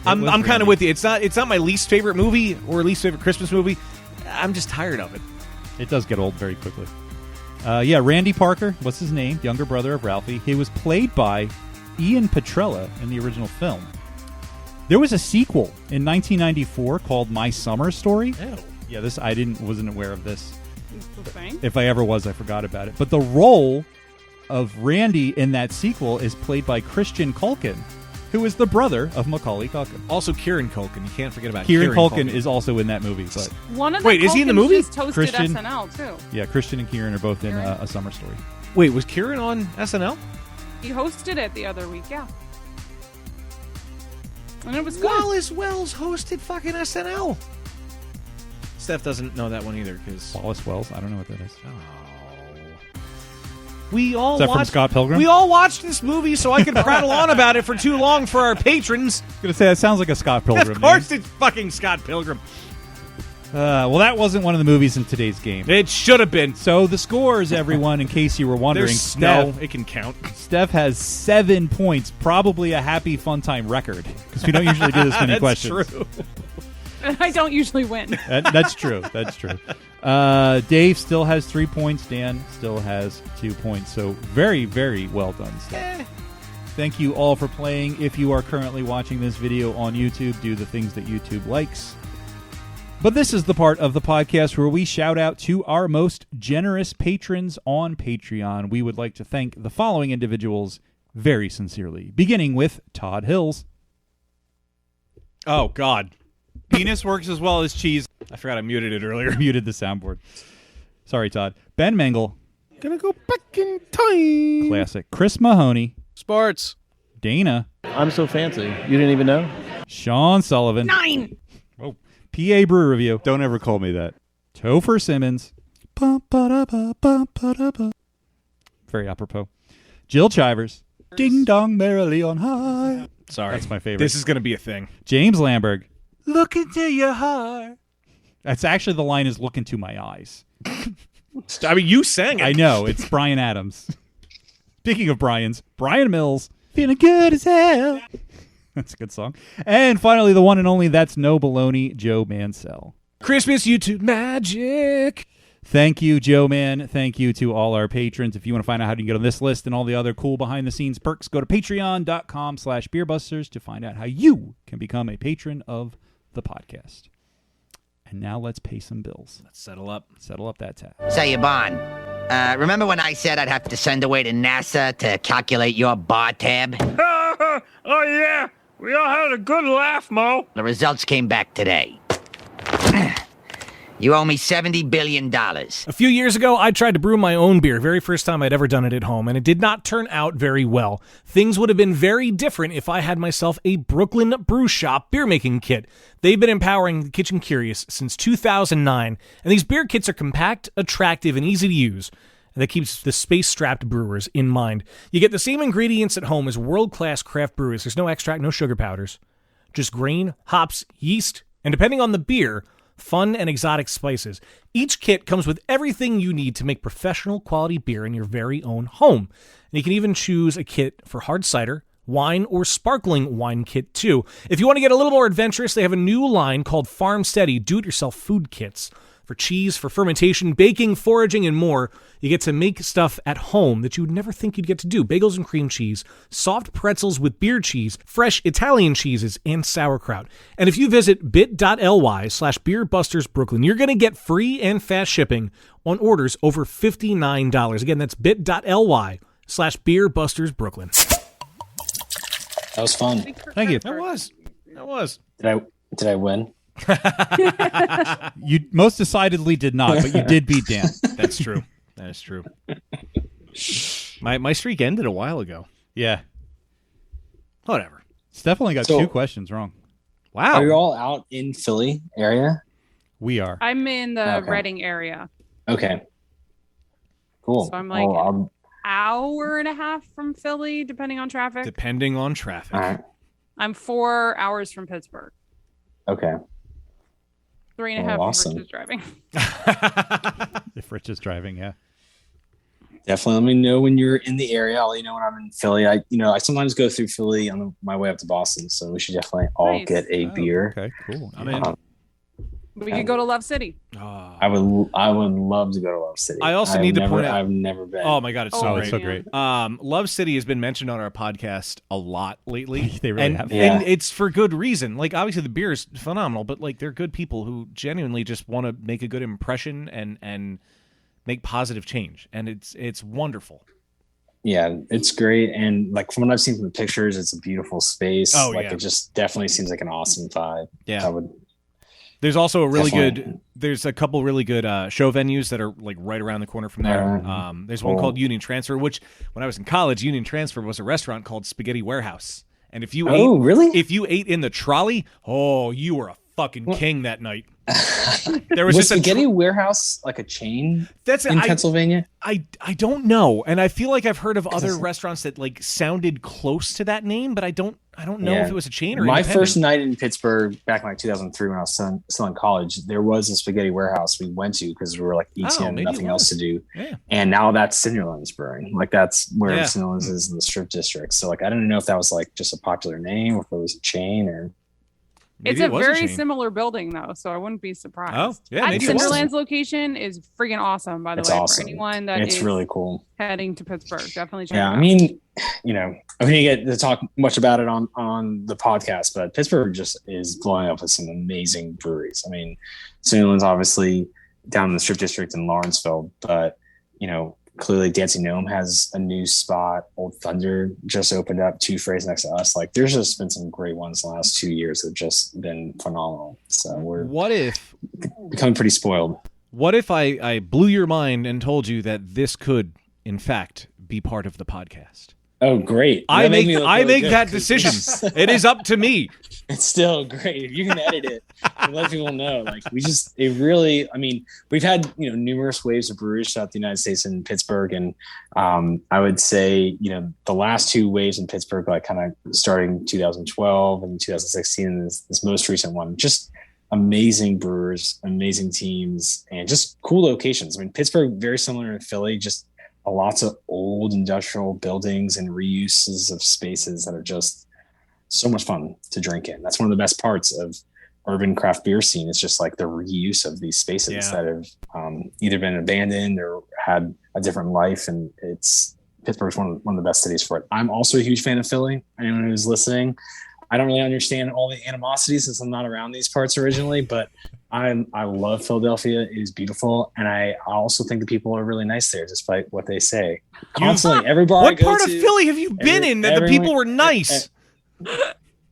[SPEAKER 4] I'm kind
[SPEAKER 6] Randy.
[SPEAKER 4] of with you. It's not my least favorite movie or least favorite Christmas movie. I'm just tired of it.
[SPEAKER 6] It does get old very quickly. Yeah, Randy Parker, what's his name? Younger brother of Ralphie. He was played by Ian Petrella in the original film. There was a sequel in 1994 called My Summer Story.
[SPEAKER 4] Ew.
[SPEAKER 6] Yeah, this I wasn't aware of this.
[SPEAKER 5] the thing.
[SPEAKER 6] If I ever was, I forgot about it. But the role of Randy in that sequel is played by Christian Culkin, who is the brother of Macaulay Culkin.
[SPEAKER 4] Also, Kieran Culkin. You can't forget about
[SPEAKER 6] Kieran Culkin is also in that movie. But
[SPEAKER 5] One of the
[SPEAKER 4] Wait, is he in the movie?
[SPEAKER 5] Just hosted
[SPEAKER 6] Christian-
[SPEAKER 5] SNL too.
[SPEAKER 6] yeah, Christian and Kieran are both in
[SPEAKER 5] Kieran?
[SPEAKER 6] A Summer Story.
[SPEAKER 4] Wait, was Kieran on SNL?
[SPEAKER 5] He hosted it the other week, yeah. And it was good.
[SPEAKER 4] Wallace Wells hosted fucking SNL. Steph doesn't know that one either because
[SPEAKER 6] Wallace Wells? I don't know what that is.
[SPEAKER 4] we all
[SPEAKER 6] Is that from
[SPEAKER 4] watched,
[SPEAKER 6] Scott Pilgrim?
[SPEAKER 4] We all watched this movie, so I could prattle on about it for too long for our patrons.
[SPEAKER 6] I was going to say, that sounds like a Scott Pilgrim
[SPEAKER 4] Of course, it's fucking Scott Pilgrim.
[SPEAKER 6] Well, that wasn't one of the movies in today's game.
[SPEAKER 4] It should have been.
[SPEAKER 6] So the scores, everyone, in case you were wondering,
[SPEAKER 4] There's
[SPEAKER 6] Steph,
[SPEAKER 4] snow. It can count.
[SPEAKER 6] Steph has 7 points, probably a happy fun time record, because we don't usually do this many
[SPEAKER 4] That's
[SPEAKER 6] questions.
[SPEAKER 4] true.
[SPEAKER 5] I don't usually win.
[SPEAKER 6] That's true. That's true. Dave still has 3 points. Dan still has 2 points. So very, very well done, Steph. Thank you all for playing. If you are currently watching this video on YouTube, do the things that YouTube likes. But this is the part of the podcast where we shout out to our most generous patrons on Patreon. We would like to thank the following individuals very sincerely, beginning with Todd Hills.
[SPEAKER 4] Oh, God.
[SPEAKER 6] Penis works as well as cheese.
[SPEAKER 4] I forgot I muted it earlier.
[SPEAKER 6] Muted the soundboard. Sorry, Todd. Ben Mengel.
[SPEAKER 3] Gonna go back in time.
[SPEAKER 6] Classic. Chris Mahoney.
[SPEAKER 8] Sports.
[SPEAKER 6] Dana.
[SPEAKER 8] I'm so fancy. You didn't even know?
[SPEAKER 6] Sean Sullivan.
[SPEAKER 5] 9.
[SPEAKER 6] Oh, PA Brew Review. Don't ever call me that. Topher Simmons. Very apropos. Jill Chivers. Ding dong merrily on high.
[SPEAKER 4] Sorry.
[SPEAKER 6] That's my favorite.
[SPEAKER 4] This is going to be a thing.
[SPEAKER 6] James Lamberg. Look into your heart. That's actually the line is look into my eyes.
[SPEAKER 4] I mean, you sang it.
[SPEAKER 6] I know. It's Brian Adams. Speaking of Brian's, Brian Mills. Feeling good as hell. That's a good song. And finally, the one and only That's No Baloney, Joe Mansell.
[SPEAKER 4] Christmas YouTube magic.
[SPEAKER 6] Thank you, Joe Man. Thank you to all our patrons. If you want to find out how to get on this list and all the other cool behind-the-scenes perks, go to patreon.com/beerbusters to find out how you can become a patron of the podcast. And now let's pay some bills.
[SPEAKER 4] Let's settle up.
[SPEAKER 6] Settle up that tab.
[SPEAKER 9] Say, Yvonne, remember when I said I'd have to send away to NASA to calculate your bar tab?
[SPEAKER 1] Oh, yeah. We all had a good laugh, Mo.
[SPEAKER 9] The results came back today. You owe me $70 billion.
[SPEAKER 4] A few years ago, I tried to brew my own beer, very first time I'd ever done it at home, and it did not turn out very well. Things would have been very different if I had myself a Brooklyn Brew Shop beer-making kit. They've been empowering the kitchen curious since 2009, and these beer kits are compact, attractive, and easy to use. That keeps the space-strapped brewers in mind. You get the same ingredients at home as world-class craft brewers. There's no extract, no sugar powders. Just grain, hops, yeast, and depending on the beer, fun and exotic spices. Each kit comes with everything you need to make professional quality beer in your very own home. And you can even choose a kit for hard cider, wine, or sparkling wine kit too. If you want to get a little more adventurous, they have a new line called Farm Steady do-it-yourself food kits. For cheese, for fermentation, baking, foraging, and more, you get to make stuff at home that you would never think you'd get to do. Bagels and cream cheese, soft pretzels with beer cheese, fresh Italian cheeses, and sauerkraut. And if you visit bit.ly/beerbustersbrooklyn, you're going to get free and fast shipping on orders over $59. Again, that's bit.ly/beerbustersbrooklyn.
[SPEAKER 7] That was fun.
[SPEAKER 6] Thank you.
[SPEAKER 4] That was.
[SPEAKER 7] Did I win?
[SPEAKER 6] You most decidedly did not, but you did beat Dan.
[SPEAKER 4] That's true. That is true. My streak ended a while ago.
[SPEAKER 6] Yeah.
[SPEAKER 4] Whatever.
[SPEAKER 6] Steph only got
[SPEAKER 7] So-
[SPEAKER 6] 2 questions wrong.
[SPEAKER 4] Wow.
[SPEAKER 7] Are you all out in Philly area?
[SPEAKER 6] We are.
[SPEAKER 5] I'm in the
[SPEAKER 7] Okay.
[SPEAKER 5] Reading area.
[SPEAKER 7] Okay. Cool.
[SPEAKER 5] So I'm like-
[SPEAKER 7] Well,
[SPEAKER 5] Hour and a half from Philly, depending on traffic.
[SPEAKER 4] Depending on traffic.
[SPEAKER 7] all right.
[SPEAKER 5] I'm 4 hours from Pittsburgh.
[SPEAKER 7] Okay.
[SPEAKER 5] 3.5
[SPEAKER 7] Oh,
[SPEAKER 5] from
[SPEAKER 7] awesome.
[SPEAKER 5] Rich's driving.
[SPEAKER 6] If Rich is driving, yeah.
[SPEAKER 7] Definitely let me know when you're in the area. I'll let you know when I'm in Philly. I sometimes go through Philly on my way up to Boston, so we should definitely all
[SPEAKER 5] Nice.
[SPEAKER 7] get a beer.
[SPEAKER 6] Okay, cool.
[SPEAKER 4] I'm in.
[SPEAKER 5] We could go to Love City.
[SPEAKER 7] I would love to go to Love City.
[SPEAKER 4] I also need to point out-
[SPEAKER 7] I've never been.
[SPEAKER 4] Oh my God, it's so
[SPEAKER 5] Oh,
[SPEAKER 4] great.
[SPEAKER 6] it's so great.
[SPEAKER 4] Love City has been mentioned on our podcast a lot lately.
[SPEAKER 6] They really
[SPEAKER 4] and,
[SPEAKER 6] have.
[SPEAKER 7] Yeah.
[SPEAKER 4] and it's for good reason. Like, obviously the beer is phenomenal, but like they're good people who genuinely just want to make a good impression and make positive change. And it's wonderful.
[SPEAKER 7] Yeah, it's great. And like from what I've seen from the pictures, it's a beautiful space.
[SPEAKER 4] Oh,
[SPEAKER 7] like
[SPEAKER 4] yeah.
[SPEAKER 7] it just definitely seems like an awesome vibe.
[SPEAKER 4] Yeah.
[SPEAKER 7] I would
[SPEAKER 4] There's also a really
[SPEAKER 7] Definitely.
[SPEAKER 4] good. There's a couple really good show venues that are like right around the corner from there. There's one
[SPEAKER 7] Cool.
[SPEAKER 4] called Union Transfer, which when I was in college, Union Transfer was a restaurant called Spaghetti Warehouse. And if you
[SPEAKER 7] really?
[SPEAKER 4] if you ate in the trolley, oh, you were a fucking king that night. There was
[SPEAKER 7] Was
[SPEAKER 4] just
[SPEAKER 7] Spaghetti Warehouse like a chain
[SPEAKER 4] That's
[SPEAKER 7] in
[SPEAKER 4] I,
[SPEAKER 7] Pennsylvania?
[SPEAKER 4] I don't know, and I feel like I've heard of other restaurants that like sounded close to that name, but I don't know if it was a chain or
[SPEAKER 7] my
[SPEAKER 4] independent.
[SPEAKER 7] first night in Pittsburgh back in like 2003 when I was still in college, there was a Spaghetti Warehouse we went to because we were like 18 and
[SPEAKER 4] maybe
[SPEAKER 7] nothing
[SPEAKER 4] it
[SPEAKER 7] else
[SPEAKER 4] was.
[SPEAKER 7] to do.
[SPEAKER 4] Yeah.
[SPEAKER 7] And now that's Sinnerland's Brewing. Like that's where
[SPEAKER 4] Yeah.
[SPEAKER 7] Sinnerland's is in the Strip District. So like I don't know if that was like just a popular name or if it was a chain or
[SPEAKER 4] Maybe
[SPEAKER 5] It's a
[SPEAKER 4] it was
[SPEAKER 5] very
[SPEAKER 4] chain.
[SPEAKER 5] similar building though, so I wouldn't be surprised.
[SPEAKER 4] Oh, yeah,
[SPEAKER 5] That
[SPEAKER 4] maybe it was.
[SPEAKER 5] Cinderland's location is freaking awesome, by the
[SPEAKER 7] It's
[SPEAKER 5] way.
[SPEAKER 7] awesome.
[SPEAKER 5] For anyone that
[SPEAKER 7] it's
[SPEAKER 5] is
[SPEAKER 7] really cool.
[SPEAKER 5] heading to Pittsburgh, definitely check
[SPEAKER 7] Yeah,
[SPEAKER 5] it out.
[SPEAKER 7] I mean, you know, I mean, you get to talk much about it on the podcast, but Pittsburgh just is blowing up with some amazing breweries. I mean, Sinnerland's obviously down in the Strip District in Lawrenceville, but you know, clearly Dancing Gnome has a new spot. Old Thunder just opened up 2 phrase next to us. Like, there's just been some great ones the last 2 years that have just been phenomenal. So we're
[SPEAKER 4] What if
[SPEAKER 7] becoming pretty spoiled.
[SPEAKER 4] I blew your mind and told you that this could, in fact, be part of the podcast?
[SPEAKER 7] Oh, great!
[SPEAKER 4] I
[SPEAKER 7] That made
[SPEAKER 4] make
[SPEAKER 7] me look
[SPEAKER 4] I
[SPEAKER 7] really
[SPEAKER 4] make
[SPEAKER 7] good,
[SPEAKER 4] that
[SPEAKER 7] 'cause
[SPEAKER 4] decision. It is up to me.
[SPEAKER 7] It's still great if you can edit it and let people know. Like it really. I mean, we've had numerous waves of breweries throughout the United States and Pittsburgh, and I would say the last 2 waves in Pittsburgh, like kind of starting 2012 and 2016, and this most recent one, just amazing brewers, amazing teams, and just cool locations. I mean, Pittsburgh very similar to Philly, just lots of old industrial buildings and reuses of spaces that are just so much fun to drink in. That's one of the best parts of urban craft beer scene. It's just like the reuse of these spaces that have either been abandoned or had a different life. And Pittsburgh's one of the best cities for it. I'm also a huge fan of Philly. Anyone who's listening, I don't really understand all the animosity since I'm not around these parts originally, but I love Philadelphia. It is beautiful. And I also think the people are really nice there, despite what they say. Constantly, every bar I
[SPEAKER 4] What
[SPEAKER 7] go
[SPEAKER 4] part of
[SPEAKER 7] to,
[SPEAKER 4] Philly have you been in that the people were nice?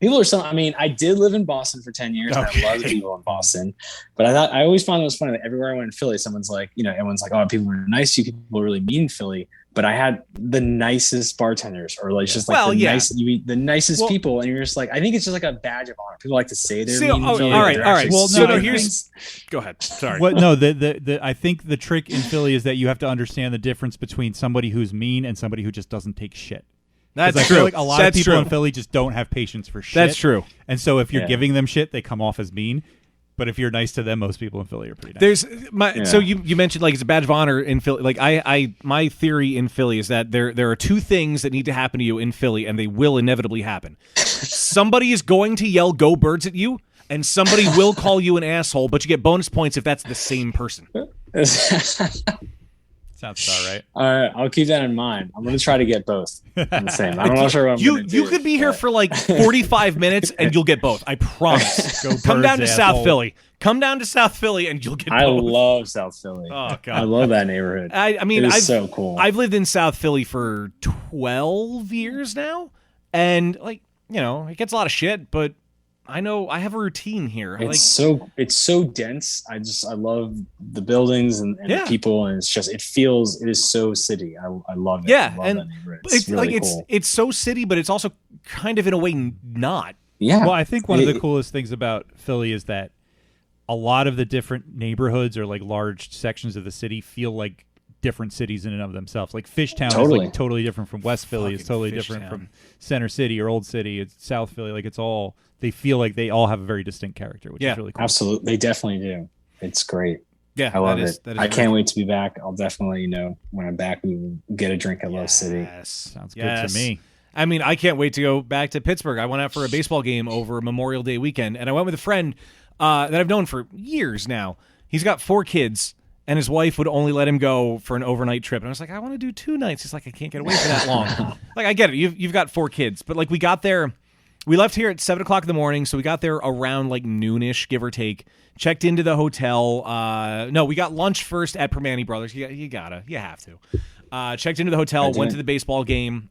[SPEAKER 7] People are so. I mean, I did live in Boston for 10 years, and I love the people in Boston. But I always found it was funny that everywhere I went in Philly, someone's like, everyone's like, "Oh, people were nice to you. People were really mean in Philly." But I had the nicest bartenders, or like just like you meet the nicest people, and you're just like, I think it's just like a badge of honor. People like to say they're mean in Philly.
[SPEAKER 4] All right.
[SPEAKER 6] Well,
[SPEAKER 4] So
[SPEAKER 6] no,
[SPEAKER 4] here's. Go ahead. Sorry.
[SPEAKER 6] What? No, I think the trick in Philly is that you have to understand the difference between somebody who's mean and somebody who just doesn't take shit.
[SPEAKER 4] That's
[SPEAKER 6] I
[SPEAKER 4] true.
[SPEAKER 6] feel like a lot
[SPEAKER 4] That's
[SPEAKER 6] of people
[SPEAKER 4] true.
[SPEAKER 6] in Philly just don't have patience for shit.
[SPEAKER 4] That's true.
[SPEAKER 6] And so if you're
[SPEAKER 7] Yeah.
[SPEAKER 6] giving them shit, they come off as mean. But if you're nice to them, most people in Philly are pretty nice.
[SPEAKER 4] There's so you mentioned like it's a badge of honor in Philly. Like I my theory in Philly is that there are 2 things that need to happen to you in Philly, and they will inevitably happen. Somebody is going to yell "Go Birds" at you, and somebody will call you an asshole, but you get bonus points if that's the same person.
[SPEAKER 6] Sounds about right.
[SPEAKER 7] All right, I'll keep that in mind. I'm going to try to get both. I'm saying I'm not sure what I'm gonna
[SPEAKER 4] You
[SPEAKER 7] do,
[SPEAKER 4] could be here
[SPEAKER 7] but-
[SPEAKER 4] for like 45 minutes and you'll get both. I promise.
[SPEAKER 6] Go
[SPEAKER 4] Come down to
[SPEAKER 6] Birds,
[SPEAKER 4] South
[SPEAKER 6] asshole.
[SPEAKER 4] Philly. Come down to South Philly and you'll get
[SPEAKER 7] I
[SPEAKER 4] both.
[SPEAKER 7] love South Philly.
[SPEAKER 4] Oh
[SPEAKER 7] I
[SPEAKER 4] god.
[SPEAKER 7] love that neighborhood.
[SPEAKER 4] I mean,
[SPEAKER 7] it's
[SPEAKER 4] I've
[SPEAKER 7] so cool.
[SPEAKER 4] I've lived in South Philly for 12 years now, and like, it gets a lot of shit, but I know I have a routine here.
[SPEAKER 7] it's so dense. I love the buildings and the people, and it is so city. I love it.
[SPEAKER 4] Yeah,
[SPEAKER 7] I love
[SPEAKER 4] and
[SPEAKER 7] that neighborhood.
[SPEAKER 4] it's
[SPEAKER 7] really
[SPEAKER 4] like
[SPEAKER 7] cool.
[SPEAKER 4] it's so city, but it's also kind of in a way not.
[SPEAKER 7] Yeah.
[SPEAKER 6] Well, I think one of the coolest things about Philly is that a lot of the different neighborhoods or like large sections of the city feel like different cities in and of themselves. Like Fishtown is like totally different from West Philly. It's totally different from Center City or Old City. It's South Philly. Like they feel like they all have a very distinct character, which is really cool.
[SPEAKER 7] Absolutely. They definitely do. It's great.
[SPEAKER 4] Yeah,
[SPEAKER 7] I love
[SPEAKER 4] that is
[SPEAKER 7] it. I can't wait to be back. I'll definitely, when I'm back, we will get a drink at Love City.
[SPEAKER 6] Sounds good to me.
[SPEAKER 4] I mean, I can't wait to go back to Pittsburgh. I went out for a baseball game over Memorial Day weekend, and I went with a friend that I've known for years now. He's got 4 kids, and his wife would only let him go for an overnight trip. And I was like, I want to do 2 nights. He's like, I can't get away for that long. Like, I get it. You've got 4 kids. But, like, we got there. We left here at 7 o'clock in the morning, so we got there around, like, noonish, give or take. Checked into the hotel. No, we got lunch first at Permane Brothers. You have to. Checked into the hotel, went to the baseball game.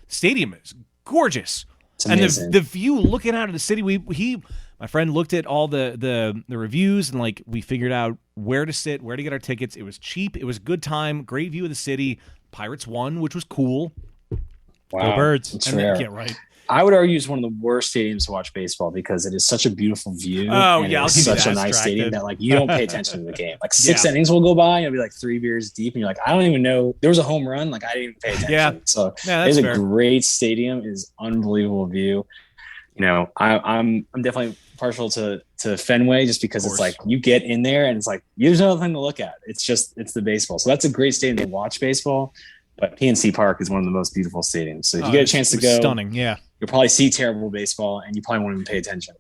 [SPEAKER 4] Stadium is gorgeous. And the view looking out of the city, my friend looked at all the reviews, and like we figured out where to sit, where to get our tickets. It was cheap. It was a good time. Great view of the city. Pirates won, which was cool.
[SPEAKER 7] Wow.
[SPEAKER 6] Go Birds.
[SPEAKER 7] That's
[SPEAKER 4] And
[SPEAKER 7] rare.
[SPEAKER 4] then, yeah, right.
[SPEAKER 7] I would argue it's one of the worst stadiums to watch baseball because it is such a beautiful view.
[SPEAKER 4] Oh,
[SPEAKER 7] and
[SPEAKER 4] yeah, I'll
[SPEAKER 7] it's
[SPEAKER 4] give you
[SPEAKER 7] such
[SPEAKER 4] that.
[SPEAKER 7] a nice stadium
[SPEAKER 6] Distracted.
[SPEAKER 7] that like you don't pay attention to the game. Like six
[SPEAKER 4] Yeah.
[SPEAKER 7] innings will go by and you'll be like 3 beers deep and you're like, I don't even know there was a home run. Like I didn't even pay attention.
[SPEAKER 4] Yeah.
[SPEAKER 7] So
[SPEAKER 4] Yeah,
[SPEAKER 7] it's
[SPEAKER 4] that's
[SPEAKER 7] a
[SPEAKER 4] fair.
[SPEAKER 7] great stadium. It is unbelievable view. You know, I'm definitely partial to Fenway just because it's like you get in there and it's like there's nothing to look at. It's the baseball. So that's a great stadium to watch baseball. But PNC Park is one of the most beautiful stadiums. So if you get a chance to go,
[SPEAKER 4] stunning. Yeah.
[SPEAKER 7] you'll probably see terrible baseball and you probably won't even pay attention.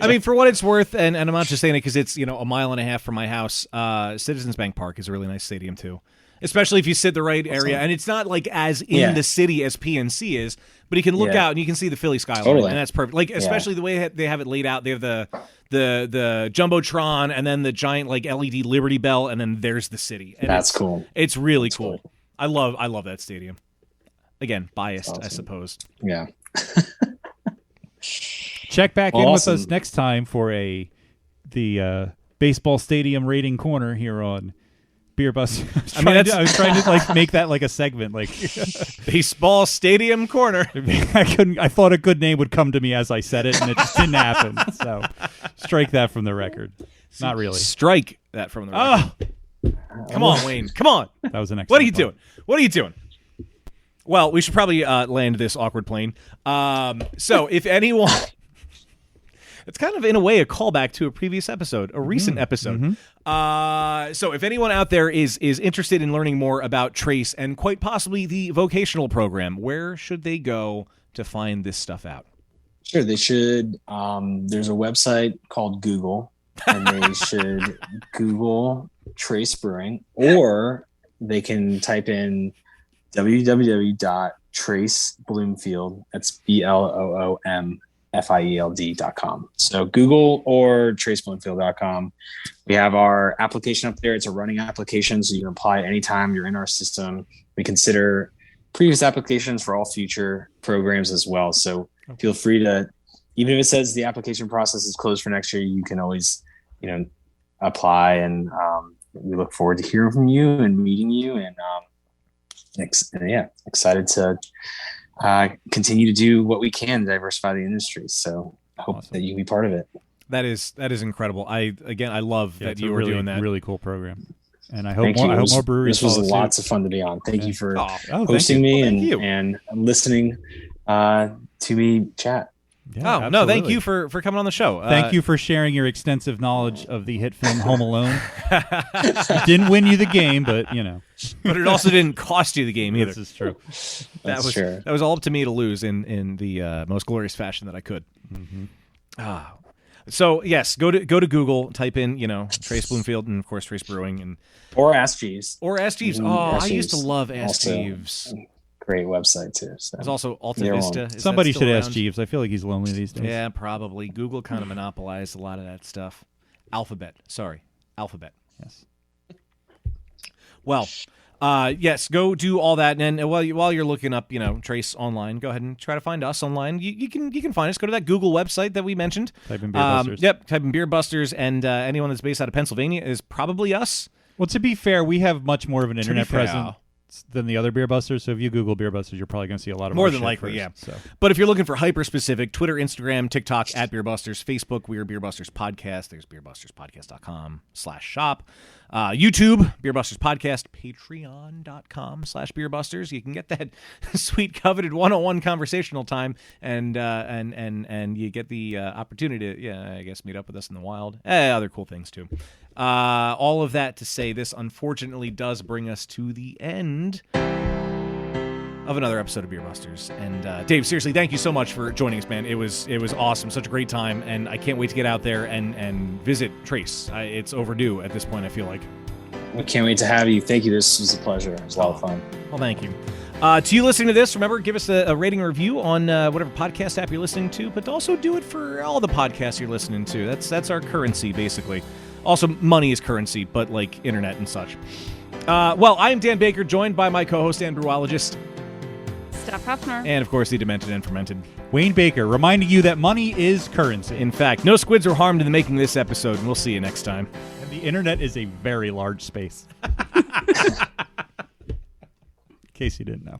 [SPEAKER 4] I mean, for what it's worth, and I'm not just saying it because it's a mile and a half from my house. Citizens Bank Park is a really nice stadium too, especially if you sit the right area. And it's not like as in the city as PNC is, but you can look out and you can see the Philly skyline,
[SPEAKER 7] Totally.
[SPEAKER 4] and that's perfect. Like especially the way they have it laid out. They have the jumbotron and then the giant like LED Liberty Bell, and then there's the city. And
[SPEAKER 7] That's cool.
[SPEAKER 4] It's really cool. I love that stadium. Again, biased,
[SPEAKER 7] Awesome.
[SPEAKER 4] I suppose.
[SPEAKER 7] Yeah.
[SPEAKER 6] Check back in with us next time for the baseball stadium rating corner here on Beer Bus. I was trying to like make that like a segment, like
[SPEAKER 4] baseball stadium corner.
[SPEAKER 6] I thought a good name would come to me as I said it, and it just didn't happen. So strike that from the record. Not really.
[SPEAKER 4] Strike that from the record. Come on, Wayne. Come on.
[SPEAKER 6] That was an excellent
[SPEAKER 4] What are you
[SPEAKER 6] point.
[SPEAKER 4] doing? What are you doing? Well, we should probably land this awkward plane. So if anyone... It's kind of, in a way, a callback to a previous episode, a recent episode. So if anyone out there is interested in learning more about Trace and quite possibly the vocational program, where should they go to find this stuff out?
[SPEAKER 7] Sure, they should. There's a website called Google, and they should Google Trace Brewing, or they can type in www.tracebloomfield. That's BLOOMFIELD.com. So Google or tracebloomfield.com. We have our application up there. It's a running application, so you can apply anytime you're in our system. We consider previous applications for all future programs as well. So feel free to, even if it says the application process is closed for next year, you can always, apply. And we look forward to hearing from you and meeting you. And excited to continue to do what we can to diversify the industry. So I hope that you can be part of it.
[SPEAKER 4] That is incredible. I love that you were doing that.
[SPEAKER 6] Really cool program. And I hope
[SPEAKER 7] Thank you.
[SPEAKER 6] more breweries.
[SPEAKER 7] This was
[SPEAKER 6] follow suit.
[SPEAKER 7] lots of fun to be on. Thank you for
[SPEAKER 6] thank
[SPEAKER 7] hosting
[SPEAKER 6] you.
[SPEAKER 7] me
[SPEAKER 4] Well,
[SPEAKER 7] and listening to me chat.
[SPEAKER 6] Yeah,
[SPEAKER 4] no, thank
[SPEAKER 6] absolutely.
[SPEAKER 4] you for coming on the show.
[SPEAKER 6] Thank you for sharing your extensive knowledge of the hit film Home Alone. It didn't win you the game, but
[SPEAKER 4] But it also didn't cost you the game either.
[SPEAKER 6] This is true.
[SPEAKER 7] That's true.
[SPEAKER 4] That was all up to me to lose in the most glorious fashion that I could. So yes, go to Google, type in Trace Bloomfield and of course Trace Brewing and
[SPEAKER 7] Or Ask Jeeves.
[SPEAKER 4] Ask Jeeves.
[SPEAKER 7] Ask
[SPEAKER 4] I used to
[SPEAKER 7] Jeeves.
[SPEAKER 4] love Ask
[SPEAKER 7] Also,
[SPEAKER 4] Jeeves.
[SPEAKER 7] Great website too. So.
[SPEAKER 4] There's also Alta
[SPEAKER 7] Either
[SPEAKER 4] Vista.
[SPEAKER 7] one.
[SPEAKER 4] Is that
[SPEAKER 6] Somebody
[SPEAKER 4] still
[SPEAKER 6] should ask
[SPEAKER 4] around?
[SPEAKER 6] Jeeves. I feel like he's lonely these days.
[SPEAKER 4] Yeah, probably. Google kind of monopolized a lot of that stuff. Alphabet.
[SPEAKER 6] Yes.
[SPEAKER 4] Well, yes, go do all that, and while you're looking up, Trace online, go ahead and try to find us online. You can find us. Go to that Google website that we mentioned.
[SPEAKER 6] Type in Beer Busters.
[SPEAKER 4] Yep, type in Beer Busters, and anyone that's based out of Pennsylvania is probably us.
[SPEAKER 6] Well, to be fair, we have much more of an internet
[SPEAKER 4] fair.
[SPEAKER 6] presence than the other Beer Busters. So if you Google Beer Busters, you're probably going to see a lot of
[SPEAKER 4] More
[SPEAKER 6] our
[SPEAKER 4] than
[SPEAKER 6] shit
[SPEAKER 4] likely,
[SPEAKER 6] first,
[SPEAKER 4] yeah.
[SPEAKER 6] So.
[SPEAKER 4] But if you're looking for hyper-specific, Twitter, Instagram, TikTok, @BeerBusters, Facebook, we are Beer Busters Podcast. There's beerbusterspodcast.com/shop. YouTube, Beer Busters Podcast, patreon.com/beerbusters. You can get that sweet, coveted one-on-one conversational time, and you get the opportunity to, I guess, meet up with us in the wild. Other cool things, too. All of that to say, this unfortunately does bring us to the end of another episode of Beer Busters. And Dave, seriously, thank you so much for joining us, man. It was awesome, such a great time, and I can't wait to get out there and visit Trace. It's overdue at this point, I feel like.
[SPEAKER 7] I can't wait to have you. Thank you. This was a pleasure. It was a lot of fun.
[SPEAKER 4] Well, thank you. To you listening to this, remember, give us a rating and review on whatever podcast app you're listening to, but also do it for all the podcasts you're listening to. That's our currency, basically. Also, money is currency, but like internet and such. Well, I'm Dan Baker, joined by my co-host and brewologist,
[SPEAKER 5] Steph Hefner.
[SPEAKER 4] and of course the demented and fermented
[SPEAKER 6] Wayne Baker, reminding you that money is currency.
[SPEAKER 4] In fact, no squids were harmed in the making of this episode, and we'll see you next time.
[SPEAKER 6] And the internet is a very large space. In case you didn't know.